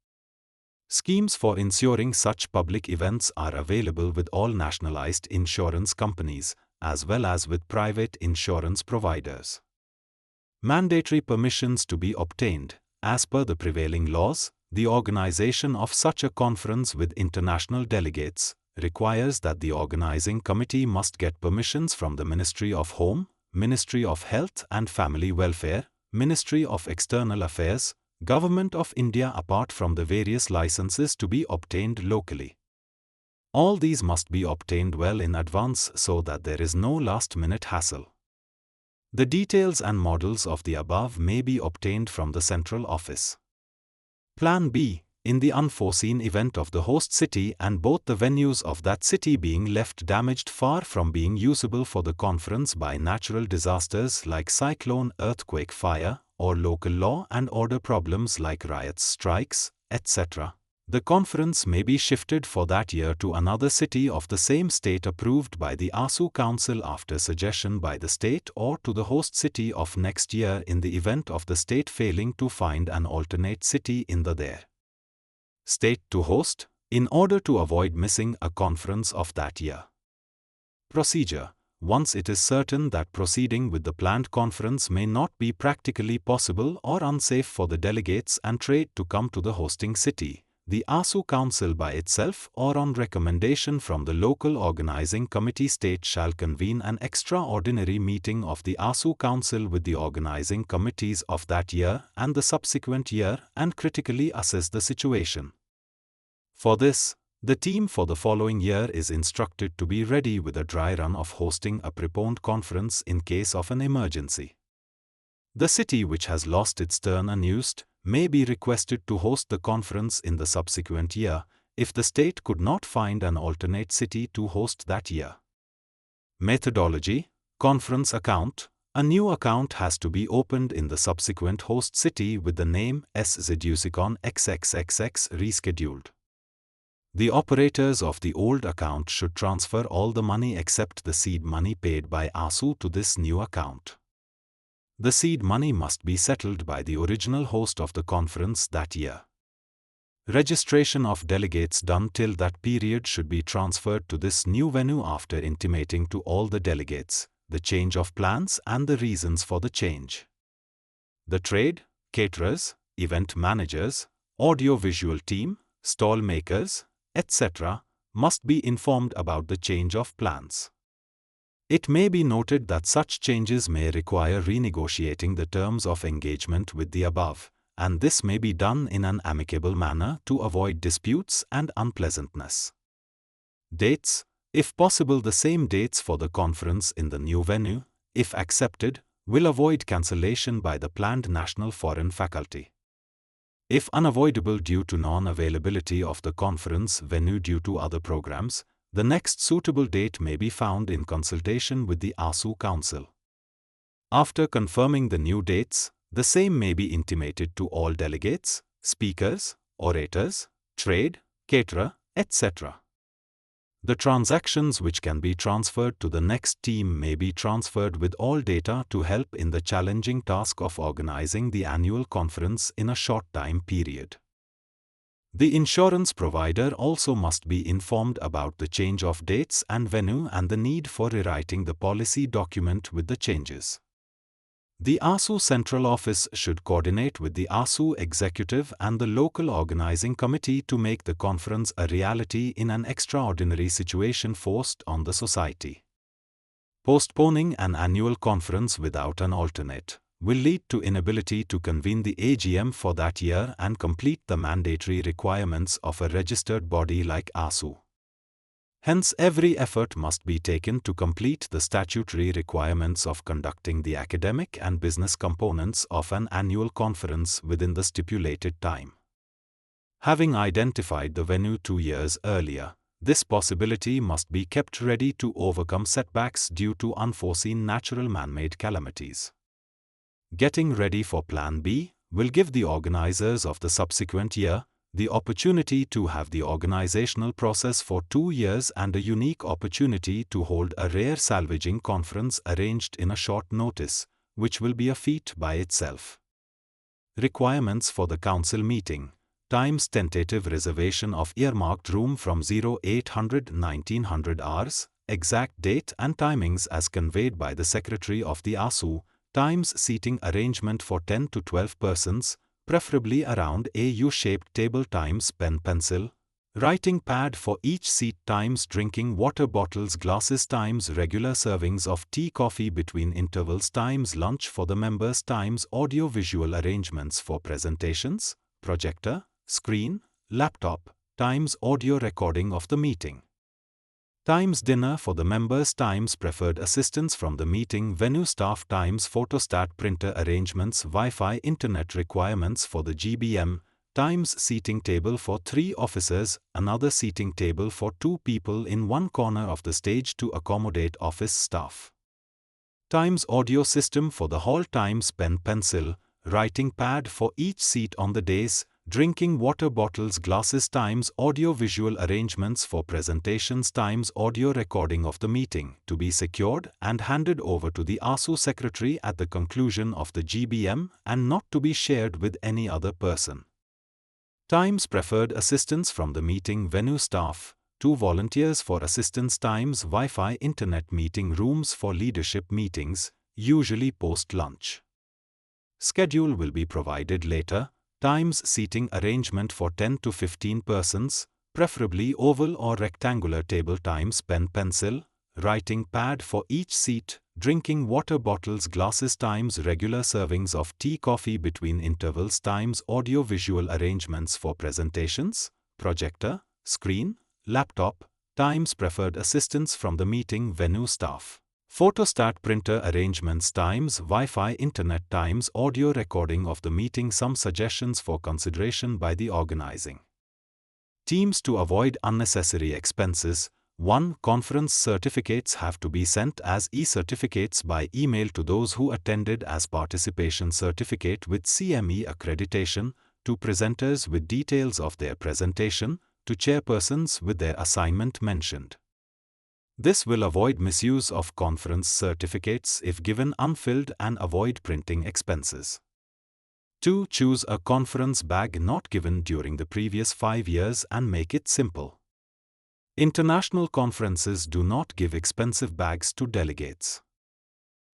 Schemes for insuring such public events are available with all nationalized insurance companies, as well as with private insurance providers. Mandatory permissions to be obtained. As per the prevailing laws, the organization of such a conference with international delegates requires that the organizing committee must get permissions from the Ministry of Home, Ministry of Health and Family Welfare, Ministry of External Affairs, Government of India apart from the various licenses to be obtained locally. All these must be obtained well in advance so that there is no last-minute hassle. The details and models of the above may be obtained from the central office. Plan B. In the unforeseen event of the host city and both the venues of that city being left damaged far from being usable for the conference by natural disasters like cyclone, earthquake, fire, or local law and order problems like riots, strikes, etc., The conference may be shifted for that year to another city of the same state approved by the ASU Council after suggestion by the state, or to the host city of next year in the event of the state failing to find an alternate city in the there state to host, in order to avoid missing a conference of that year. Procedure. Once it is certain that proceeding with the planned conference may not be practically possible or unsafe for the delegates and trade to come to the hosting city, the ASU Council by itself or on recommendation from the local organizing committee state shall convene an extraordinary meeting of the ASU Council with the organizing committees of that year and the subsequent year and critically assess the situation. For this, the team for the following year is instructed to be ready with a dry run of hosting a preponed conference in case of an emergency. The city which has lost its turn unused may be requested to host the conference in the subsequent year, if the state could not find an alternate city to host that year. Methodology. Conference account. A new account has to be opened in the subsequent host city with the name SZUSICON XXXX rescheduled. The operators of the old account should transfer all the money except the seed money paid by ASU to this new account. The seed money must be settled by the original host of the conference that year. Registration of delegates done till that period should be transferred to this new venue after intimating to all the delegates the change of plans and the reasons for the change. The trade, caterers, event managers, audio-visual team, stall makers, etc., must be informed about the change of plans. It may be noted that such changes may require renegotiating the terms of engagement with the above, and this may be done in an amicable manner to avoid disputes and unpleasantness. Dates. If possible, the same dates for the conference in the new venue, if accepted, will avoid cancellation by the planned national foreign faculty. If unavoidable due to non-availability of the conference venue due to other programs, the next suitable date may be found in consultation with the ASU Council. After confirming the new dates, the same may be intimated to all delegates, speakers, orators, trade, caterer, etc. The transactions which can be transferred to the next team may be transferred with all data to help in the challenging task of organizing the annual conference in a short time period. The insurance provider also must be informed about the change of dates and venue and the need for rewriting the policy document with the changes. The ASU Central Office should coordinate with the ASU Executive and the local organizing committee to make the conference a reality in an extraordinary situation forced on the society. Postponing an annual conference without an alternate will lead to inability to convene the AGM for that year and complete the mandatory requirements of a registered body like ASU. Hence, every effort must be taken to complete the statutory requirements of conducting the academic and business components of an annual conference within the stipulated time. Having identified the venue 2 years earlier, this possibility must be kept ready to overcome setbacks due to unforeseen natural man-made calamities. Getting ready for Plan B will give the organizers of the subsequent year the opportunity to have the organizational process for 2 years and a unique opportunity to hold a rare salvaging conference arranged in a short notice, which will be a feat by itself. Requirements for the council meeting. Times: tentative reservation of earmarked room from 0800-1900 hours, exact date and timings as conveyed by the Secretary of the ASU. Times: seating arrangement for 10 to 12 persons, preferably around a U-shaped table. Times: pen pencil, writing pad for each seat. Times: drinking water bottles, glasses. Times: regular servings of tea, coffee between intervals. Times: lunch for the members. Times: audio visual arrangements for presentations, projector, screen, laptop. Times: audio recording of the meeting. Times: dinner for the members. Times: preferred assistance from the meeting venue staff. Times: photostat printer arrangements. Wi-Fi internet requirements for the GBM. Times: seating table for 3 officers, another seating table for 2 people in one corner of the stage to accommodate office staff. Times: audio system for the hall. Times: pen pencil, writing pad for each seat on the dais. drinking water bottles glasses times audio-visual arrangements for presentations times audio recording of the meeting to be secured and handed over to the ASU secretary at the conclusion of the GBM and not to be shared with any other person. Times preferred assistance from the meeting venue staff, 2 volunteers for assistance times Wi-Fi internet meeting rooms for leadership meetings, usually post-lunch. Schedule will be provided later. Times seating arrangement for 10 to 15 persons, preferably oval or rectangular table times pen pencil, writing pad for each seat, drinking water bottles glasses times regular servings of tea coffee between intervals times audio visual arrangements for presentations, projector, screen, laptop, times preferred assistance from the meeting venue staff. Photostat printer arrangements times Wi-Fi internet times audio recording of the meeting. Some suggestions for consideration by the organizing teams to avoid unnecessary expenses. 1. Conference certificates have to be sent as e-certificates by email to those who attended as participation certificate with CME accreditation, to presenters with details of their presentation, to chairpersons with their assignment mentioned. This will avoid misuse of conference certificates if given unfilled and avoid printing expenses. 2. Choose a conference bag not given during the previous 5 years and make it simple. International conferences do not give expensive bags to delegates.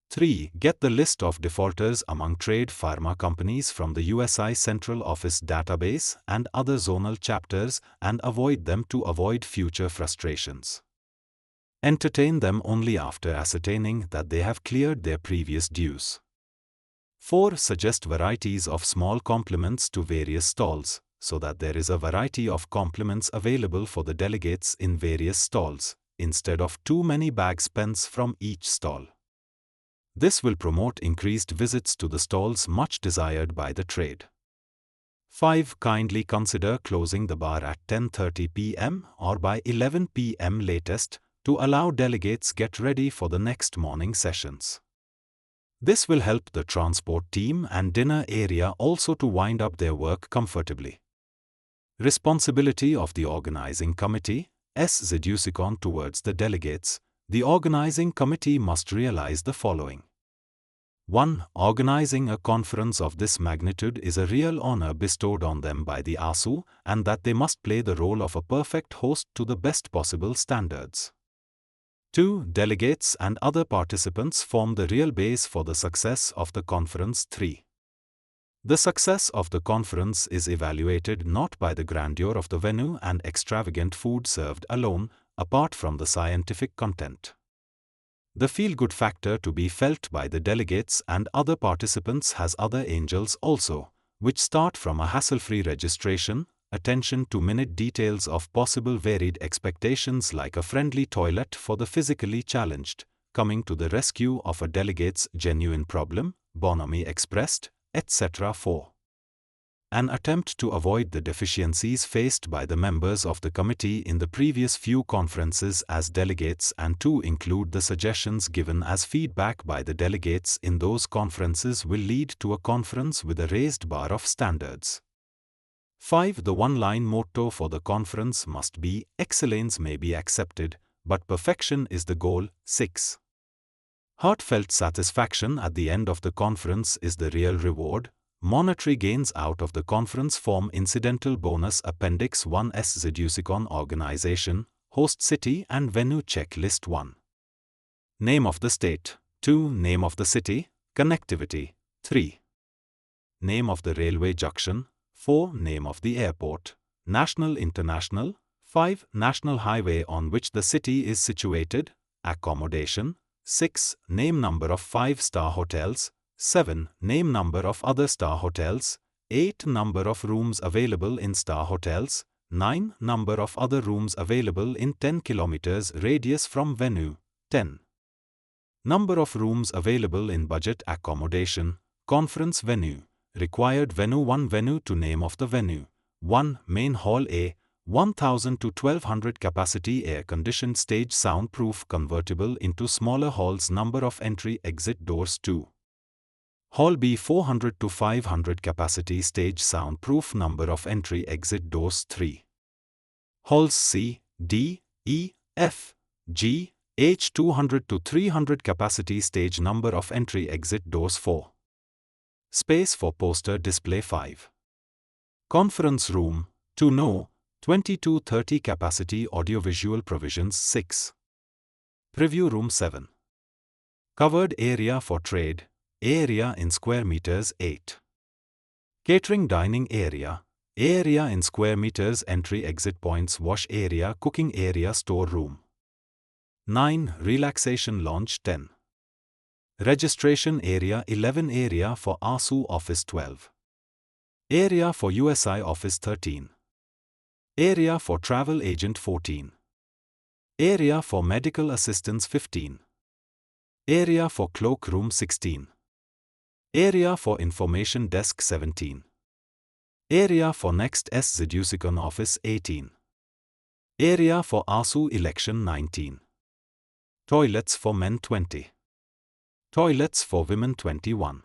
3. Get the list of defaulters among trade pharma companies from the USI Central Office database and other zonal chapters and avoid them to avoid future frustrations. Entertain them only after ascertaining that they have cleared their previous dues. 4. Suggest varieties of small compliments to various stalls, so that there is a variety of compliments available for the delegates in various stalls, instead of too many bag spends from each stall. This will promote increased visits to the stalls much desired by the trade. 5. Kindly consider closing the bar at 10:30 p.m. or by 11 p.m. latest, to allow delegates get ready for the next morning sessions. This will help the transport team and dinner area also to wind up their work comfortably. Responsibility of the organizing committee, S. Zeducicon towards the delegates. The organizing committee must realize the following. 1. Organizing a conference of this magnitude is a real honor bestowed on them by the ASU, and that they must play the role of a perfect host to the best possible standards. 2. Delegates and other participants form the real base for the success of the conference. 3. The success of the conference is evaluated not by the grandeur of the venue and extravagant food served alone, apart from the scientific content. The feel-good factor to be felt by the delegates and other participants has other angels also, which start from a hassle-free registration, attention to minute details of possible varied expectations like a friendly toilet for the physically challenged, coming to the rescue of a delegate's genuine problem, bonhomie expressed, etc. 4. An attempt to avoid the deficiencies faced by the members of the committee in the previous few conferences as delegates and to include the suggestions given as feedback by the delegates in those conferences will lead to a conference with a raised bar of standards. 5. The one-line motto for the conference must be, excellence may be accepted, but perfection is the goal. 6. Heartfelt satisfaction at the end of the conference is the real reward. Monetary gains out of the conference form incidental bonus. Appendix 1. S. Zeducicon Organization, Host City and Venue Checklist 1. Name of the state. 2. Name of the city, connectivity. 3. Name of the railway junction. 4. Name of the airport, national, international. 5. National highway on which the city is situated, accommodation. 6. Name number of 5-star hotels. 7. Name number of other star hotels. 8. Number of rooms available in star hotels. 9. Number of other rooms available in 10 km radius from venue. 10. Number of rooms available in budget accommodation, conference venue. Required venue. 1. Venue to name of the venue. 1. Main Hall A, 1000 to 1200 capacity air-conditioned stage soundproof convertible into smaller halls. Number of entry-exit doors 2. Hall B 400 to 500 capacity stage soundproof number of entry exit doors 3. Halls C, D, E, F, G, H 200 to 300 capacity stage number of entry exit doors 4. Space for poster display 5. Conference room, to know, 20 to 30 capacity audiovisual provisions 6. Preview room 7. Covered area for trade, area in square meters 8. Catering dining area in square meters entry exit points wash area cooking area store room. 9. Relaxation lounge 10. Registration area 11 area for ASU office 12. Area for USI office 13. Area for travel agent 14. Area for medical assistance 15. Area for cloak room 16. Area for information desk 17. Area for next S Zeducicon office 18. Area for ASU election 19. Toilets for men 20. Toilets for women 21.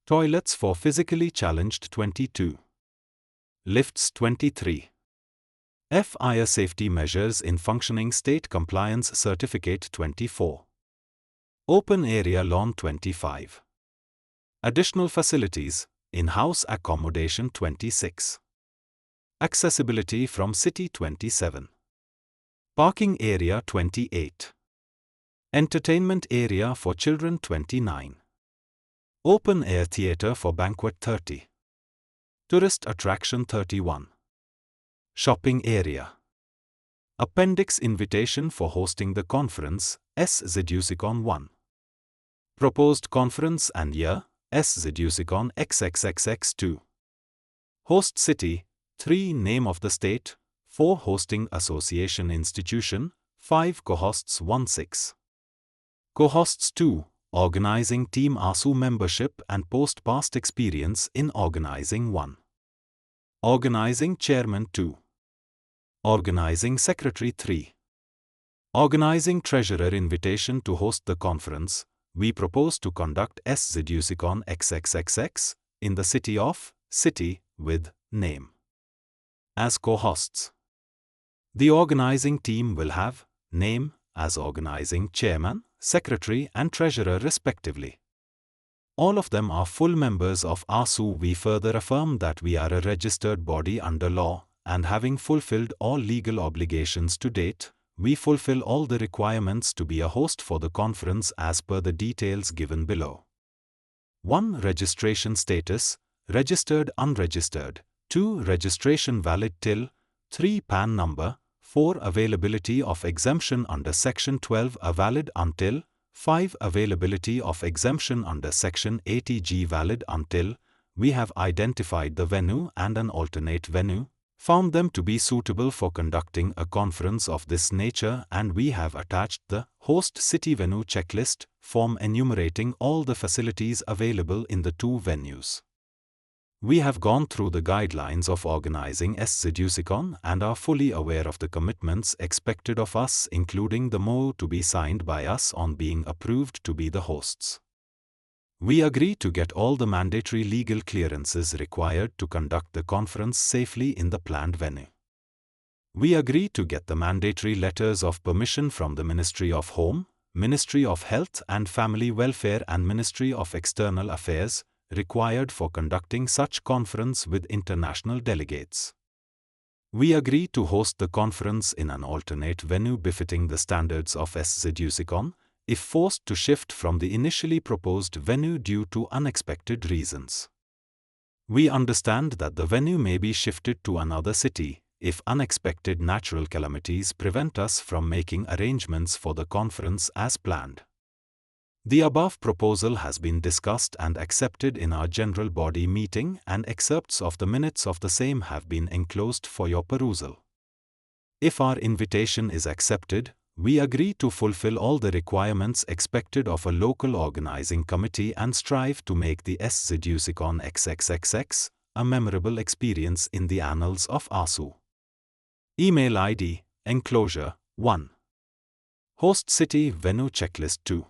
Toilets for physically challenged 22. Lifts 23. Fire safety measures in functioning state compliance certificate 24. Open area lawn 25. Additional facilities, in-house accommodation 26. Accessibility from city 27. Parking area 28. Entertainment area for children 29. Open air theatre for banquet 30. Tourist attraction 31. Shopping area. Appendix invitation for hosting the conference, S Zeducicon 1. Proposed conference and year, S Zeducicon XXXX2. Host city, 3. Name of the state, 4. Hosting association institution, 5. Co-hosts 1 6. Co-hosts 2. Organizing team ASU membership and post past experience in organizing 1. Organizing chairman 2. Organizing secretary 3. Organizing treasurer invitation to host the conference. We propose to conduct S Zeducicon XXXX in the city of, city, with, name. As co-hosts. The organizing team will have, name, as organizing chairman, secretary and treasurer respectively. All of them are full members of ASU. We further affirm that we are a registered body under law, and having fulfilled all legal obligations to date, we fulfill all the requirements to be a host for the conference as per the details given below. 1. Registration status, registered unregistered. 2. Registration valid till. 3. PAN number. 4. Availability of exemption under Section 12 valid until. 5. Availability of exemption under Section 80G valid until. We have identified the venue and an alternate venue, found them to be suitable for conducting a conference of this nature, and we have attached the host city venue checklist form enumerating all the facilities available in the 2 venues. We have gone through the guidelines of organizing S Zeducicon and are fully aware of the commitments expected of us, including the MOU to be signed by us on being approved to be the hosts. We agree to get all the mandatory legal clearances required to conduct the conference safely in the planned venue. We agree to get the mandatory letters of permission from the Ministry of Home, Ministry of Health and Family Welfare and Ministry of External Affairs, required for conducting such conference with international delegates. We agree to host the conference in an alternate venue befitting the standards of S Zeducicon, if forced to shift from the initially proposed venue due to unexpected reasons. We understand that the venue may be shifted to another city, if unexpected natural calamities prevent us from making arrangements for the conference as planned. The above proposal has been discussed and accepted in our general body meeting, and excerpts of the minutes of the same have been enclosed for your perusal. If our invitation is accepted, we agree to fulfill all the requirements expected of a local organizing committee and strive to make the S Zeducicon XXXX a memorable experience in the annals of ASU. Email ID, enclosure, 1. Host city venue checklist 2.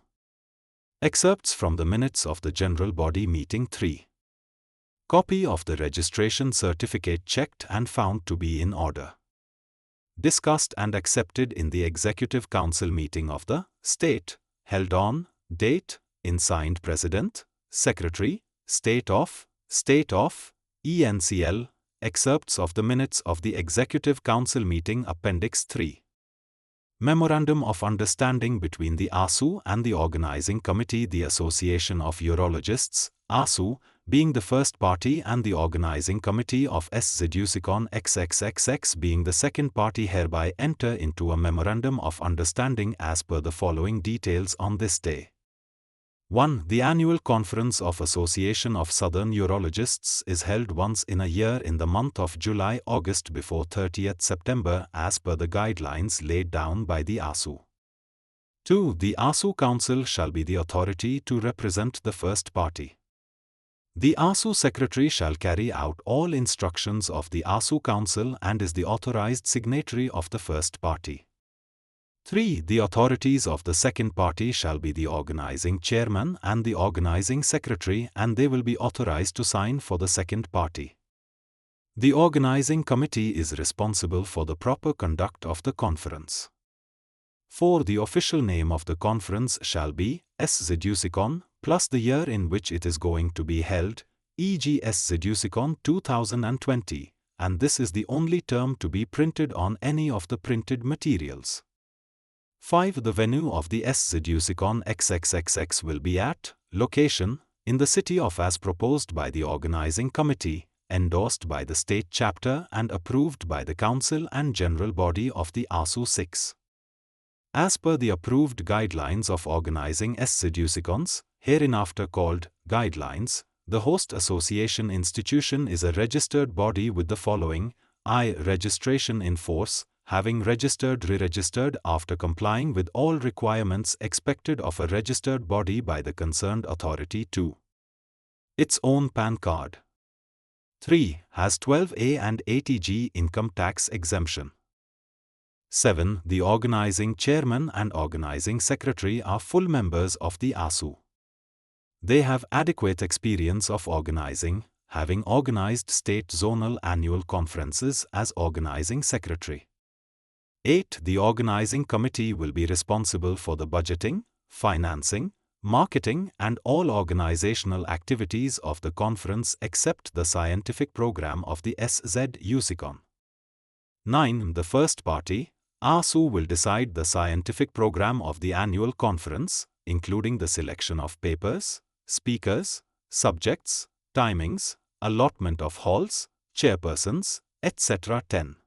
Excerpts from the minutes of the General Body Meeting 3. Copy of the registration certificate checked and found to be in order. Discussed and accepted in the Executive Council meeting of the State, held on, date, in signed President, Secretary, State of, ENCL, excerpts of the minutes of the Executive Council meeting Appendix 3. Memorandum of Understanding between the ASU and the Organizing Committee, the Association of Urologists, ASU, being the first party and the Organizing Committee of SZUSICON XXXX being the second party hereby enter into a Memorandum of Understanding as per the following details on this day. 1. The annual conference of Association of Southern Urologists is held once in a year in the month of July-August before 30th September as per the guidelines laid down by the ASU. 2. The ASU Council shall be the authority to represent the first party. The ASU Secretary shall carry out all instructions of the ASU Council and is the authorized signatory of the first party. 3. The authorities of the second party shall be the organizing chairman and the organizing secretary, and they will be authorized to sign for the second party. The organizing committee is responsible for the proper conduct of the conference. 4. The official name of the conference shall be SZUSICON plus the year in which it is going to be held, e.g. SZUSICON 2020, and this is the only term to be printed on any of the printed materials. 5. The venue of the SZUSICON XXXX will be at, location, in the city of as proposed by the organizing committee, endorsed by the state chapter and approved by the council and general body of the ASU 6. As per the approved guidelines of organizing SZUSICONs, hereinafter called guidelines, the host association institution is a registered body with the following: I. Registration in force, having registered re-registered after complying with all requirements expected of a registered body by the concerned authority. 2. Its own PAN card. 3. Has 12A and 80G income tax exemption. 7. The organizing chairman and organizing secretary are full members of the ASU. They have adequate experience of organizing, having organized state zonal annual conferences as organizing secretary. 8. The organizing committee will be responsible for the budgeting, financing, marketing and all organizational activities of the conference except the scientific program of the SZUSICON. 9. The first party, ASU, will decide the scientific program of the annual conference, including the selection of papers, speakers, subjects, timings, allotment of halls, chairpersons, etc. 10.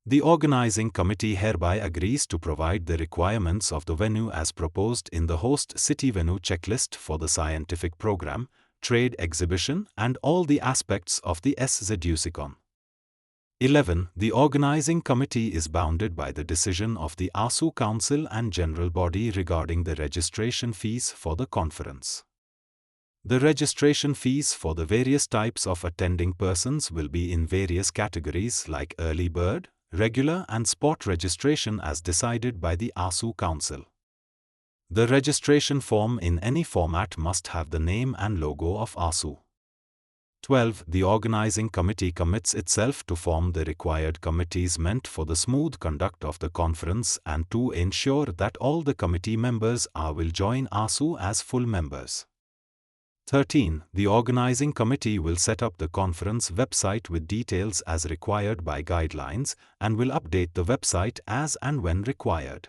The organizing committee hereby agrees to provide the requirements of the venue as proposed in the host city venue checklist for the scientific program, trade exhibition and all the aspects of the SZUSICON. 11. The organizing committee is bounded by the decision of the ASU Council and General Body regarding the registration fees for the conference. The registration fees for the various types of attending persons will be in various categories like early bird, regular and spot registration as decided by the ASU Council. The registration form in any format must have the name and logo of ASU. 12. The organizing committee commits itself to form the required committees meant for the smooth conduct of the conference and to ensure that all the committee members will join ASU as full members. 13. The organizing committee will set up the conference website with details as required by guidelines and will update the website as and when required.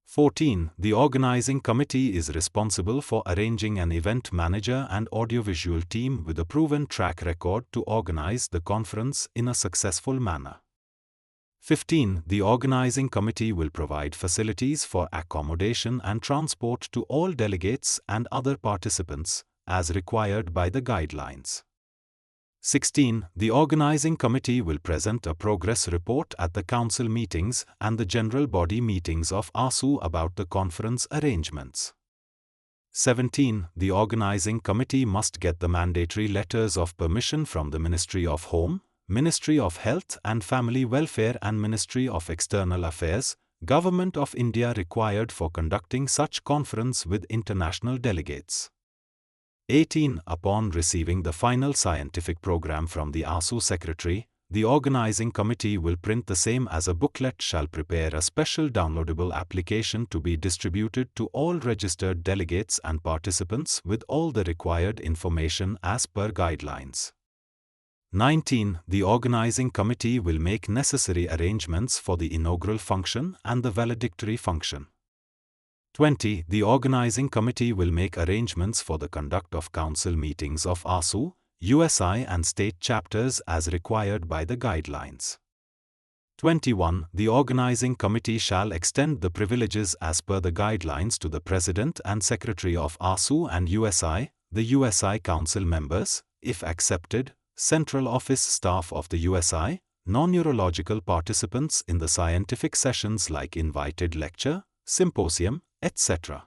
14. The organizing committee is responsible for arranging an event manager and audiovisual team with a proven track record to organize the conference in a successful manner. 15. The organizing committee will provide facilities for accommodation and transport to all delegates and other participants, as required by the guidelines. 16. The organizing committee will present a progress report at the council meetings and the general body meetings of ASU about the conference arrangements. 17. The organizing committee must get the mandatory letters of permission from the Ministry of Home, Ministry of Health and Family Welfare and Ministry of External Affairs, Government of India required for conducting such conference with international delegates. 18. Upon receiving the final scientific program from the ASU secretary, the organizing committee will print the same as a booklet, shall prepare a special downloadable application to be distributed to all registered delegates and participants with all the required information as per guidelines. 19. The organizing committee will make necessary arrangements for the inaugural function and the valedictory function. 20. The organizing committee will make arrangements for the conduct of council meetings of ASU, USI and state chapters as required by the guidelines. 21. The organizing committee shall extend the privileges as per the guidelines to the President and Secretary of ASU and USI, the USI Council members, if accepted, Central Office staff of the USI, non-neurological participants in the scientific sessions like invited lecture, symposium, etc.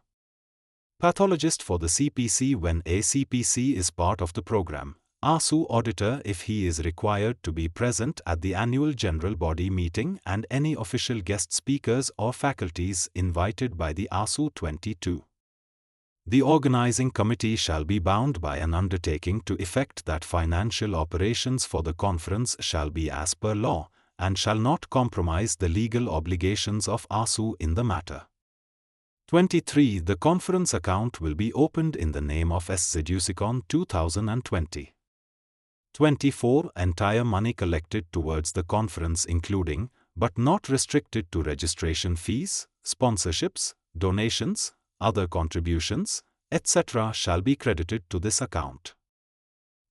Pathologist for the CPC when a CPC is part of the program. ASU auditor if he is required to be present at the annual general body meeting and any official guest speakers or faculties invited by the ASU 22. The organizing committee shall be bound by an undertaking to effect that financial operations for the conference shall be as per law and shall not compromise the legal obligations of ASU in the matter. 23. The conference account will be opened in the name of SZUSICON 2020. 24. Entire money collected towards the conference including, but not restricted to registration fees, sponsorships, donations, other contributions, etc. shall be credited to this account.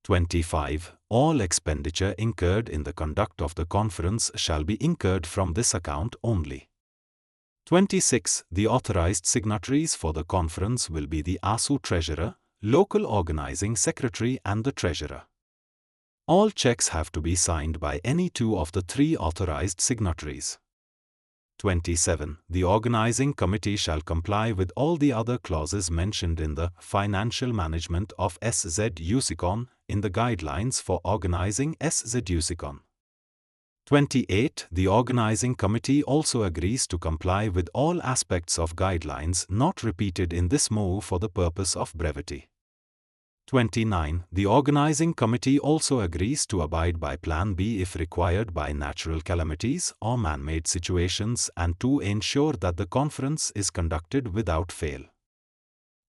25. All expenditure incurred in the conduct of the conference shall be incurred from this account only. 26. The authorized signatories for the conference will be the ASU Treasurer, Local Organizing Secretary and the Treasurer. All checks have to be signed by any two of the three authorized signatories. 27. The organizing committee shall comply with all the other clauses mentioned in the Financial Management of SZUSICON in the Guidelines for Organizing SZUSICON. 28. The organizing committee also agrees to comply with all aspects of guidelines not repeated in this MOU for the purpose of brevity. 29. The organizing committee also agrees to abide by Plan B if required by natural calamities or man-made situations and to ensure that the conference is conducted without fail.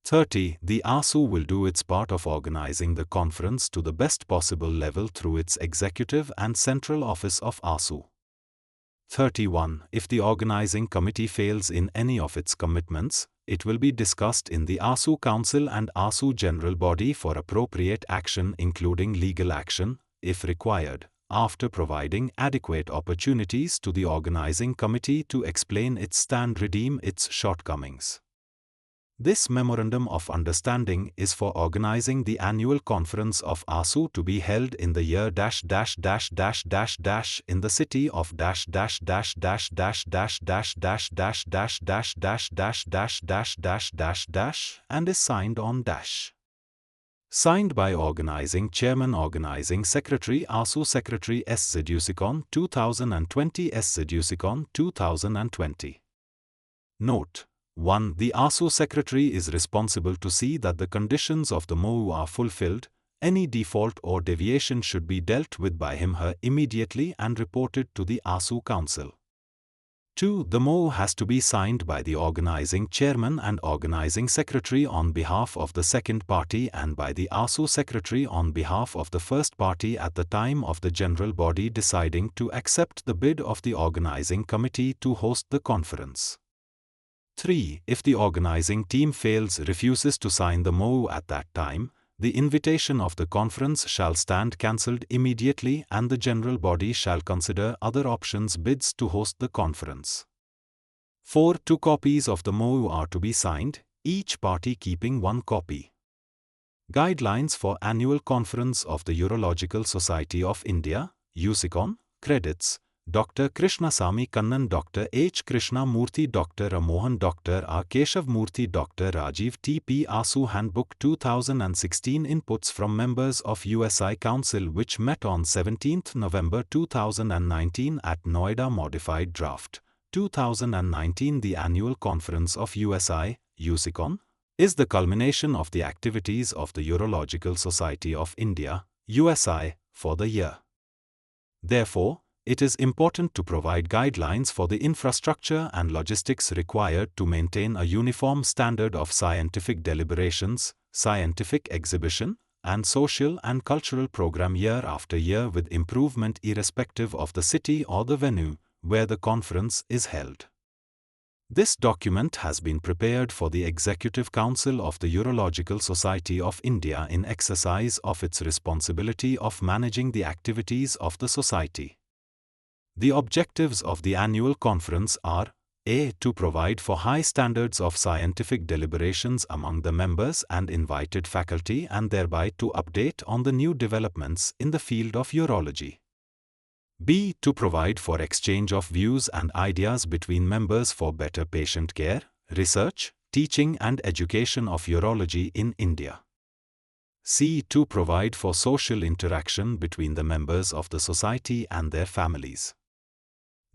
30. The ASU will do its part of organizing the conference to the best possible level through its executive and central office of ASU. 31. If the organizing committee fails in any of its commitments, it will be discussed in the ASU Council and ASU General Body for appropriate action including legal action, if required, after providing adequate opportunities to the organizing committee to explain its stand, redeem its shortcomings. This Memorandum of Understanding is for organizing the annual conference of ASU to be held in the year in the city of and is signed on . Signed by Organizing Chairman, Organizing Secretary, ASU Secretary SZUSICON 2020 SZUSICON 2020. Note: 1. The ASU Secretary is responsible to see that the conditions of the MOU are fulfilled. Any default or deviation should be dealt with by him/her immediately and reported to the ASU Council. 2. The MOU has to be signed by the Organizing Chairman and Organizing Secretary on behalf of the second party and by the ASU Secretary on behalf of the first party at the time of the General Body deciding to accept the bid of the Organizing Committee to host the conference. 3. If the organizing team refuses to sign the MOU at that time, the invitation of the conference shall stand cancelled immediately and the General Body shall consider other options bids to host the conference. 4. 2 copies of the MOU are to be signed, each party keeping 1 copy. Guidelines for Annual Conference of the Urological Society of India, USICON, Credits: Dr. Krishnasamy Kannan, Dr. H. Krishna Murthy, Dr. Ramohan, Dr. R. Keshav Murthy, Dr. Rajiv T. P. ASU Handbook 2016. Inputs from members of USI Council which met on 17 November 2019 at Noida. Modified draft 2019 The annual conference of USI, USICON, is the culmination of the activities of the Urological Society of India, USI, for the year. Therefore, it is important to provide guidelines for the infrastructure and logistics required to maintain a uniform standard of scientific deliberations, scientific exhibition, and social and cultural program year after year with improvement irrespective of the city or the venue where the conference is held. This document has been prepared for the Executive Council of the Urological Society of India in exercise of its responsibility of managing the activities of the society. The objectives of the annual conference are a. To provide for high standards of scientific deliberations among the members and invited faculty and thereby to update on the new developments in the field of urology. B. To provide for exchange of views and ideas between members for better patient care, research, teaching and education of urology in India. C. To provide for social interaction between the members of the society and their families.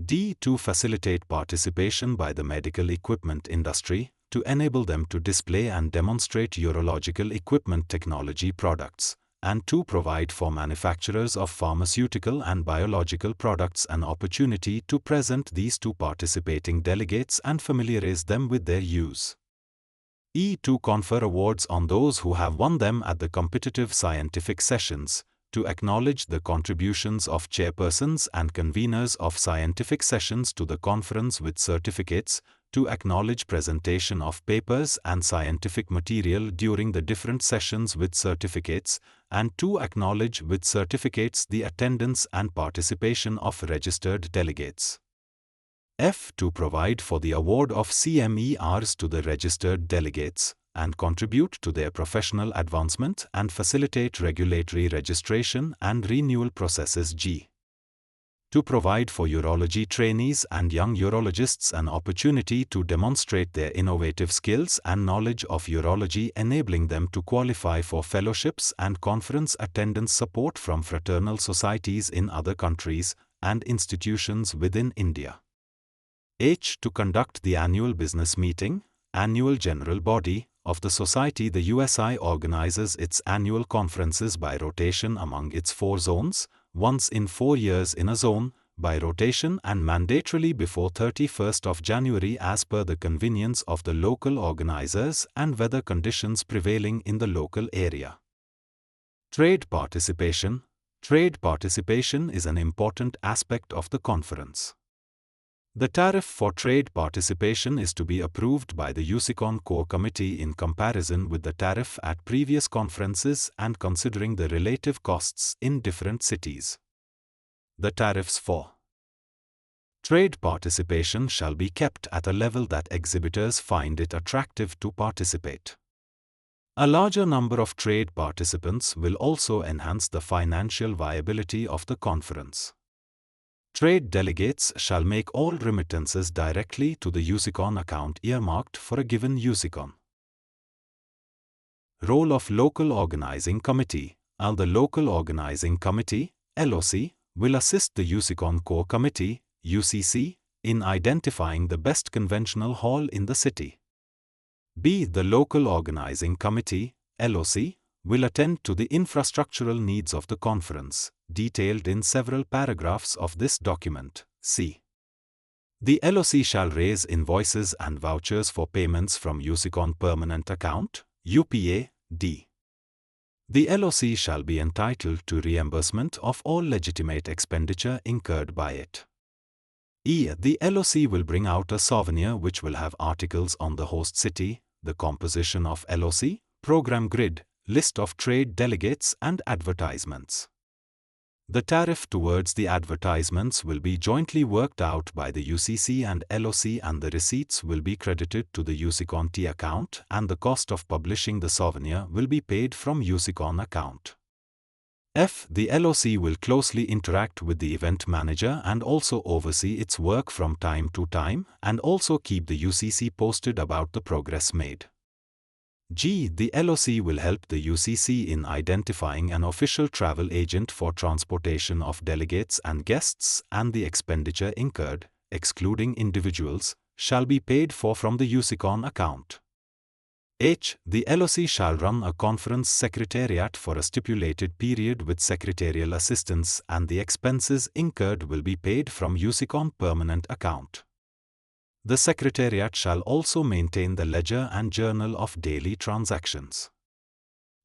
D. To facilitate participation by the medical equipment industry, to enable them to display and demonstrate urological equipment technology products, and to provide for manufacturers of pharmaceutical and biological products an opportunity to present these to participating delegates and familiarize them with their use. E. To confer awards on those who have won them at the competitive scientific sessions, to acknowledge the contributions of chairpersons and conveners of scientific sessions to the conference with certificates, to acknowledge presentation of papers and scientific material during the different sessions with certificates, and to acknowledge with certificates the attendance and participation of registered delegates. F. To provide for the award of CMERs to the registered delegates, and contribute to their professional advancement and facilitate regulatory registration and renewal processes. G. To provide for urology trainees and young urologists an opportunity to demonstrate their innovative skills and knowledge of urology, enabling them to qualify for fellowships and conference attendance support from fraternal societies in other countries and institutions within India. H. To conduct the annual business meeting, annual general body, of the society. The USI organizes its annual conferences by rotation among its 4 zones, once in 4 years in a zone, by rotation and mandatorily before 31st of January as per the convenience of the local organizers and weather conditions prevailing in the local area. Trade participation. Trade participation is an important aspect of the conference. The tariff for trade participation is to be approved by the USICON Core Committee in comparison with the tariff at previous conferences and considering the relative costs in different cities. The tariffs for trade participation shall be kept at a level that exhibitors find it attractive to participate. A larger number of trade participants will also enhance the financial viability of the conference. Trade delegates shall make all remittances directly to the USICON account earmarked for a given USICON. Role of Local Organizing Committee. The Local Organizing Committee, LOC, will assist the USICON Core Committee, UCC, in identifying the best conventional hall in the city. B. The Local Organizing Committee, LOC, will attend to the infrastructural needs of the conference, detailed in several paragraphs of this document. C. The LOC shall raise invoices and vouchers for payments from USICON Permanent Account, UPA. D. The LOC shall be entitled to reimbursement of all legitimate expenditure incurred by it. E. The LOC will bring out a souvenir which will have articles on the host city, the composition of LOC, program grid, list of trade delegates and advertisements. The tariff towards the advertisements will be jointly worked out by the UCC and LOC, and the receipts will be credited to the USICON T account, and the cost of publishing the souvenir will be paid from USICON account. F. The LOC will closely interact with the event manager and also oversee its work from time to time, and also keep the UCC posted about the progress made. G. The LOC will help the UCC in identifying an official travel agent for transportation of delegates and guests and the expenditure incurred, excluding individuals, shall be paid for from the USICON account. H. The LOC shall run a conference secretariat for a stipulated period with secretarial assistance, and the expenses incurred will be paid from USICON permanent account. The secretariat shall also maintain the ledger and journal of daily transactions.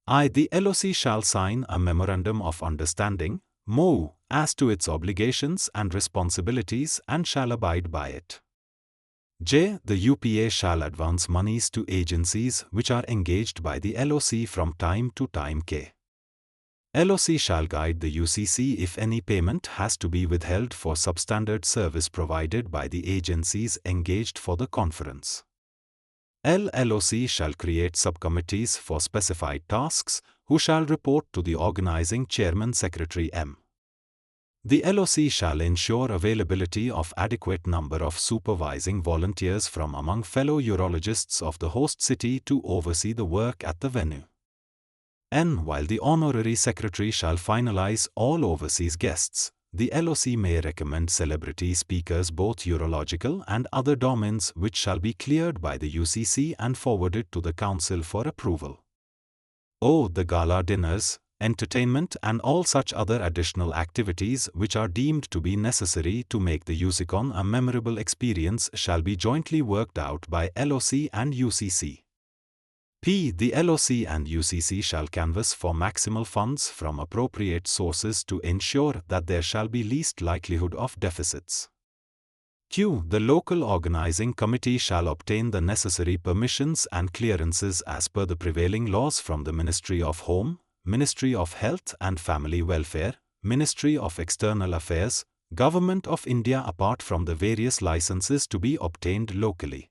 I. The LOC shall sign a Memorandum of Understanding, MOU, as to its obligations and responsibilities and shall abide by it. J. The UPA shall advance monies to agencies which are engaged by the LOC from time to time. K. LOC shall guide the UCC if any payment has to be withheld for substandard service provided by the agencies engaged for the conference. L. LOC shall create subcommittees for specified tasks, who shall report to the organizing chairman secretary M. The LOC shall ensure availability of adequate number of supervising volunteers from among fellow urologists of the host city to oversee the work at the venue. N. While the honorary secretary shall finalize all overseas guests, the LOC may recommend celebrity speakers both urological and other domains which shall be cleared by the UCC and forwarded to the council for approval. O. The gala dinners, entertainment and all such other additional activities which are deemed to be necessary to make the USICON a memorable experience shall be jointly worked out by LOC and UCC. P. The LOC and UCC shall canvass for maximal funds from appropriate sources to ensure that there shall be least likelihood of deficits. Q. The local organizing committee shall obtain the necessary permissions and clearances as per the prevailing laws from the Ministry of Home, Ministry of Health and Family Welfare, Ministry of External Affairs, Government of India apart from the various licenses to be obtained locally.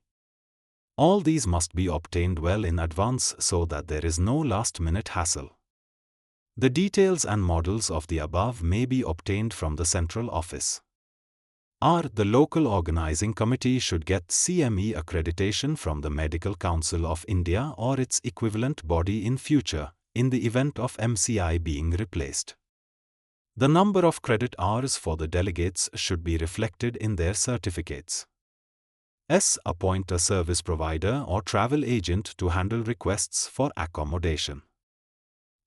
All these must be obtained well in advance so that there is no last-minute hassle. The details and models of the above may be obtained from the central office. R. The local organizing committee should get CME accreditation from the Medical Council of India or its equivalent body in future, in the event of MCI being replaced. The number of credit hours for the delegates should be reflected in their certificates. S. Appoint a service provider or travel agent to handle requests for accommodation.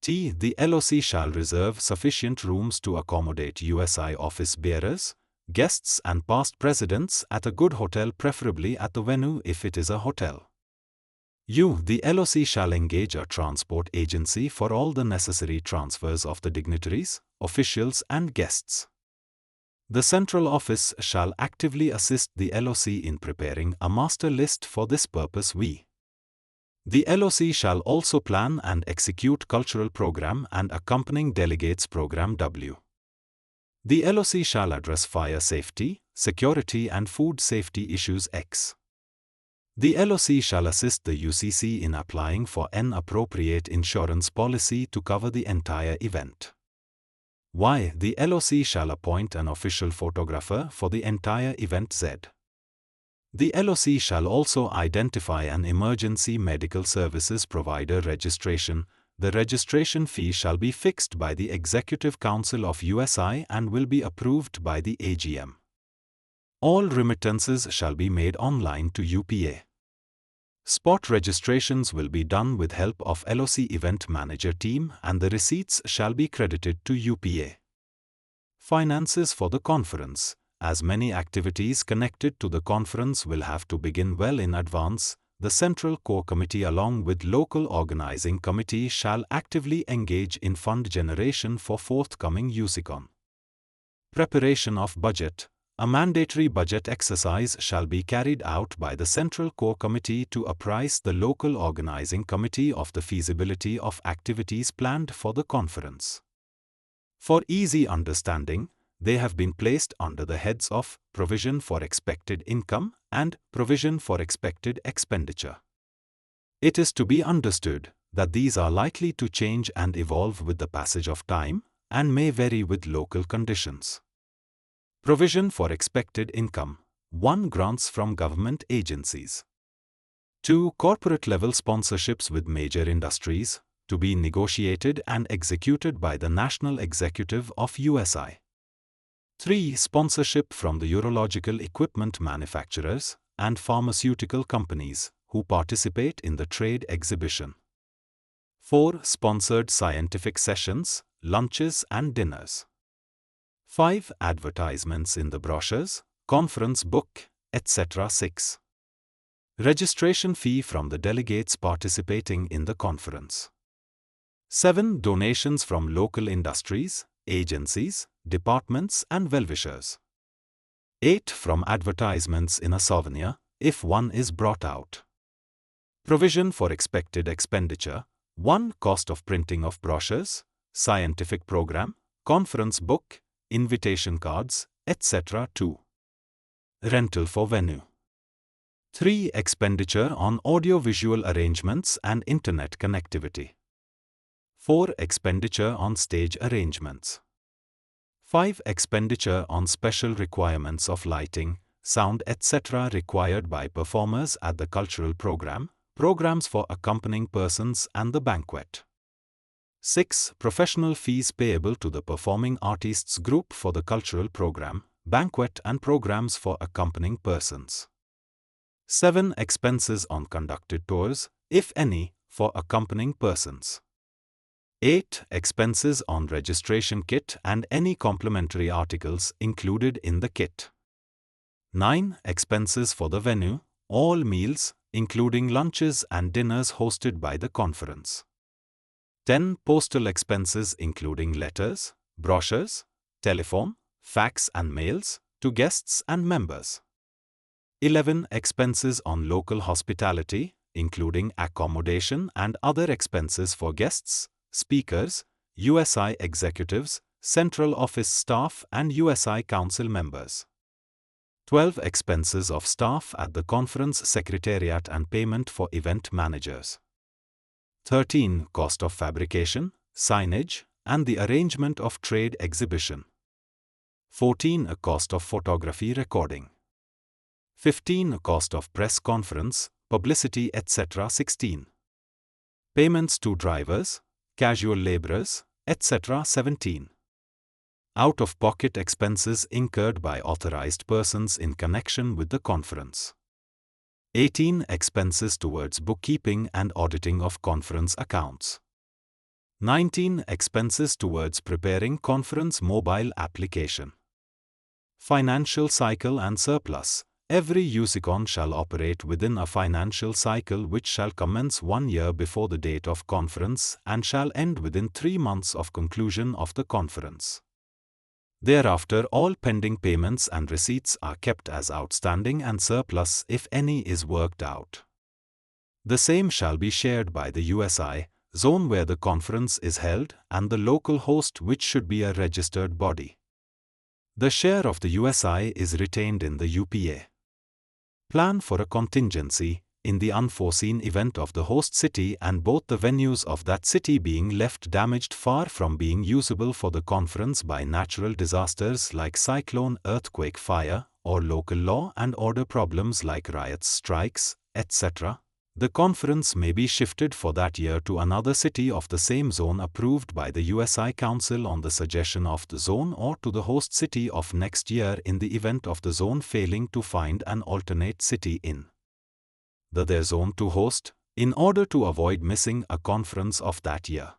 T. The LOC shall reserve sufficient rooms to accommodate USI office bearers, guests and past presidents at a good hotel, preferably at the venue if it is a hotel. U. The LOC shall engage a transport agency for all the necessary transfers of the dignitaries, officials and guests. The central office shall actively assist the LOC in preparing a master list for this purpose. V. The LOC shall also plan and execute cultural program and accompanying delegates program. W. The LOC shall address fire safety, security and food safety issues. X. The LOC shall assist the UCC in applying for an appropriate insurance policy to cover the entire event. Y. The LOC shall appoint an official photographer for the entire event. Z. The LOC shall also identify an emergency medical services provider registration. The registration fee shall be fixed by the Executive Council of USI and will be approved by the AGM. All remittances shall be made online to UPA. Spot registrations will be done with help of LOC Event Manager team and the receipts shall be credited to UPA. Finances for the conference. As many activities connected to the conference will have to begin well in advance, the Central Core Committee along with local organizing committee shall actively engage in fund generation for forthcoming USICON. Preparation of budget. A mandatory budget exercise shall be carried out by the Central Core Committee to apprise the local organizing committee of the feasibility of activities planned for the conference. For easy understanding, they have been placed under the heads of Provision for Expected Income and Provision for Expected Expenditure. It is to be understood that these are likely to change and evolve with the passage of time and may vary with local conditions. Provision for expected income. 1. Grants from government agencies. 2. Corporate-level sponsorships with major industries, to be negotiated and executed by the National Executive of USI. 3. Sponsorship from the urological equipment manufacturers and pharmaceutical companies who participate in the trade exhibition. 4. Sponsored scientific sessions, lunches and dinners. 5. Advertisements in the brochures, conference book, etc. 6. Registration fee from the delegates participating in the conference. 7. Donations from local industries, agencies, departments and well-wishers. 8. From advertisements in a souvenir, if one is brought out. Provision for expected expenditure. 1. Cost of printing of brochures, scientific program, conference book, invitation cards, etc. 2. Rental for venue. 3. Expenditure on audio-visual arrangements and internet connectivity. 4. Expenditure on stage arrangements. 5. Expenditure on special requirements of lighting, sound etc. required by performers at the cultural program, programs for accompanying persons and the banquet. 6. Professional fees payable to the performing artists group for the cultural program, banquet and programs for accompanying persons. 7. Expenses on conducted tours, if any, for accompanying persons. 8. Expenses on registration kit and any complementary articles included in the kit. 9. Expenses for the venue, all meals, including lunches and dinners hosted by the conference. 10. Postal expenses including letters, brochures, telephone, fax and mails, to guests and members. 11. Expenses on local hospitality, including accommodation and other expenses for guests, speakers, USI executives, central office staff and USI council members. 12. Expenses of staff at the conference secretariat and payment for event managers. 13. Cost of fabrication, signage, and the arrangement of trade exhibition. 14. A cost of photography recording. 15. A cost of press conference, publicity etc. 16. Payments to drivers, casual laborers, etc. 17. Out-of-pocket expenses incurred by authorized persons in connection with the conference. 18. Expenses towards bookkeeping and auditing of conference accounts. 19. Expenses towards preparing conference mobile application. Financial cycle and surplus. Every USICON shall operate within a financial cycle which shall commence 1 year before the date of conference and shall end within 3 months of conclusion of the conference. Thereafter all pending payments and receipts are kept as outstanding and surplus if any is worked out. The same shall be shared by the USI, zone where the conference is held and the local host which should be a registered body. The share of the USI is retained in the UPA. Plan for a contingency, in the unforeseen event of the host city and both the venues of that city being left damaged far from being usable for the conference by natural disasters like cyclone, earthquake, fire, or local law and order problems like riots, strikes, etc. The conference may be shifted for that year to another city of the same zone approved by the USI Council on the suggestion of the zone or to the host city of next year in the event of the zone failing to find an alternate city in their zone to host, in order to avoid missing a conference of that year.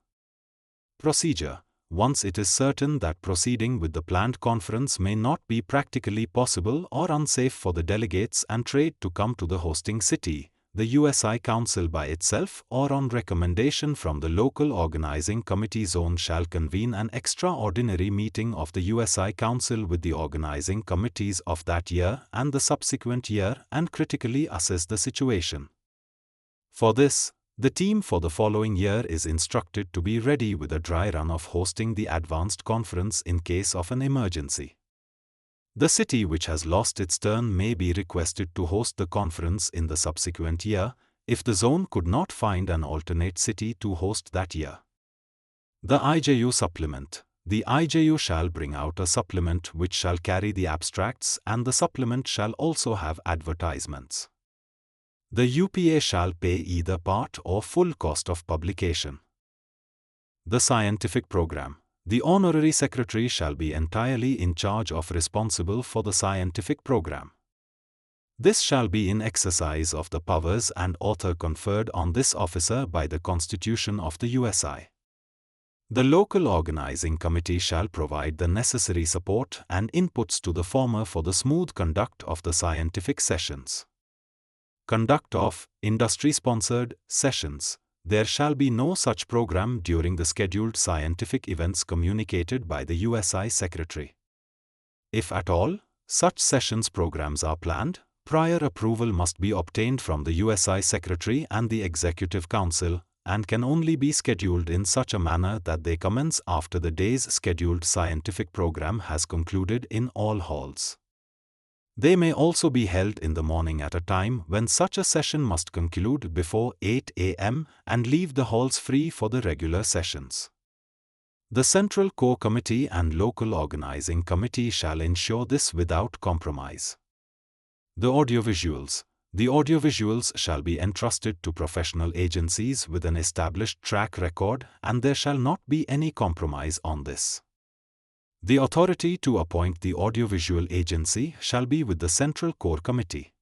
Procedure. Once it is certain that proceeding with the planned conference may not be practically possible or unsafe for the delegates and trade to come to the hosting city, the USI Council by itself or on recommendation from the local organizing committee zone shall convene an extraordinary meeting of the USI Council with the organizing committees of that year and the subsequent year and critically assess the situation. For this, the team for the following year is instructed to be ready with a dry run of hosting the advanced conference in case of an emergency. The city which has lost its turn may be requested to host the conference in the subsequent year, if the zone could not find an alternate city to host that year. The IJU Supplement. The IJU shall bring out a supplement which shall carry the abstracts and the supplement shall also have advertisements. The UPA shall pay either part or full cost of publication. The Scientific Program. The honorary secretary shall be entirely in charge of responsible for the scientific program. This shall be in exercise of the powers and author conferred on this officer by the Constitution of the USI. The local organizing committee shall provide the necessary support and inputs to the former for the smooth conduct of the scientific sessions. Conduct of industry-sponsored sessions. There shall be no such program during the scheduled scientific events communicated by the USI Secretary. If at all, such sessions programs are planned, prior approval must be obtained from the USI Secretary and the Executive Council, and can only be scheduled in such a manner that they commence after the day's scheduled scientific program has concluded in all halls. They may also be held in the morning at a time when such a session must conclude before 8 a.m. and leave the halls free for the regular sessions. The Central Core Committee and Local Organizing Committee shall ensure this without compromise. The audiovisuals. The audiovisuals shall be entrusted to professional agencies with an established track record, and there shall not be any compromise on this. The authority to appoint the audiovisual agency shall be with the Central Core Committee.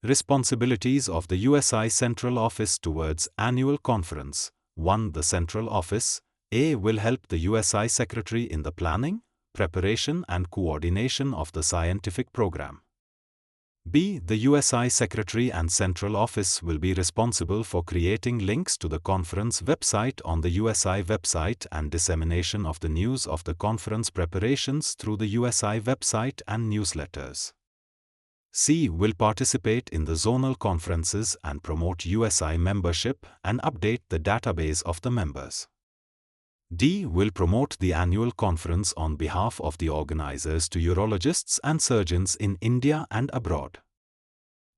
Responsibilities of the USI Central Office towards Annual Conference. 1. The Central Office A will help the USI Secretary in the planning, preparation and coordination of the scientific program. B. The USI Secretary and Central Office will be responsible for creating links to the conference website on the USI website and dissemination of the news of the conference preparations through the USI website and newsletters. C. Will participate in the zonal conferences and promote USI membership and update the database of the members. D. Will promote the annual conference on behalf of the organizers to urologists and surgeons in India and abroad.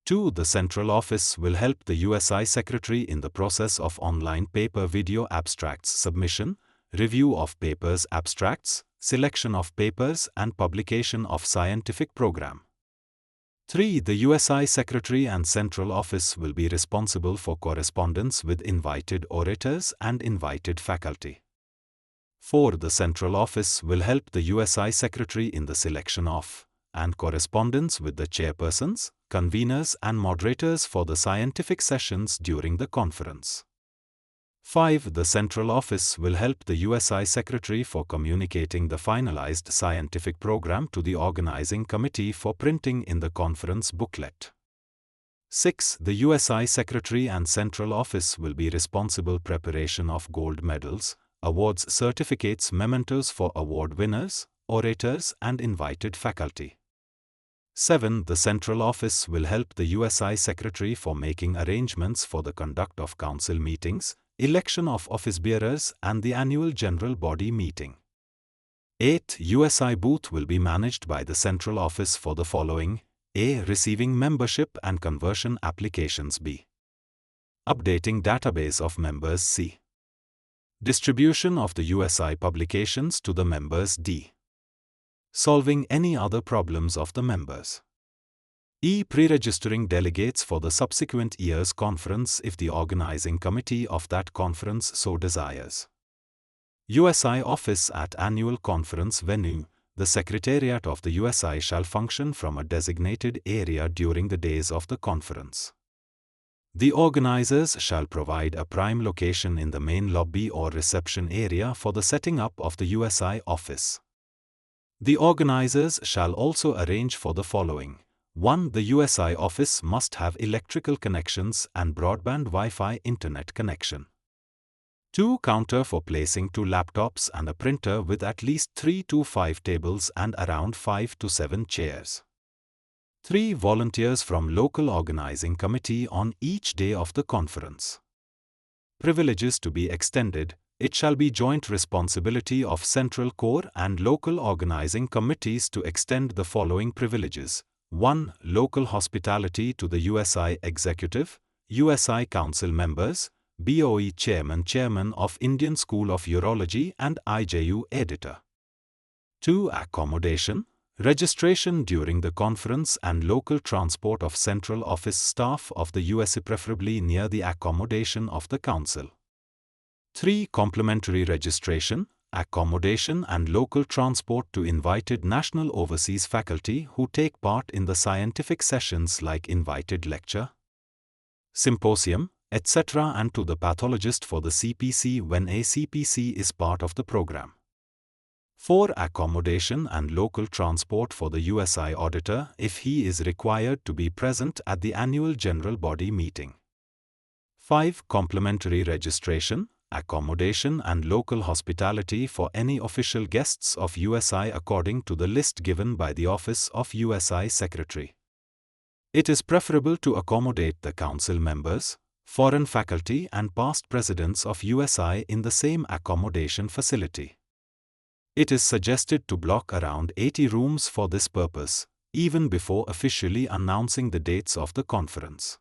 2. The Central Office will help the USI Secretary in the process of online paper-video abstracts submission, review of papers abstracts, selection of papers and publication of scientific program. 3. The USI Secretary and Central Office will be responsible for correspondence with invited orators and invited faculty. 4. The Central Office will help the USI Secretary in the selection of and correspondence with the chairpersons, conveners and moderators for the scientific sessions during the conference. 5. The Central Office will help the USI Secretary for communicating the finalized scientific program to the organizing committee for printing in the conference booklet. 6. The USI Secretary and Central Office will be responsible preparation of gold medals, awards certificates, mementos for award winners, orators and invited faculty. 7. The Central Office will help the USI Secretary for making arrangements for the conduct of council meetings, election of office bearers and the annual general body meeting. 8. USI booth will be managed by the Central Office for the following: A. Receiving membership and conversion applications. B. Updating database of members. C. Distribution of the USI publications to the members. D. Solving any other problems of the members. E. Pre-registering delegates for the subsequent year's conference if the organizing committee of that conference so desires. USI Office at Annual Conference Venue. The Secretariat of the USI shall function from a designated area during the days of the conference. The organizers shall provide a prime location in the main lobby or reception area for the setting up of the USI office. The organizers shall also arrange for the following. 1. The USI office must have electrical connections and broadband Wi-Fi internet connection. 2. Counter for placing 2 laptops and a printer with at least 3 to 5 tables and around 5 to 7 chairs. 3. Volunteers from local organizing committee on each day of the conference. Privileges to be extended. It shall be joint responsibility of Central Core and local organizing committees to extend the following privileges. 1. Local hospitality to the USI Executive, USI Council members, BOE Chairman of Indian School of Urology and IJU Editor. 2. Accommodation, registration during the conference and local transport of Central Office staff of the USI preferably near the accommodation of the Council. 3. Complementary registration, accommodation and local transport to invited national overseas faculty who take part in the scientific sessions like invited lecture, symposium, etc. and to the pathologist for the CPC when a CPC is part of the program. 4. Accommodation and local transport for the USI auditor if he is required to be present at the annual general body meeting. 5. Complementary registration, accommodation and local hospitality for any official guests of USI according to the list given by the Office of USI Secretary. It is preferable to accommodate the council members, foreign faculty and past presidents of USI in the same accommodation facility. It is suggested to block around 80 rooms for this purpose, even before officially announcing the dates of the conference.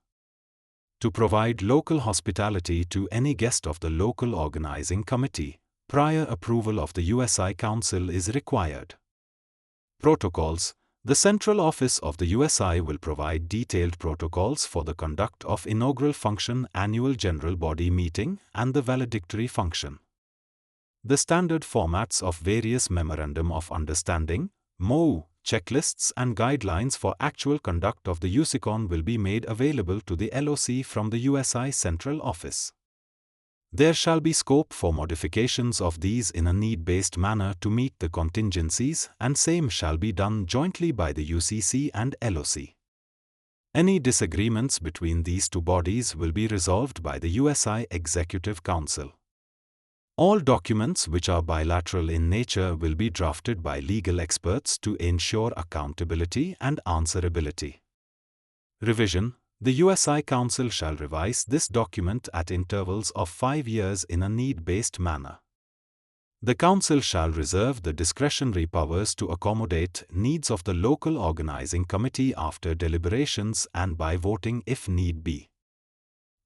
To provide local hospitality to any guest of the local organizing committee, prior approval of the USI Council is required. Protocols. The Central Office of the USI will provide detailed protocols for the conduct of inaugural function, annual general body meeting, and the valedictory function. The standard formats of various Memorandum of Understanding, MOU, checklists and guidelines for actual conduct of the USICON will be made available to the LOC from the USI Central Office. There shall be scope for modifications of these in a need-based manner to meet the contingencies, and same shall be done jointly by the UCC and LOC. Any disagreements between these two bodies will be resolved by the USI Executive Council. All documents which are bilateral in nature will be drafted by legal experts to ensure accountability and answerability. Revision. The USI Council shall revise this document at intervals of 5 years in a need-based manner. The Council shall reserve the discretionary powers to accommodate needs of the local organizing committee after deliberations and by voting if need be.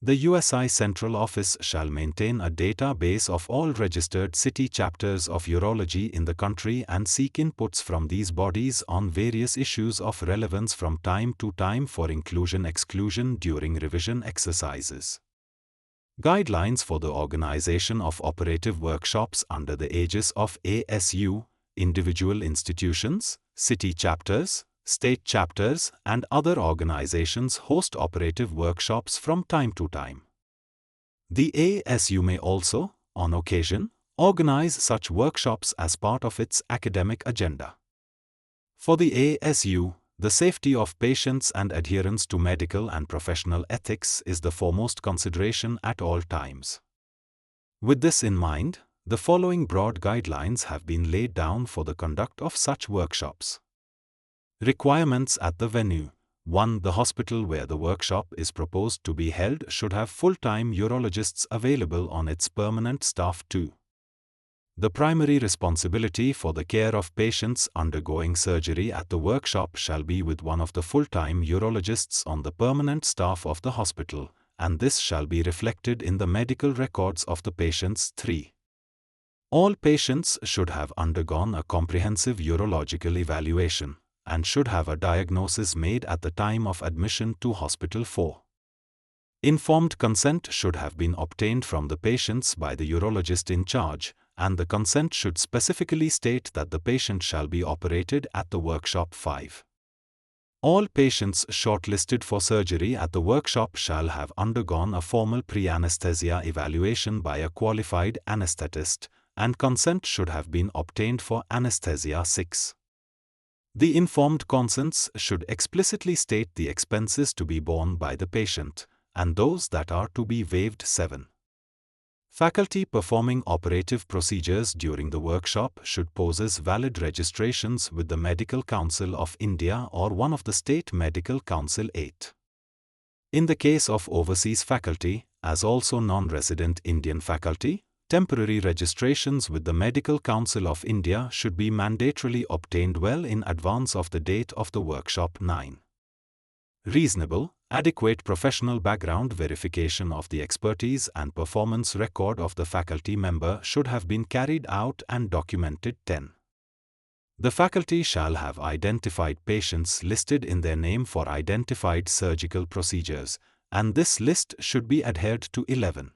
The USI Central Office shall maintain a database of all registered city chapters of urology in the country and seek inputs from these bodies on various issues of relevance from time to time for inclusion-exclusion during revision exercises. Guidelines for the organization of operative workshops under the aegis of ASU, individual institutions, city chapters, state chapters, and other organizations host operative workshops from time to time. The ASU may also, on occasion, organize such workshops as part of its academic agenda. For the ASU, the safety of patients and adherence to medical and professional ethics is the foremost consideration at all times. With this in mind, the following broad guidelines have been laid down for the conduct of such workshops. Requirements at the venue. 1. The hospital where the workshop is proposed to be held should have full-time urologists available on its permanent staff. 2. The primary responsibility for the care of patients undergoing surgery at the workshop shall be with one of the full-time urologists on the permanent staff of the hospital, and this shall be reflected in the medical records of the patients. 3. All patients should have undergone a comprehensive urological evaluation and should have a diagnosis made at the time of admission to hospital. 4. Informed consent should have been obtained from the patients by the urologist in charge, and the consent should specifically state that the patient shall be operated at the workshop. 5. All patients shortlisted for surgery at the workshop shall have undergone a formal pre-anesthesia evaluation by a qualified anesthetist, and consent should have been obtained for anesthesia. 6. The informed consents should explicitly state the expenses to be borne by the patient, and those that are to be waived. 7. Faculty performing operative procedures during the workshop should possess valid registrations with the Medical Council of India or one of the State Medical Council. 8. In the case of overseas faculty, as also non-resident Indian faculty, temporary registrations with the Medical Council of India should be mandatorily obtained well in advance of the date of the workshop. 9. Reasonable, adequate professional background verification of the expertise and performance record of the faculty member should have been carried out and documented. 10. The faculty shall have identified patients listed in their name for identified surgical procedures, and this list should be adhered to. 11.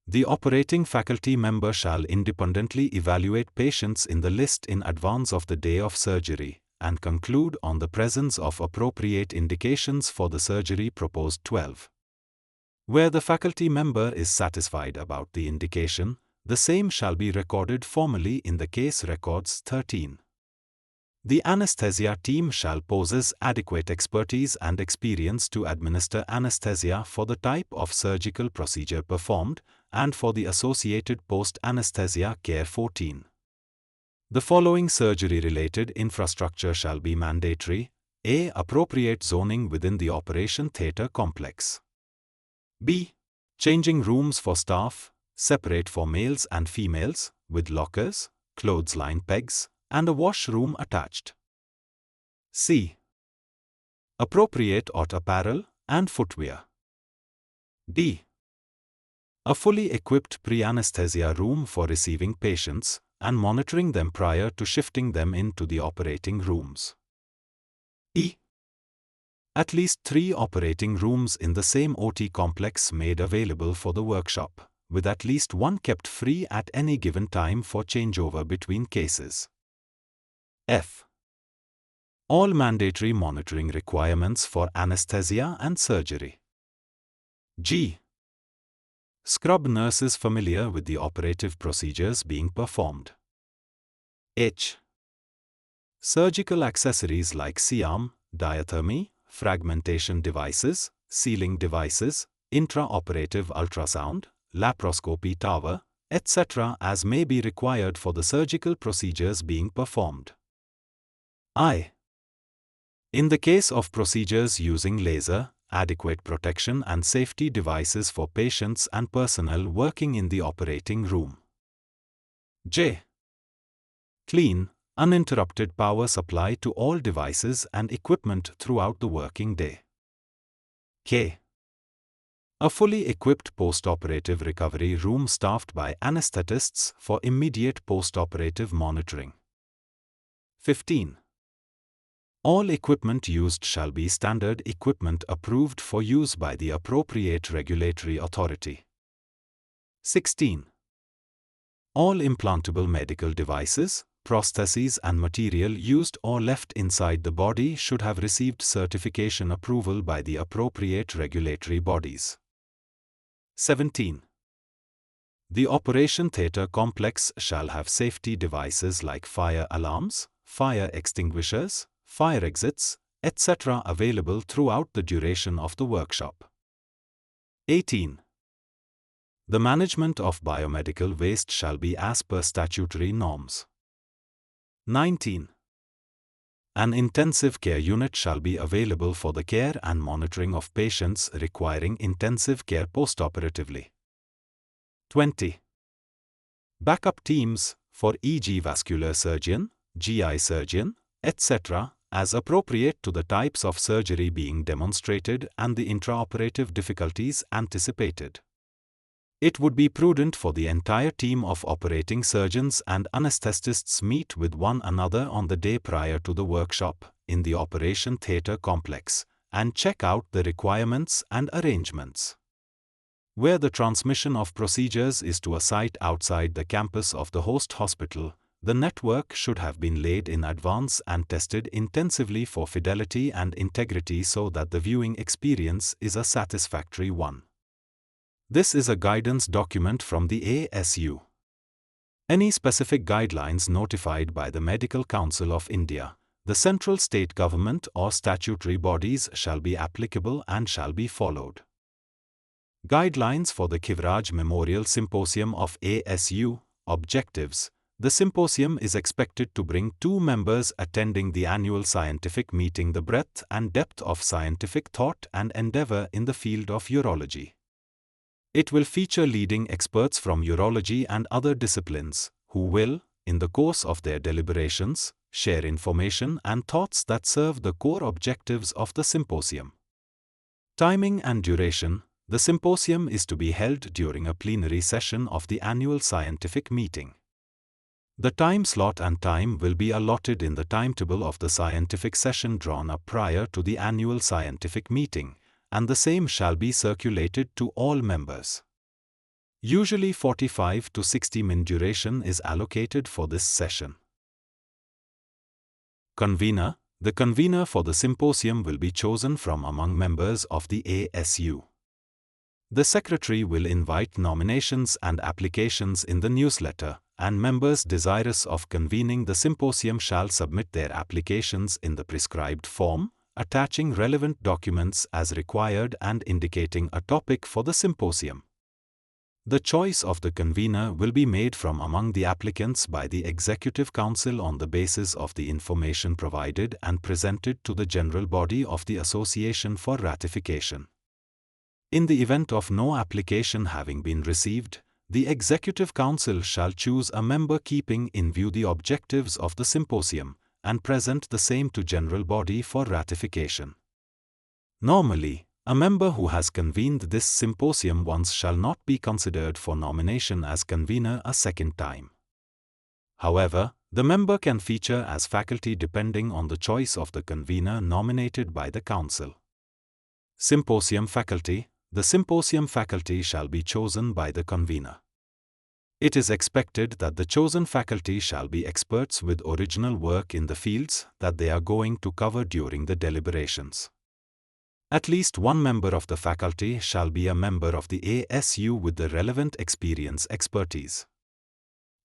The operating faculty member shall independently evaluate patients in the list in advance of the day of surgery and conclude on the presence of appropriate indications for the surgery proposed. 12. Where the faculty member is satisfied about the indication, the same shall be recorded formally in the case records. 13. The anesthesia team shall possess adequate expertise and experience to administer anesthesia for the type of surgical procedure performed and for the associated post-anesthesia care. 14. The following surgery-related infrastructure shall be mandatory. A. Appropriate zoning within the operation theatre complex. B. Changing rooms for staff, separate for males and females, with lockers, clothesline pegs, and a washroom attached. C. Appropriate hot apparel and footwear. D. A fully equipped pre-anesthesia room for receiving patients and monitoring them prior to shifting them into the operating rooms. E. At least 3 operating rooms in the same OT complex made available for the workshop, with at least one kept free at any given time for changeover between cases. F. All mandatory monitoring requirements for anesthesia and surgery. G. Scrub nurses familiar with the operative procedures being performed. H. Surgical accessories like C-arm, diathermy, fragmentation devices, sealing devices, intraoperative ultrasound, laparoscopy tower, etc. as may be required for the surgical procedures being performed. I. In the case of procedures using laser, adequate protection and safety devices for patients and personnel working in the operating room. J. Clean, uninterrupted power supply to all devices and equipment throughout the working day. K. A fully equipped post-operative recovery room staffed by anesthetists for immediate post-operative monitoring. 15. All equipment used shall be standard equipment approved for use by the appropriate regulatory authority. 16. All implantable medical devices, prostheses and material used or left inside the body should have received certification approval by the appropriate regulatory bodies. 17. The operation theatre complex shall have safety devices like fire alarms, fire extinguishers, fire exits, etc. available throughout the duration of the workshop. 18. The management of biomedical waste shall be as per statutory norms. 19. An intensive care unit shall be available for the care and monitoring of patients requiring intensive care postoperatively. 20. Backup teams, for e.g. vascular surgeon, GI surgeon, etc., as appropriate to the types of surgery being demonstrated and the intraoperative difficulties anticipated. It would be prudent for the entire team of operating surgeons and anesthetists meet with one another on the day prior to the workshop in the operation theatre complex and check out the requirements and arrangements. Where the transmission of procedures is to a site outside the campus of the host hospital, the network should have been laid in advance and tested intensively for fidelity and integrity so that the viewing experience is a satisfactory one. This is a guidance document from the ASU. Any specific guidelines notified by the Medical Council of India, the central state government or statutory bodies shall be applicable and shall be followed. Guidelines for the Kivraj Memorial Symposium of ASU. Objectives. The symposium is expected to bring 2 members attending the annual scientific meeting the breadth and depth of scientific thought and endeavor in the field of urology. It will feature leading experts from urology and other disciplines, who will, in the course of their deliberations, share information and thoughts that serve the core objectives of the symposium. Timing and duration. The symposium is to be held during a plenary session of the annual scientific meeting. The time slot and time will be allotted in the timetable of the scientific session drawn up prior to the annual scientific meeting, and the same shall be circulated to all members. Usually 45 to 60 min duration is allocated for this session. Convener. The convener for the symposium will be chosen from among members of the ASU. The secretary will invite nominations and applications in the newsletter, and members desirous of convening the symposium shall submit their applications in the prescribed form, attaching relevant documents as required and indicating a topic for the symposium. The choice of the convener will be made from among the applicants by the Executive Council on the basis of the information provided and presented to the general body of the association for ratification. In the event of no application having been received, the Executive Council shall choose a member keeping in view the objectives of the symposium, and present the same to general body for ratification. Normally, a member who has convened this symposium once shall not be considered for nomination as convener a second time. However, the member can feature as faculty depending on the choice of the convener nominated by the Council. Symposium faculty. The symposium faculty shall be chosen by the convener. It is expected that the chosen faculty shall be experts with original work in the fields that they are going to cover during the deliberations. At least one member of the faculty shall be a member of the ASU with the relevant expertise.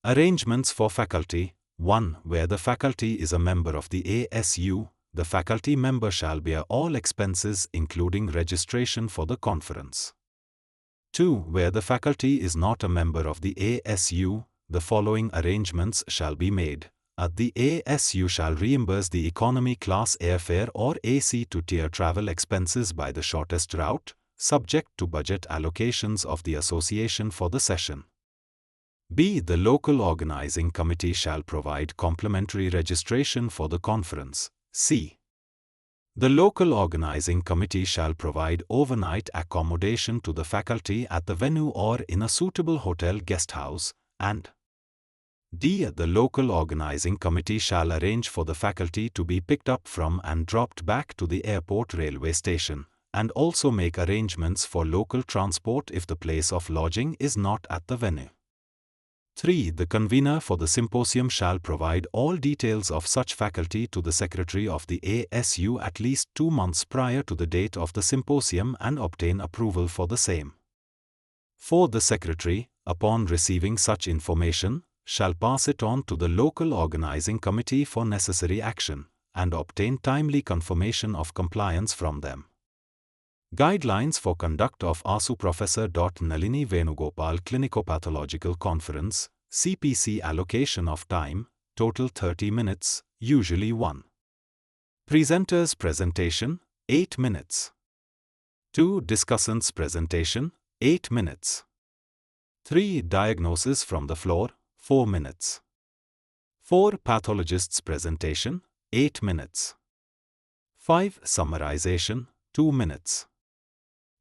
Arrangements for faculty. 1. Where the faculty is a member of the ASU, the faculty member shall bear all expenses including registration for the conference. 2. Where the faculty is not a member of the ASU, the following arrangements shall be made. The ASU shall reimburse the economy class airfare or AC to tier travel expenses by the shortest route, subject to budget allocations of the association for the session. B. The local organizing committee shall provide complimentary registration for the conference. C. The local organizing committee shall provide overnight accommodation to the faculty at the venue or in a suitable hotel guest house, and D. The local organizing committee shall arrange for the faculty to be picked up from and dropped back to the airport railway station, and also make arrangements for local transport if the place of lodging is not at the venue. 3. The convener for the symposium shall provide all details of such faculty to the secretary of the ASU at least 2 months prior to the date of the symposium and obtain approval for the same. 4. The secretary, upon receiving such information, shall pass it on to the local organizing committee for necessary action, and obtain timely confirmation of compliance from them. Guidelines for conduct of ASU Professor Nalini Venugopal Clinicopathological Conference, CPC allocation of time, total 30 minutes, usually 1. Presenter's presentation, 8 minutes. 2. Discussant's presentation, 8 minutes. 3. Diagnosis from the floor, 4 minutes. 4. Pathologist's presentation, 8 minutes. 5. Summarization, 2 minutes.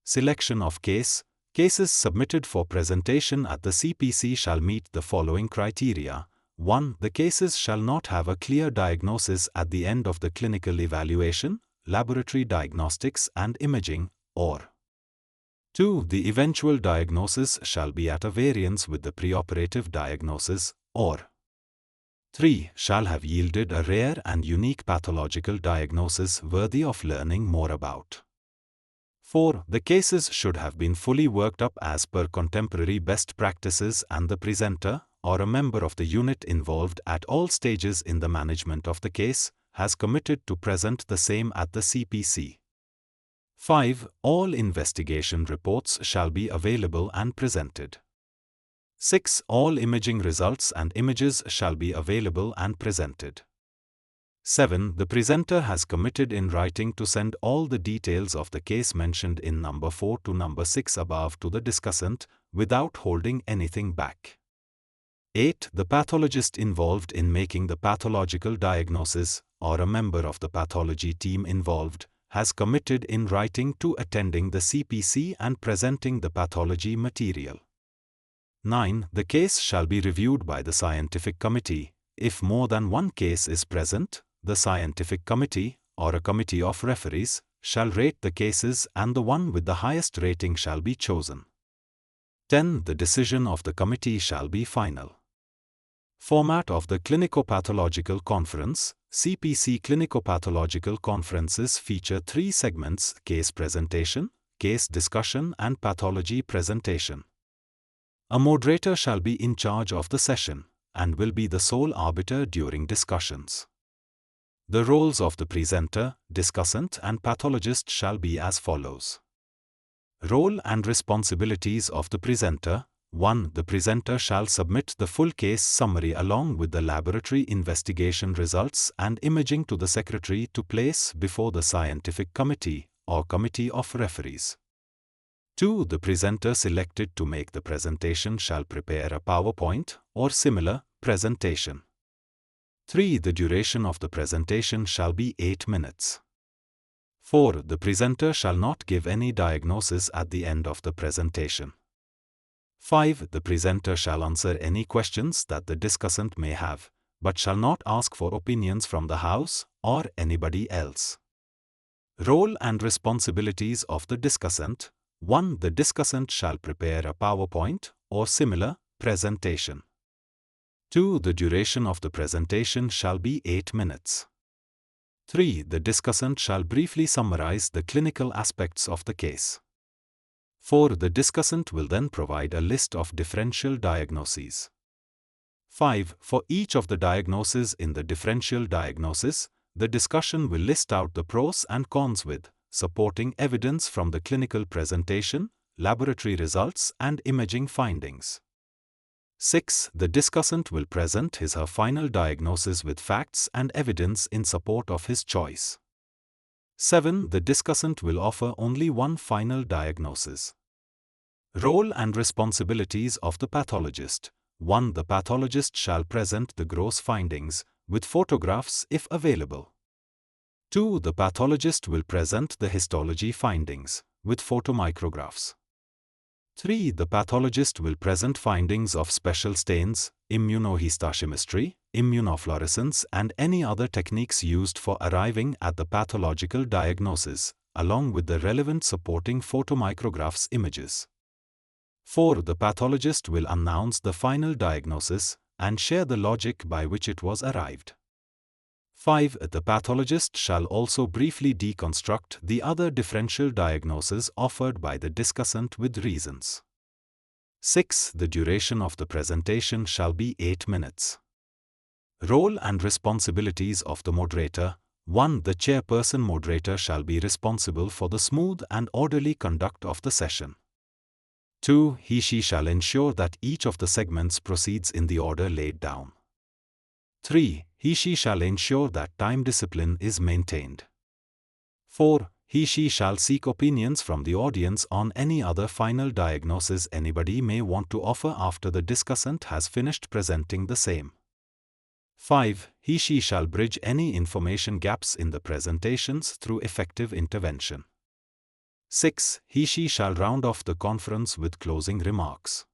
Selection of cases submitted for presentation at the CPC shall meet the following criteria. 1. The cases shall not have a clear diagnosis at the end of the clinical evaluation, laboratory diagnostics and imaging, or 2. The eventual diagnosis shall be at a variance with the preoperative diagnosis, or 3. Shall have yielded a rare and unique pathological diagnosis worthy of learning more about. 4. The cases should have been fully worked up as per contemporary best practices and the presenter, or a member of the unit involved at all stages in the management of the case, has committed to present the same at the CPC. 5. All investigation reports shall be available and presented. 6. All imaging results and images shall be available and presented. 7. The presenter has committed in writing to send all the details of the case mentioned in number 4 to number 6 above to the discussant, without holding anything back. 8. The pathologist involved in making the pathological diagnosis, or a member of the pathology team involved, has committed in writing to attending the CPC and presenting the pathology material. 9. The case shall be reviewed by the scientific committee. If more than one case is present, the scientific committee, or a committee of referees, shall rate the cases and the one with the highest rating shall be chosen. 10. The decision of the committee shall be final. Format of the Clinicopathological Conference. CPC Clinicopathological Conferences feature 3 segments: case presentation, case discussion and pathology presentation. A moderator shall be in charge of the session and will be the sole arbiter during discussions. The roles of the presenter, discussant and pathologist shall be as follows. Role and responsibilities of the presenter. 1. The presenter shall submit the full case summary along with the laboratory investigation results and imaging to the secretary to place before the scientific committee or committee of referees. 2. The presenter selected to make the presentation shall prepare a PowerPoint or similar presentation. 3. The duration of the presentation shall be 8 minutes. 4. The presenter shall not give any diagnosis at the end of the presentation. 5. The presenter shall answer any questions that the discussant may have, but shall not ask for opinions from the House or anybody else. Role and responsibilities of the discussant. 1. The discussant shall prepare a PowerPoint or similar presentation. 2. The duration of the presentation shall be 8 minutes. 3. The discussant shall briefly summarize the clinical aspects of the case. 4. The discussant will then provide a list of differential diagnoses. 5. For each of the diagnoses in the differential diagnosis, the discussion will list out the pros and cons with supporting evidence from the clinical presentation, laboratory results and imaging findings. 6. The discussant will present his or her final diagnosis with facts and evidence in support of his choice. 7. The discussant will offer only one final diagnosis. Role and responsibilities of the pathologist. 1. The pathologist shall present the gross findings, with photographs if available. 2. The pathologist will present the histology findings, with photomicrographs. 3. The pathologist will present findings of special stains, immunohistochemistry, immunofluorescence and any other techniques used for arriving at the pathological diagnosis, along with the relevant supporting photomicrographs images. 4. The pathologist will announce the final diagnosis and share the logic by which it was arrived. 5. The pathologist shall also briefly deconstruct the other differential diagnoses offered by the discussant with reasons. 6. The duration of the presentation shall be 8 minutes. Role and responsibilities of the moderator. 1. The chairperson moderator shall be responsible for the smooth and orderly conduct of the session. 2. He/she shall ensure that each of the segments proceeds in the order laid down. 3. He/she shall ensure that time discipline is maintained. 4. He/she shall seek opinions from the audience on any other final diagnosis anybody may want to offer after the discussant has finished presenting the same. 5. He/she shall bridge any information gaps in the presentations through effective intervention. 6. He/she shall round off the conference with closing remarks.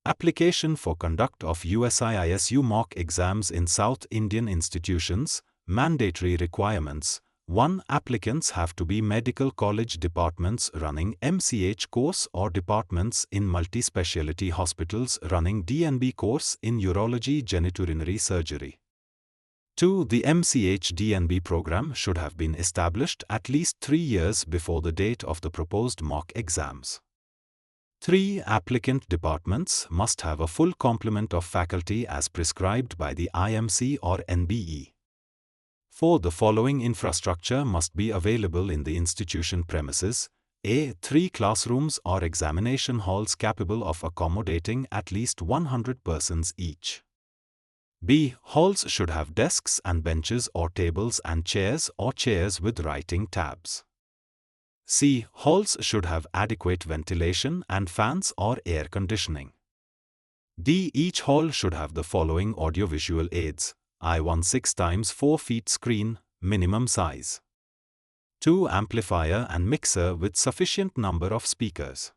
Application for conduct of ASU mock exams in South Indian institutions. Mandatory requirements. 1. Applicants have to be medical college departments running MCH course or departments in multi-speciality hospitals running DNB course in urology genitourinary surgery. 2. The MCH DNB program should have been established at least 3 years before the date of the proposed mock exams. 3. Applicant departments must have a full complement of faculty as prescribed by the IMC or NBE. 4. The following infrastructure must be available in the institution premises. A. 3 classrooms or examination halls capable of accommodating at least 100 persons each. B. Halls should have desks and benches or tables and chairs or chairs with writing tabs. C. Halls should have adequate ventilation and fans or air conditioning. D. Each hall should have the following audiovisual aids: I1 6x4 feet screen, minimum size. 2. Amplifier and mixer with sufficient number of speakers.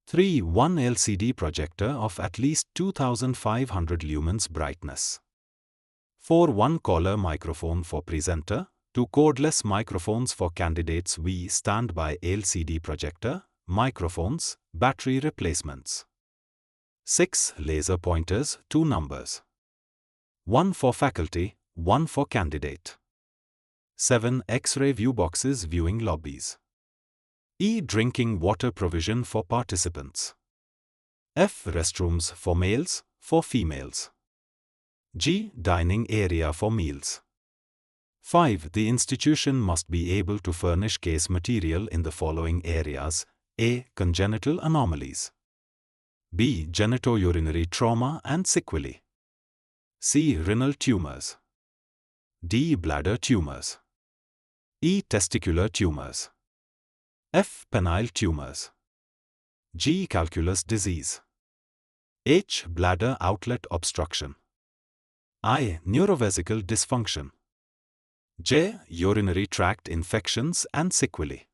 3. 1 LCD projector of at least 2500 lumens brightness. 4. 1 collar microphone for presenter. 2 cordless microphones for candidates. V. Standby LCD projector, microphones, battery replacements. 6. Laser pointers, 2 numbers. 1 for faculty, 1 for candidate. 7. X-ray view boxes viewing lobbies. E. Drinking water provision for participants. F. Restrooms for males, for females. G. Dining area for meals. 5. The institution must be able to furnish case material in the following areas. A. Congenital anomalies. B. Genitourinary trauma and sequelae. C. Renal tumors. D. Bladder tumors. E. Testicular tumors. F. Penile tumors. G. Calculus disease. H. Bladder outlet obstruction. I. Neurovesical dysfunction. J. Urinary tract infections and sequelae.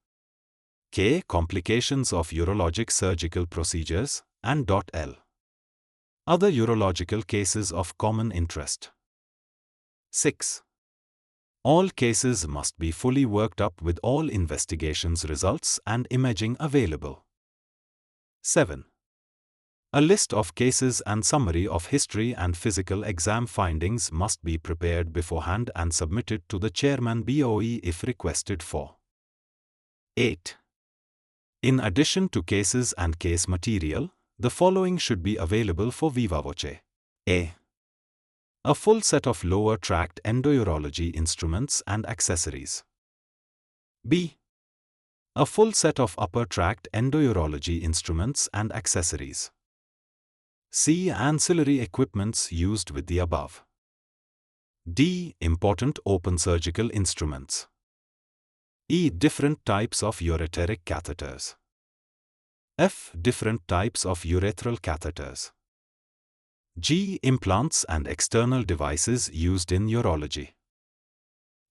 K. Complications of urologic surgical procedures, and L. Other urological cases of common interest. 6. All cases must be fully worked up with all investigations results and imaging available. 7. A list of cases and summary of history and physical exam findings must be prepared beforehand and submitted to the chairman BOE if requested for. 8. In addition to cases and case material, the following should be available for viva voce. A. A full set of lower tract endourology instruments and accessories. B. A full set of upper tract endourology instruments and accessories. C. Ancillary equipments used with the above. D. Important open surgical instruments. E. Different types of ureteric catheters. F. Different types of urethral catheters. G. Implants and external devices used in urology.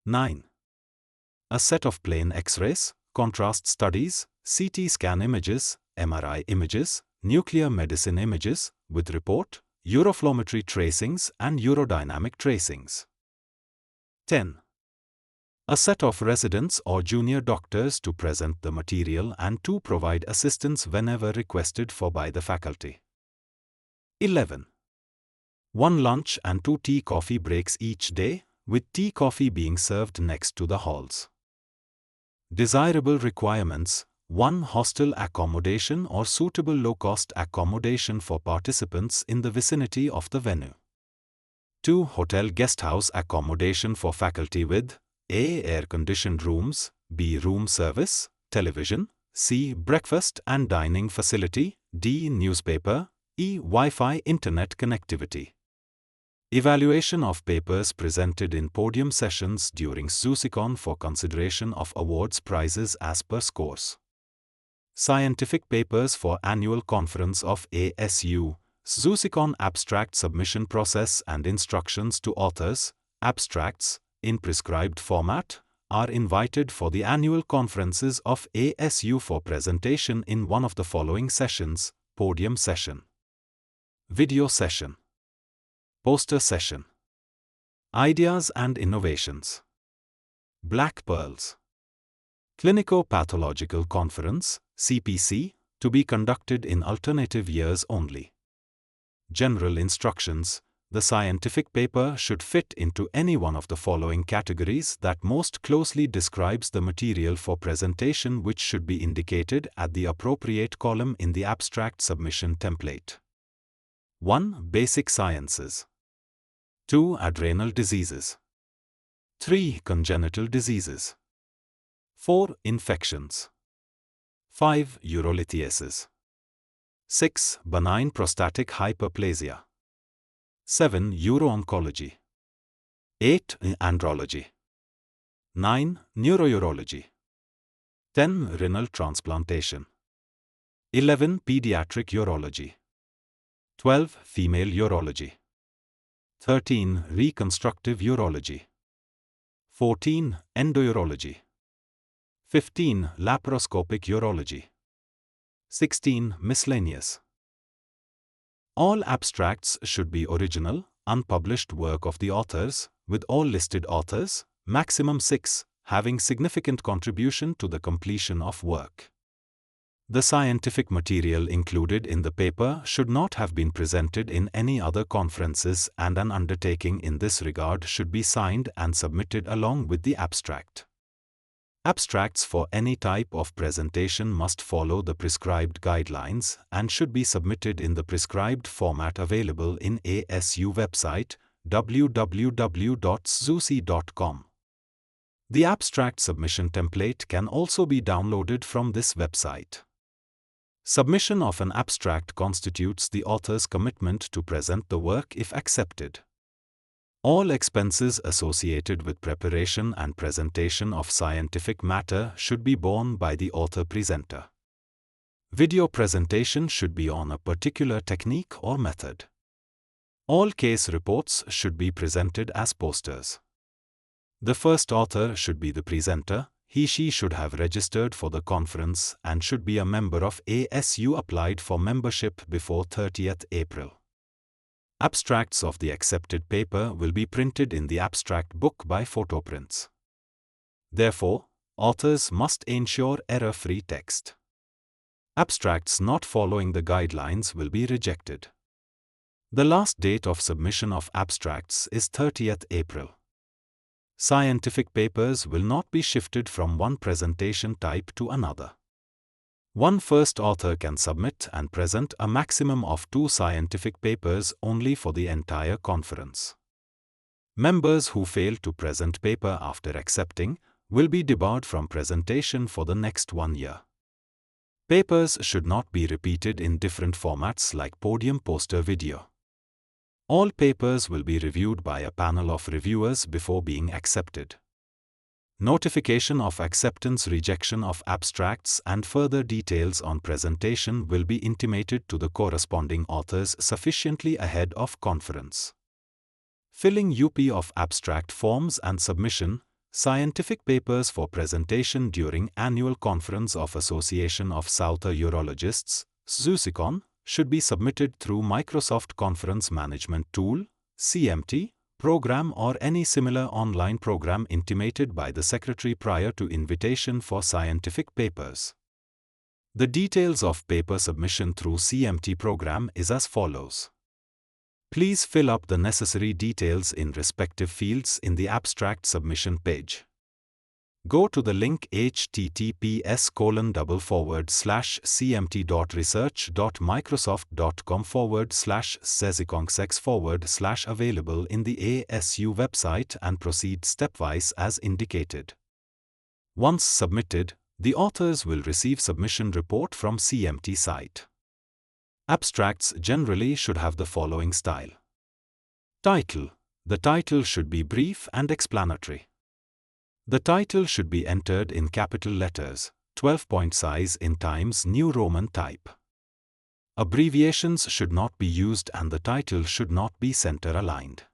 9. A set of plain X-rays, contrast studies, CT scan images, MRI images, nuclear medicine images, with report, uroflowmetry tracings and urodynamic tracings. 10. A set of residents or junior doctors to present the material and to provide assistance whenever requested for by the faculty. 11. 1 lunch and 2 tea-coffee breaks each day, with tea-coffee being served next to the halls. Desirable requirements: 1. Hostel accommodation or suitable low-cost accommodation for participants in the vicinity of the venue. 2. Hotel guesthouse accommodation for faculty with A. Air-conditioned rooms, B. Room service, television, C. Breakfast and dining facility, D. Newspaper, E. Wi-Fi internet connectivity. Evaluation of papers presented in podium sessions during ZUSICON for consideration of awards prizes as per scores. Scientific papers for annual conference of ASU, ZUSICON abstract submission process and instructions to authors, abstracts, in prescribed format, are invited for the annual conferences of ASU for presentation in one of the following sessions: podium session, video session, poster session. Ideas and innovations. Black Pearls. Clinico-Pathological Conference, CPC, to be conducted in alternative years only. General instructions: the scientific paper should fit into any one of the following categories that most closely describes the material for presentation, which should be indicated at the appropriate column in the abstract submission template. 1. Basic sciences. 2. Adrenal diseases. 3. Congenital diseases. 4. Infections. 5. Urolithiasis. 6. Benign prostatic hyperplasia. 7. Uro-oncology. 8. Andrology. 9. Neurourology. 10. Renal transplantation. 11. Pediatric urology. 12. Female urology. 13. Reconstructive urology. 14. Endourology. 15. Laparoscopic urology. 16. Miscellaneous. All abstracts should be original, unpublished work of the authors, with all listed authors, maximum 6, having significant contribution to the completion of work. The scientific material included in the paper should not have been presented in any other conferences, and an undertaking in this regard should be signed and submitted along with the abstract. Abstracts for any type of presentation must follow the prescribed guidelines and should be submitted in the prescribed format available in ASU website www.zusi.com. The abstract submission template can also be downloaded from this website. Submission of an abstract constitutes the author's commitment to present the work if accepted. All expenses associated with preparation and presentation of scientific matter should be borne by the author-presenter. Video presentation should be on a particular technique or method. All case reports should be presented as posters. The first author should be the presenter. He/she should have registered for the conference and should be a member of ASU applied for membership before 30th April. Abstracts of the accepted paper will be printed in the abstract book by photoprints. Therefore, authors must ensure error-free text. Abstracts not following the guidelines will be rejected. The last date of submission of abstracts is 30th April. Scientific papers will not be shifted from one presentation type to another. One first author can submit and present a maximum of 2 scientific papers only for the entire conference. Members who fail to present paper after accepting will be debarred from presentation for the next 1 year. Papers should not be repeated in different formats like podium poster video. All papers will be reviewed by a panel of reviewers before being accepted. Notification of acceptance, rejection of abstracts, and further details on presentation will be intimated to the corresponding authors sufficiently ahead of conference. Filling UP of abstract forms and submission. Scientific papers for presentation during Annual Conference of Association of South Urologists, ZUSICON, should be submitted through Microsoft Conference Management Tool, CMT, program or any similar online program intimated by the Secretary prior to invitation for scientific papers. The details of paper submission through CMT program is as follows. Please fill up the necessary details in respective fields in the abstract submission page. Go to the link https://cmt.research.microsoft.com/sezicongsex/ available in the ASU website and proceed stepwise as indicated. Once submitted, the authors will receive submission report from CMT site. Abstracts generally should have the following style. Title. The title should be brief and explanatory. The title should be entered in capital letters, 12-point size in Times New Roman type. Abbreviations should not be used and the title should not be center-aligned.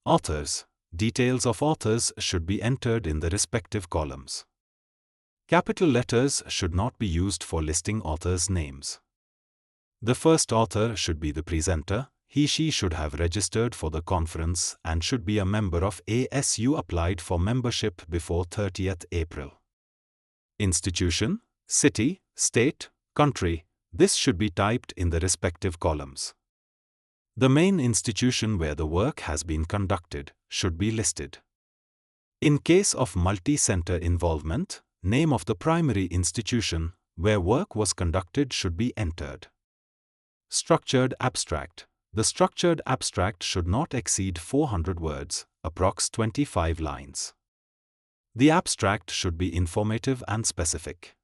Authors. Details of authors should be entered in the respective columns. Capital letters should not be used for listing authors' names. The first author should be the presenter. He/she should have registered for the conference and should be a member of ASU applied for membership before 30th April. Institution, city, state, country. This should be typed in the respective columns. The main institution where the work has been conducted should be listed. In case of multi-center involvement, name of the primary institution where work was conducted should be entered. Structured abstract. The structured abstract should not exceed 400 words, approx 25 lines. The abstract should be informative and specific.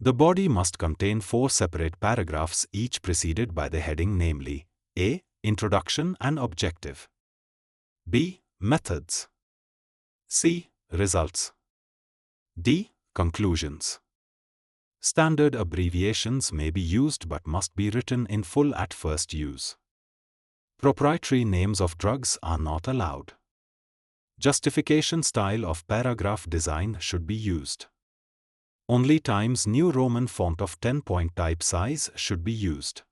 The body must contain 4 separate paragraphs, each preceded by the heading, namely A. Introduction and objective. B. Methods. C. Results. D. Conclusions. Standard abbreviations may be used but must be written in full at first use. Proprietary names of drugs are not allowed. Justification style of paragraph design should be used. Only Times New Roman font of 10-point type size should be used.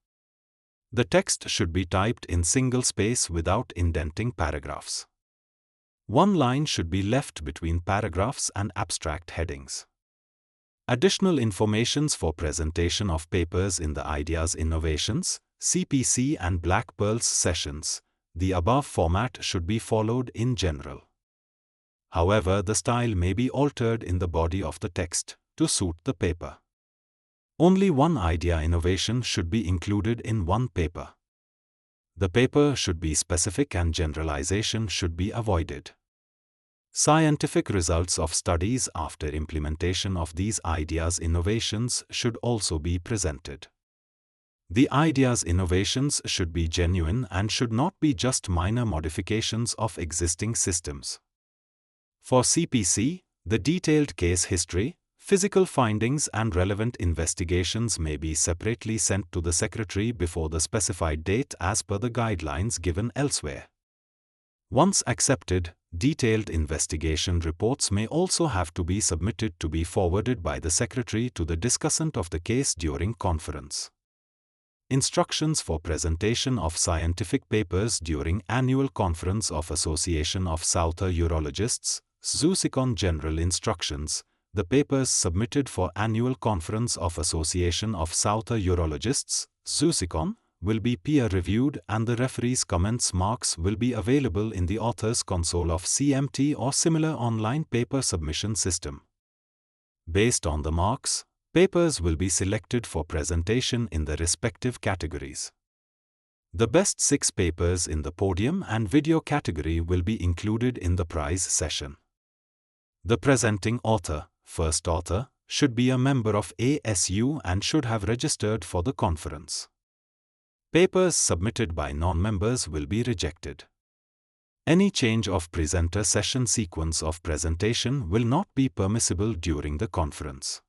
The text should be typed in single space without indenting paragraphs. One line should be left between paragraphs and abstract headings. Additional informations for presentation of papers in the Ideas Innovations, CPC and Black Pearls sessions. The above format should be followed in general. However, the style may be altered in the body of the text to suit the paper. Only one idea innovation should be included in one paper. The paper should be specific and generalization should be avoided. Scientific results of studies after implementation of these ideas innovations should also be presented. The ideas innovations should be genuine and should not be just minor modifications of existing systems. For CPC, the detailed case history, physical findings and relevant investigations may be separately sent to the Secretary before the specified date as per the guidelines given elsewhere. Once accepted, detailed investigation reports may also have to be submitted to be forwarded by the Secretary to the discussant of the case during conference. Instructions for presentation of scientific papers during Annual Conference of Association of Southern Urologists, SUSICON General Instructions. The papers submitted for Annual Conference of Association of Southern Urologists, SUSICON, will be peer-reviewed and the referee's comments marks will be available in the author's console of CMT or similar online paper submission system. Based on the marks, papers will be selected for presentation in the respective categories. The best 6 papers in the podium and video category will be included in the prize session. The presenting author, first author, should be a member of ASU and should have registered for the conference. Papers submitted by non-members will be rejected. Any change of presenter session sequence of presentation will not be permissible during the conference.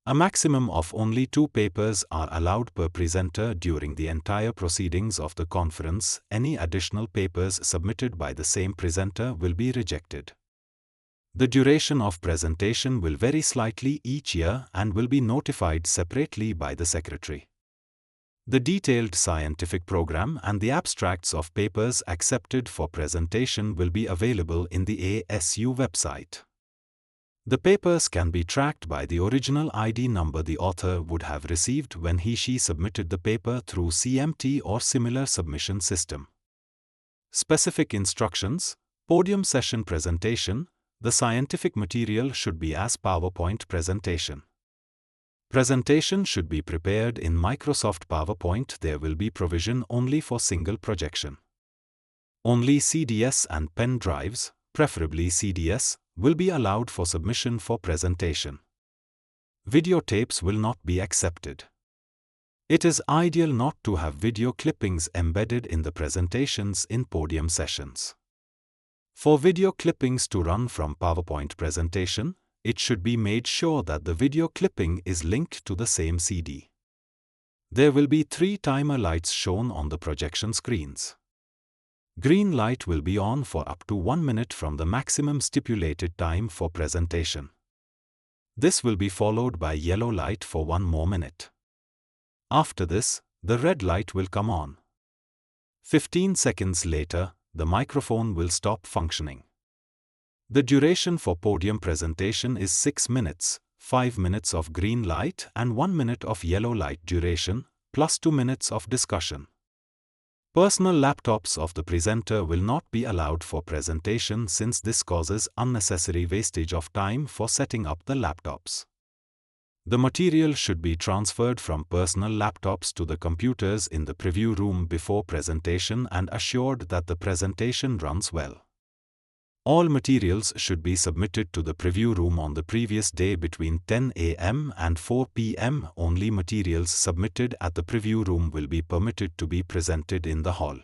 A maximum of only 2 papers are allowed per presenter during the entire proceedings of the conference. Any additional papers submitted by the same presenter will be rejected. The duration of presentation will vary slightly each year and will be notified separately by the Secretary. The detailed scientific program and the abstracts of papers accepted for presentation will be available in the ASU website. The papers can be tracked by the original ID number the author would have received when he/she submitted the paper through CMT or similar submission system. Specific instructions, podium session presentation. The scientific material should be as PowerPoint presentation. Presentation should be prepared in Microsoft PowerPoint. There will be provision only for single projection. Only CDS and pen drives, preferably CDS, will be allowed for submission for presentation. Videotapes will not be accepted. It is ideal not to have video clippings embedded in the presentations in podium sessions. For video clippings to run from PowerPoint presentation, it should be made sure that the video clipping is linked to the same CD. There will be 3 timer lights shown on the projection screens. Green light will be on for up to 1 minute from the maximum stipulated time for presentation. This will be followed by yellow light for 1 more minute. After this, the red light will come on. 15 seconds later, the microphone will stop functioning. The duration for podium presentation is 6 minutes, 5 minutes of green light and 1 minute of yellow light duration, plus 2 minutes of discussion. Personal laptops of the presenter will not be allowed for presentation since this causes unnecessary wastage of time for setting up the laptops. The material should be transferred from personal laptops to the computers in the preview room before presentation and assured that the presentation runs well. All materials should be submitted to the preview room on the previous day between 10 a.m. and 4 p.m. Only materials submitted at the preview room will be permitted to be presented in the hall.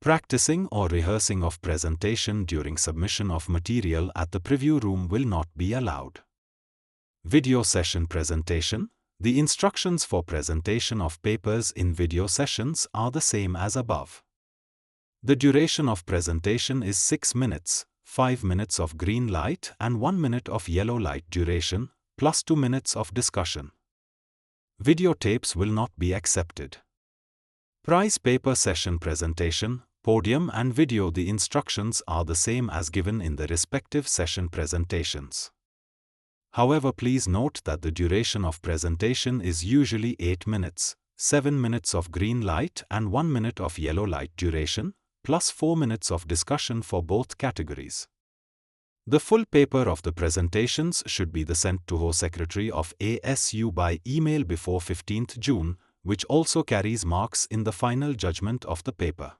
Practicing or rehearsing of presentation during submission of material at the preview room will not be allowed. Video session presentation. The instructions for presentation of papers in video sessions are the same as above. The duration of presentation is 6 minutes, 5 minutes of green light and 1 minute of yellow light duration, plus 2 minutes of discussion. Videotapes will not be accepted. Prize paper session presentation, podium and video. The instructions are the same as given in the respective session presentations. However, please note that the duration of presentation is usually 8 minutes, 7 minutes of green light and 1 minute of yellow light duration, plus 4 minutes of discussion for both categories. The full paper of the presentations should be sent to Ho Secretary of ASU by email before 15th June, which also carries marks in the final judgment of the paper.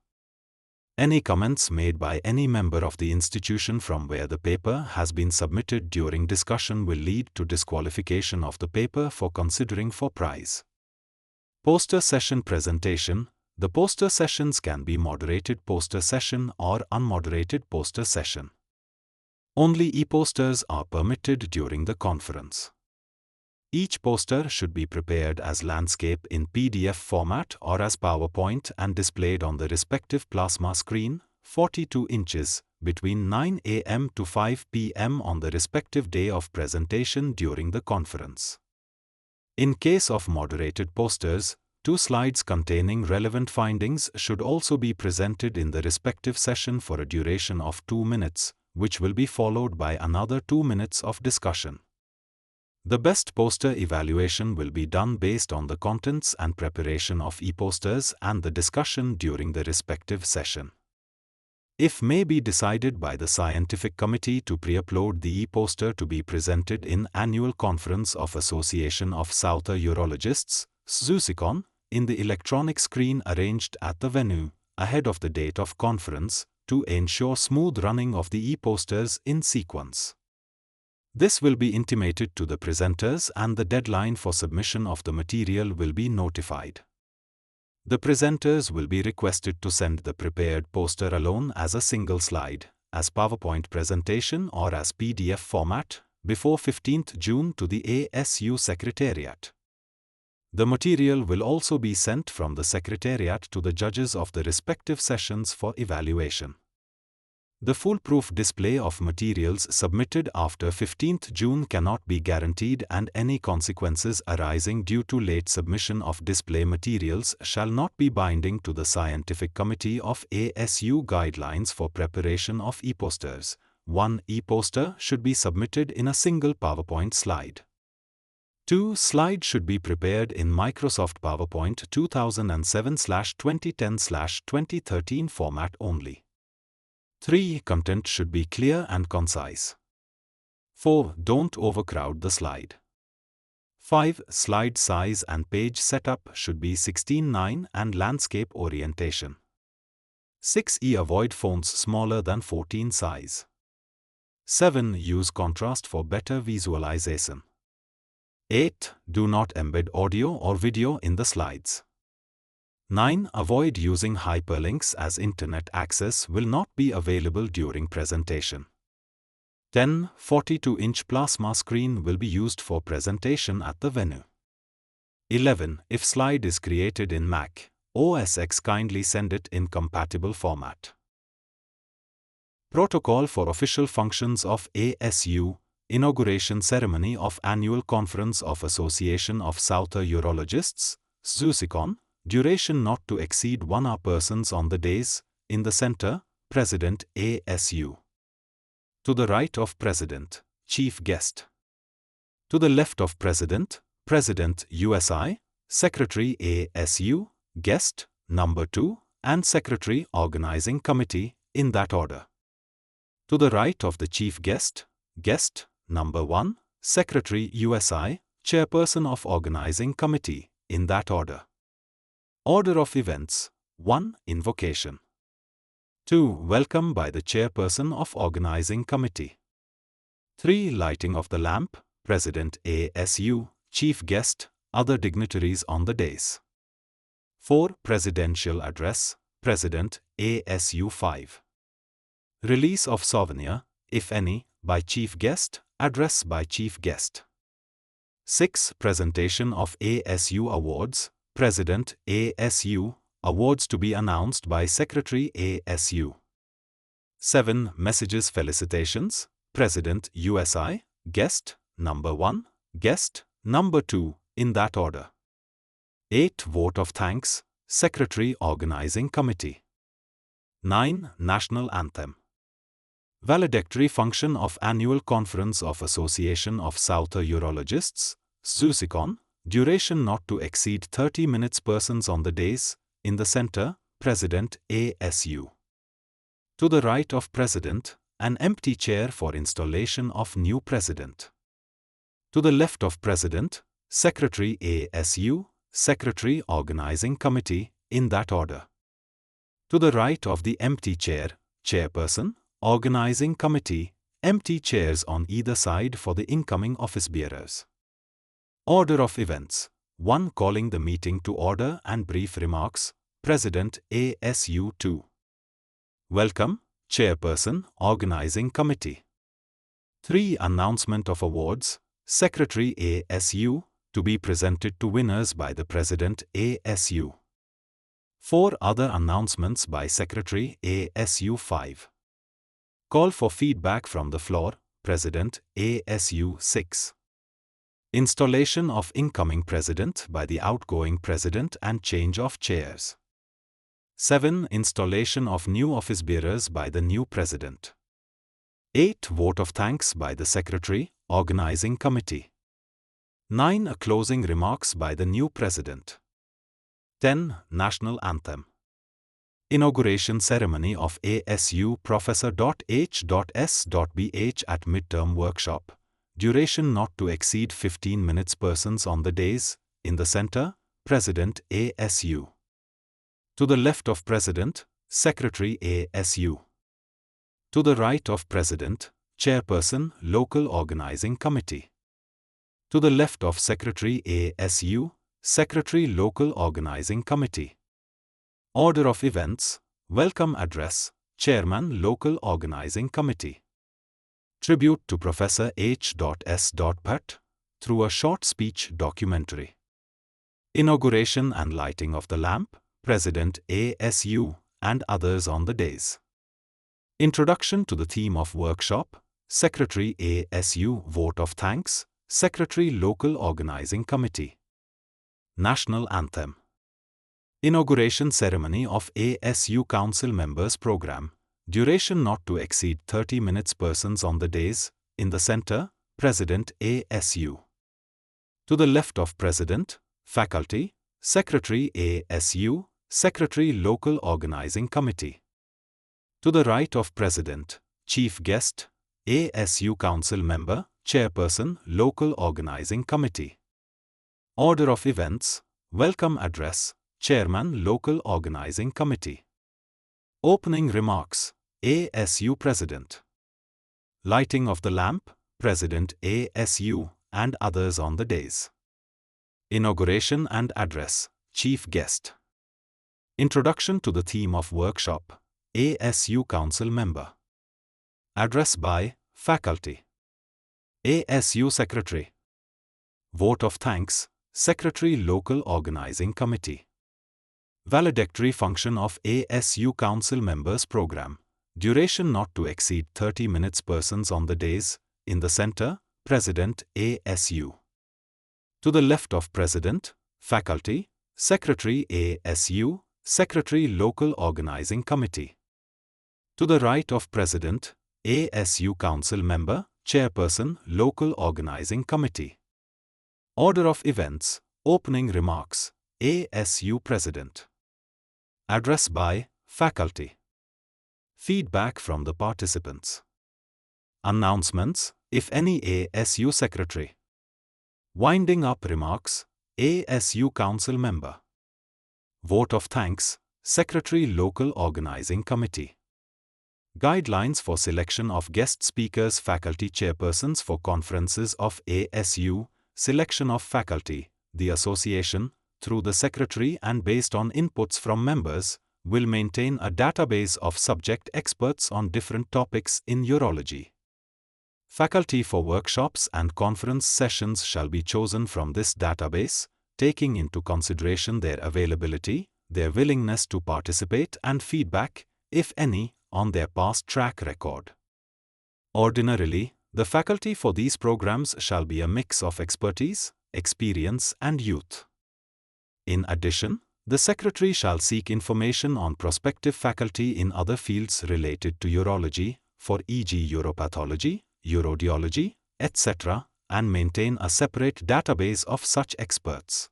Any comments made by any member of the institution from where the paper has been submitted during discussion will lead to disqualification of the paper for considering for prize. Poster session presentation. The poster sessions can be moderated poster session or unmoderated poster session. Only e-posters are permitted during the conference. Each poster should be prepared as landscape in PDF format or as PowerPoint and displayed on the respective plasma screen, 42 inches, between 9 a.m. to 5 p.m. on the respective day of presentation during the conference. In case of moderated posters, 2 slides containing relevant findings should also be presented in the respective session for a duration of 2 minutes, which will be followed by another 2 minutes of discussion. The best poster evaluation will be done based on the contents and preparation of e-posters and the discussion during the respective session. If may be decided by the scientific committee to pre-upload the e-poster to be presented in Annual Conference of Association of Southern Urologists, SUSICON, in the electronic screen arranged at the venue, ahead of the date of conference, to ensure smooth running of the e-posters in sequence. This will be intimated to the presenters and the deadline for submission of the material will be notified. The presenters will be requested to send the prepared poster alone as a single slide, as PowerPoint presentation or as PDF format, before 15th June to the ASU Secretariat. The material will also be sent from the Secretariat to the judges of the respective sessions for evaluation. The foolproof display of materials submitted after 15th June cannot be guaranteed and any consequences arising due to late submission of display materials shall not be binding to the Scientific Committee of ASU Guidelines for preparation of e-posters. 1 e-poster should be submitted in a single PowerPoint slide. 2 slides should be prepared in Microsoft PowerPoint 2007/2010/2013 format only. 3 content should be clear and concise. 4 don't overcrowd the slide. 5 slide size and page setup should be 16:9 and landscape orientation. 6 avoid fonts smaller than 14 size. 7 use contrast for better visualization. 8 do not embed audio or video in the slides. 9 avoid using hyperlinks as internet access will not be available during presentation. 10 42-inch plasma screen will be used for presentation at the venue. 11 if slide is created in Mac OS X, kindly send it in compatible format. Protocol for official functions of ASU. Inauguration ceremony of Annual Conference of Association of Southern Urologists, SUSICON. Duration not to exceed 1 hour. Persons on the days. In the center, President ASU. To the right of President, Chief Guest. To the left of President, President USI, Secretary ASU, Guest, number 2, and Secretary Organizing Committee, in that order. To the right of the Chief Guest, Guest, number 1, Secretary USI, Chairperson of Organizing Committee, in that order. Order of events. 1. Invocation. 2. Welcome by the Chairperson of Organizing Committee. 3. Lighting of the lamp, President ASU, Chief Guest, other dignitaries on the dais. 4. Presidential Address, President ASU 5. Release of souvenir, if any, by Chief Guest, address by Chief Guest. 6. Presentation of ASU Awards, President ASU, awards to be announced by Secretary ASU. 7. Messages felicitations, President USI, Guest, number 1, Guest, number 2, in that order. 8. Vote of thanks, Secretary Organizing Committee. 9. National Anthem. Valedictory function of Annual Conference of Association of Southern Urologists, SUSICON, duration not to exceed 30 minutes. Persons on the days, in the center, President, ASU. To the right of President, an empty chair for installation of new President. To the left of President, Secretary ASU, Secretary Organizing Committee, in that order. To the right of the empty chair, Chairperson, Organizing Committee, empty chairs on either side for the incoming office bearers. Order of events. 1. Calling the meeting to order and brief remarks, President ASU 2. Welcome, Chairperson, Organizing Committee. 3. Announcement of awards, Secretary ASU, to be presented to winners by the President ASU. 4. Other announcements by Secretary ASU 5. Call for feedback from the floor, President ASU 6. Installation of incoming President by the outgoing President and change of chairs. 7. Installation of new office bearers by the new President. 8. Vote of thanks by the Secretary, Organizing Committee. 9. Closing remarks by the new President. 10. National Anthem. Inauguration ceremony of ASU Professor.H.S.BH at midterm workshop. Duration not to exceed 15 minutes. Persons on the days, in the center, President ASU. To the left of President, Secretary ASU. To the right of President, Chairperson, Local Organizing Committee. To the left of Secretary ASU, Secretary, Local Organizing Committee. Order of events, Welcome Address, Chairman, Local Organizing Committee. Tribute to Professor H.S. Bhatt, through a short speech documentary. Inauguration and lighting of the lamp, President ASU, and others on the days. Introduction to the theme of workshop, Secretary ASU, Vote of Thanks, Secretary, Local Organizing Committee. National Anthem. Inauguration ceremony of ASU Council Members Program. Duration not to exceed 30 minutes. Persons on the days, in the center, President ASU. To the left of President, Faculty, Secretary ASU, Secretary, Local Organizing Committee. To the right of President, Chief Guest, ASU Council Member, Chairperson, Local Organizing Committee. Order of events, Welcome Address, Chairman, Local Organizing Committee. Opening remarks, ASU President. Lighting of the lamp, President ASU, and others on the days. Inauguration and address, Chief Guest. Introduction to the theme of workshop, ASU Council Member. Address by Faculty. ASU Secretary. Vote of thanks, Secretary, Local Organizing Committee. Valedictory function of ASU Council Members Program. Duration not to exceed 30 minutes. Persons on the days, in the center, President ASU. To the left of President, Faculty, Secretary ASU, Secretary, Local Organizing Committee. To the right of President, ASU Council Member, Chairperson, Local Organizing Committee. Order of events, Opening remarks, ASU President. Address by Faculty. Feedback from the participants. Announcements, if any. ASU Secretary. Winding up remarks, ASU Council Member. Vote of thanks, Secretary, Local Organizing Committee. Guidelines for selection of guest speakers. Faculty chairpersons for conferences of ASU. Selection of faculty, the association, through the Secretary and based on inputs from members, will maintain a database of subject experts on different topics in urology. Faculty for workshops and conference sessions shall be chosen from this database, taking into consideration their availability, their willingness to participate and feedback, if any, on their past track record. Ordinarily, the faculty for these programs shall be a mix of expertise, experience and youth. In addition, the Secretary shall seek information on prospective faculty in other fields related to urology, for e.g. uropathology, urodiology, etc., and maintain a separate database of such experts.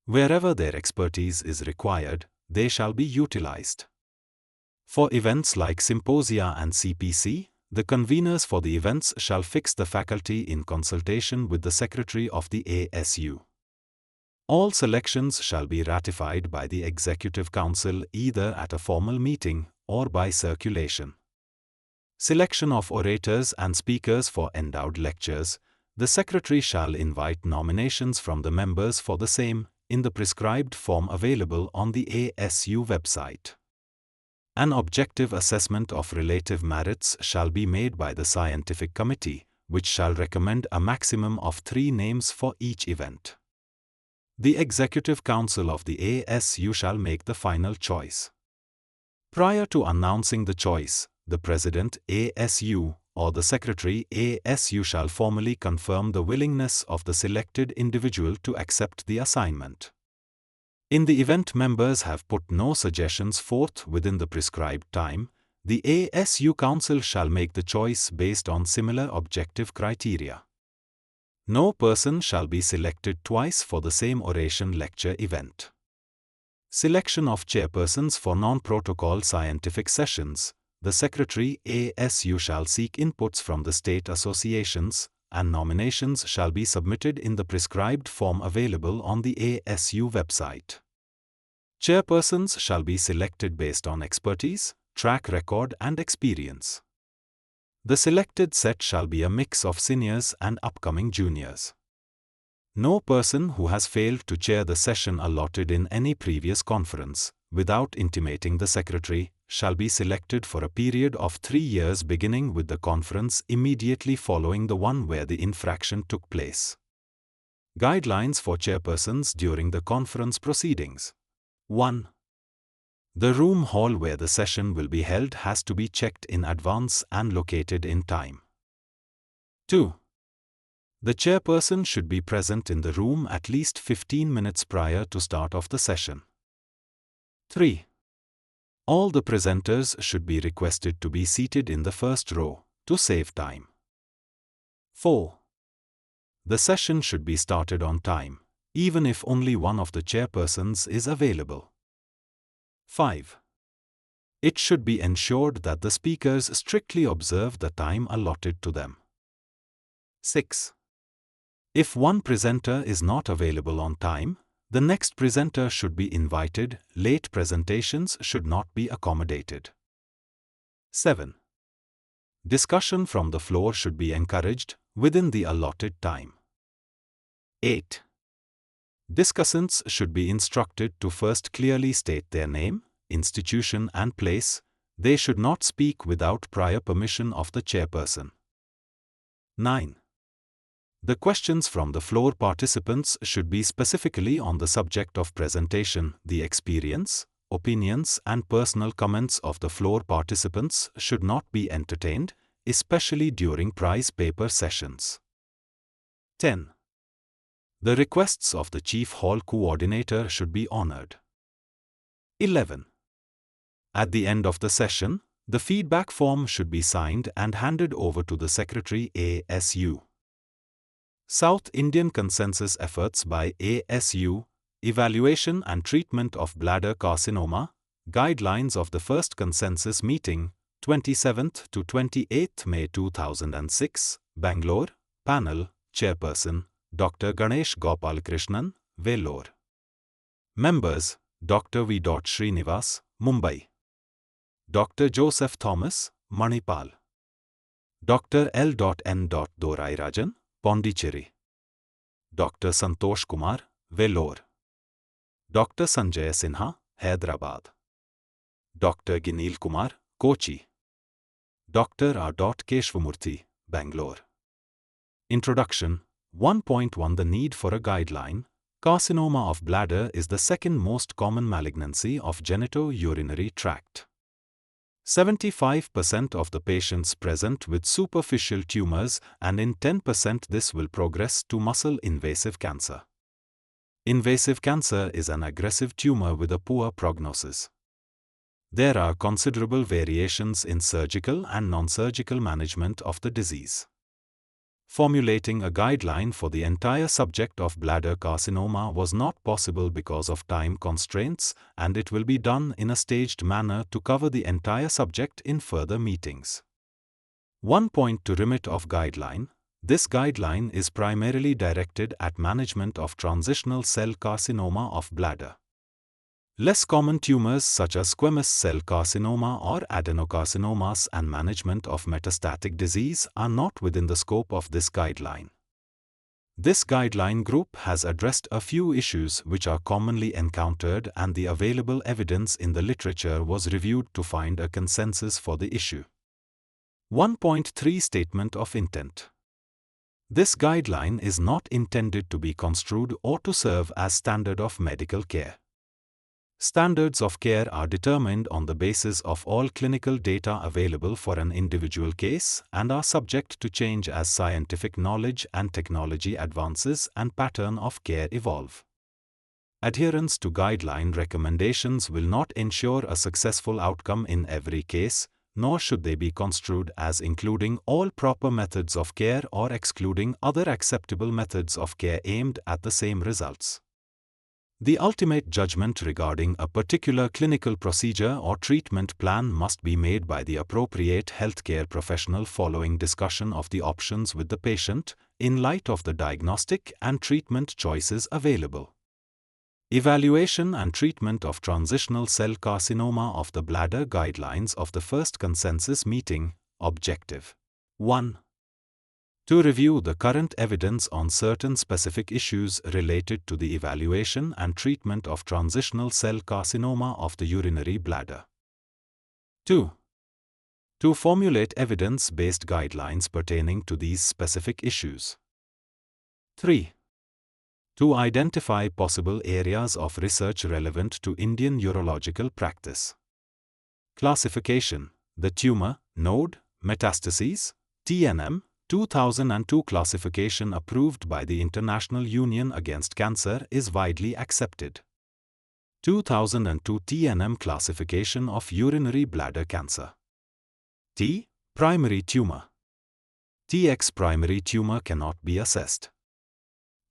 Wherever their expertise is required, they shall be utilized. For events like symposia and CPC, the conveners for the events shall fix the faculty in consultation with the Secretary of the ASU. All selections shall be ratified by the Executive Council either at a formal meeting or by circulation. Selection of orators and speakers for endowed lectures. The Secretary shall invite nominations from the members for the same in the prescribed form available on the ASU website. An objective assessment of relative merits shall be made by the scientific committee, which shall recommend a maximum of 3 names for each event. The Executive Council of the ASU shall make the final choice. Prior to announcing the choice, the President ASU or the Secretary ASU shall formally confirm the willingness of the selected individual to accept the assignment. In the event members have put no suggestions forth within the prescribed time, the ASU Council shall make the choice based on similar objective criteria. No person shall be selected twice for the same oration lecture event. Selection of chairpersons for non-protocol scientific sessions. The Secretary ASU shall seek inputs from the state associations, and nominations shall be submitted in the prescribed form available on the ASU website. Chairpersons shall be selected based on expertise, track record and experience. The selected set shall be a mix of seniors and upcoming juniors. No person who has failed to chair the session allotted in any previous conference, without intimating the Secretary, shall be selected for a period of 3 years beginning with the conference immediately following the one where the infraction took place. Guidelines for chairpersons during the conference proceedings. 1. The room hall where the session will be held has to be checked in advance and located in time. 2. The chairperson should be present in the room at least 15 minutes prior to start of the session. 3. All the presenters should be requested to be seated in the first row, to save time. 4. The session should be started on time, even if only one of the chairpersons is available. 5. It should be ensured that the speakers strictly observe the time allotted to them. 6. If one presenter is not available on time, the next presenter should be invited. Late presentations should not be accommodated. 7. Discussion from the floor should be encouraged within the allotted time. 8. Discussants should be instructed to first clearly state their name, institution and place. They should not speak without prior permission of the chairperson. 9. The questions from the floor participants should be specifically on the subject of presentation. The experience, opinions and personal comments of the floor participants should not be entertained, especially during prize paper sessions. 10. The requests of the Chief Hall Coordinator should be honored. 11. At the end of the session, the feedback form should be signed and handed over to the Secretary ASU. South Indian Consensus Efforts by ASU, Evaluation and Treatment of Bladder Carcinoma, Guidelines of the First Consensus Meeting, 27th to 28th May 2006, Bangalore, Panel, Chairperson, Dr. Ganesh Gopalakrishnan, Vellore. Members, Dr. V. Srinivas, Mumbai. Dr. Joseph Thomas, Manipal. Dr. L. N. Dorairajan, Pondicherry. Dr. Santosh Kumar, Vellore. Dr. Sanjay Sinha, Hyderabad. Dr. Ginil Kumar, Kochi. Dr. R. Keshwamurthy, Bangalore. Introduction. 1.1 The need for a guideline. Carcinoma of bladder is the second most common malignancy of genitourinary tract. 75% of the patients present with superficial tumors, and in 10% this will progress to muscle-invasive cancer. Invasive cancer is an aggressive tumor with a poor prognosis. There are considerable variations in surgical and non-surgical management of the disease. Formulating a guideline for the entire subject of bladder carcinoma was not possible because of time constraints, and it will be done in a staged manner to cover the entire subject in further meetings. 1 point to remit of guideline. This guideline is primarily directed at management of transitional cell carcinoma of bladder. Less common tumors such as squamous cell carcinoma or adenocarcinomas and management of metastatic disease are not within the scope of this guideline. This guideline group has addressed a few issues which are commonly encountered, and the available evidence in the literature was reviewed to find a consensus for the issue. 1.3 Statement of Intent. This guideline is not intended to be construed or to serve as standard of medical care. Standards of care are determined on the basis of all clinical data available for an individual case and are subject to change as scientific knowledge and technology advances and pattern of care evolve. Adherence to guideline recommendations will not ensure a successful outcome in every case, nor should they be construed as including all proper methods of care or excluding other acceptable methods of care aimed at the same results. The ultimate judgment regarding a particular clinical procedure or treatment plan must be made by the appropriate healthcare professional following discussion of the options with the patient, in light of the diagnostic and treatment choices available. Evaluation and treatment of transitional cell carcinoma of the bladder guidelines of the first consensus meeting. Objective 1. To review the current evidence on certain specific issues related to the evaluation and treatment of transitional cell carcinoma of the urinary bladder. 2. To formulate evidence-based guidelines pertaining to these specific issues. 3. To identify possible areas of research relevant to Indian urological practice. Classification: the tumor, node, metastases, TNM, 2002 classification approved by the International Union Against Cancer is widely accepted. 2002 TNM classification of urinary bladder cancer. T. Primary tumor. TX primary tumor cannot be assessed.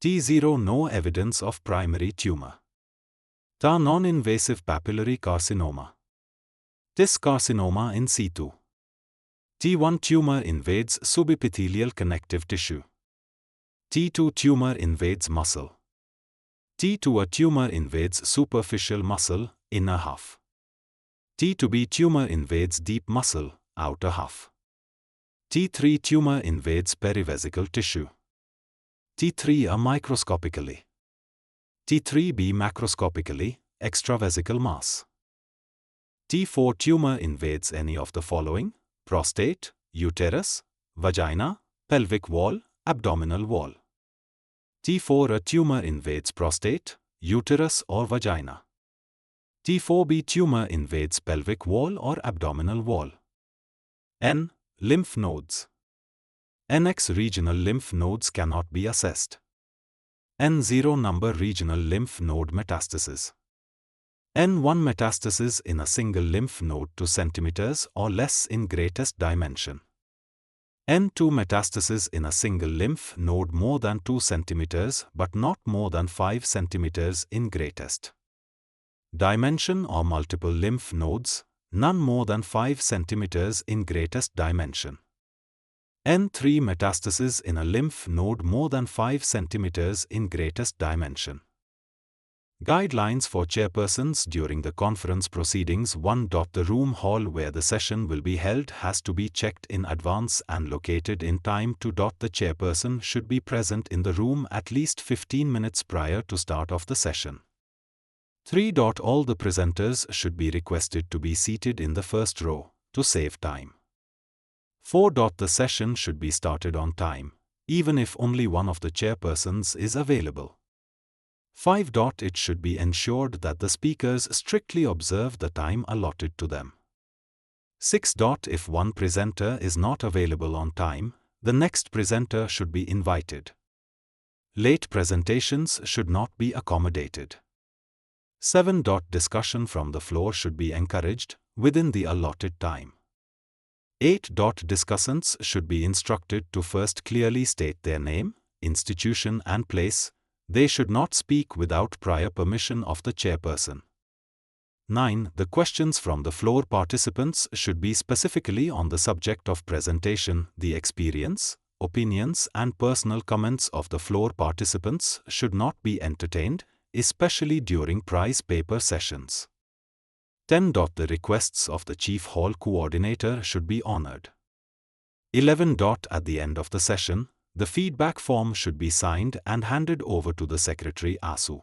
T0 no evidence of primary tumor. TA non-invasive papillary carcinoma. TIS carcinoma in situ. T1 tumor invades subepithelial connective tissue. T2 tumor invades muscle. T2 a tumor invades superficial muscle, inner half. T2b tumor invades deep muscle, outer half. T3 tumor invades perivesical tissue. T3 a microscopically. T3b macroscopically, extravesical mass. T4 tumor invades any of the following: prostate, uterus, vagina, pelvic wall, abdominal wall. T4 a tumor invades prostate, uterus or vagina. T4b tumor invades pelvic wall or abdominal wall. N. Lymph nodes. NX regional lymph nodes cannot be assessed. N0 number regional lymph node metastasis. N1 metastasis in a single lymph node 2 cm or less in greatest dimension. N2 metastasis in a single lymph node more than 2 cm but not more than 5 cm in greatest dimension, or multiple lymph nodes, none more than 5 cm in greatest dimension. N3 metastasis in a lymph node more than 5 cm in greatest dimension. Guidelines for chairpersons during the conference proceedings. 1. The room hall where the session will be held has to be checked in advance and located in time. 2. The chairperson should be present in the room at least 15 minutes prior to start of the session. 3. All the presenters should be requested to be seated in the first row, to save time. 4. The session should be started on time, even if only one of the chairpersons is available. 5. It should be ensured that the speakers strictly observe the time allotted to them. 6. If one presenter is not available on time, the next presenter should be invited. Late presentations should not be accommodated. 7. Discussion from the floor should be encouraged, within the allotted time. 8. Discussants should be instructed to first clearly state their name, institution and place. They should not speak without prior permission of the chairperson. 9. The questions from the floor participants should be specifically on the subject of presentation. The experience, opinions and personal comments of the floor participants should not be entertained, especially during prize paper sessions. 10. The requests of the Chief Hall Coordinator should be honored. 11. At the end of the session, the feedback form should be signed and handed over to the Secretary ASU.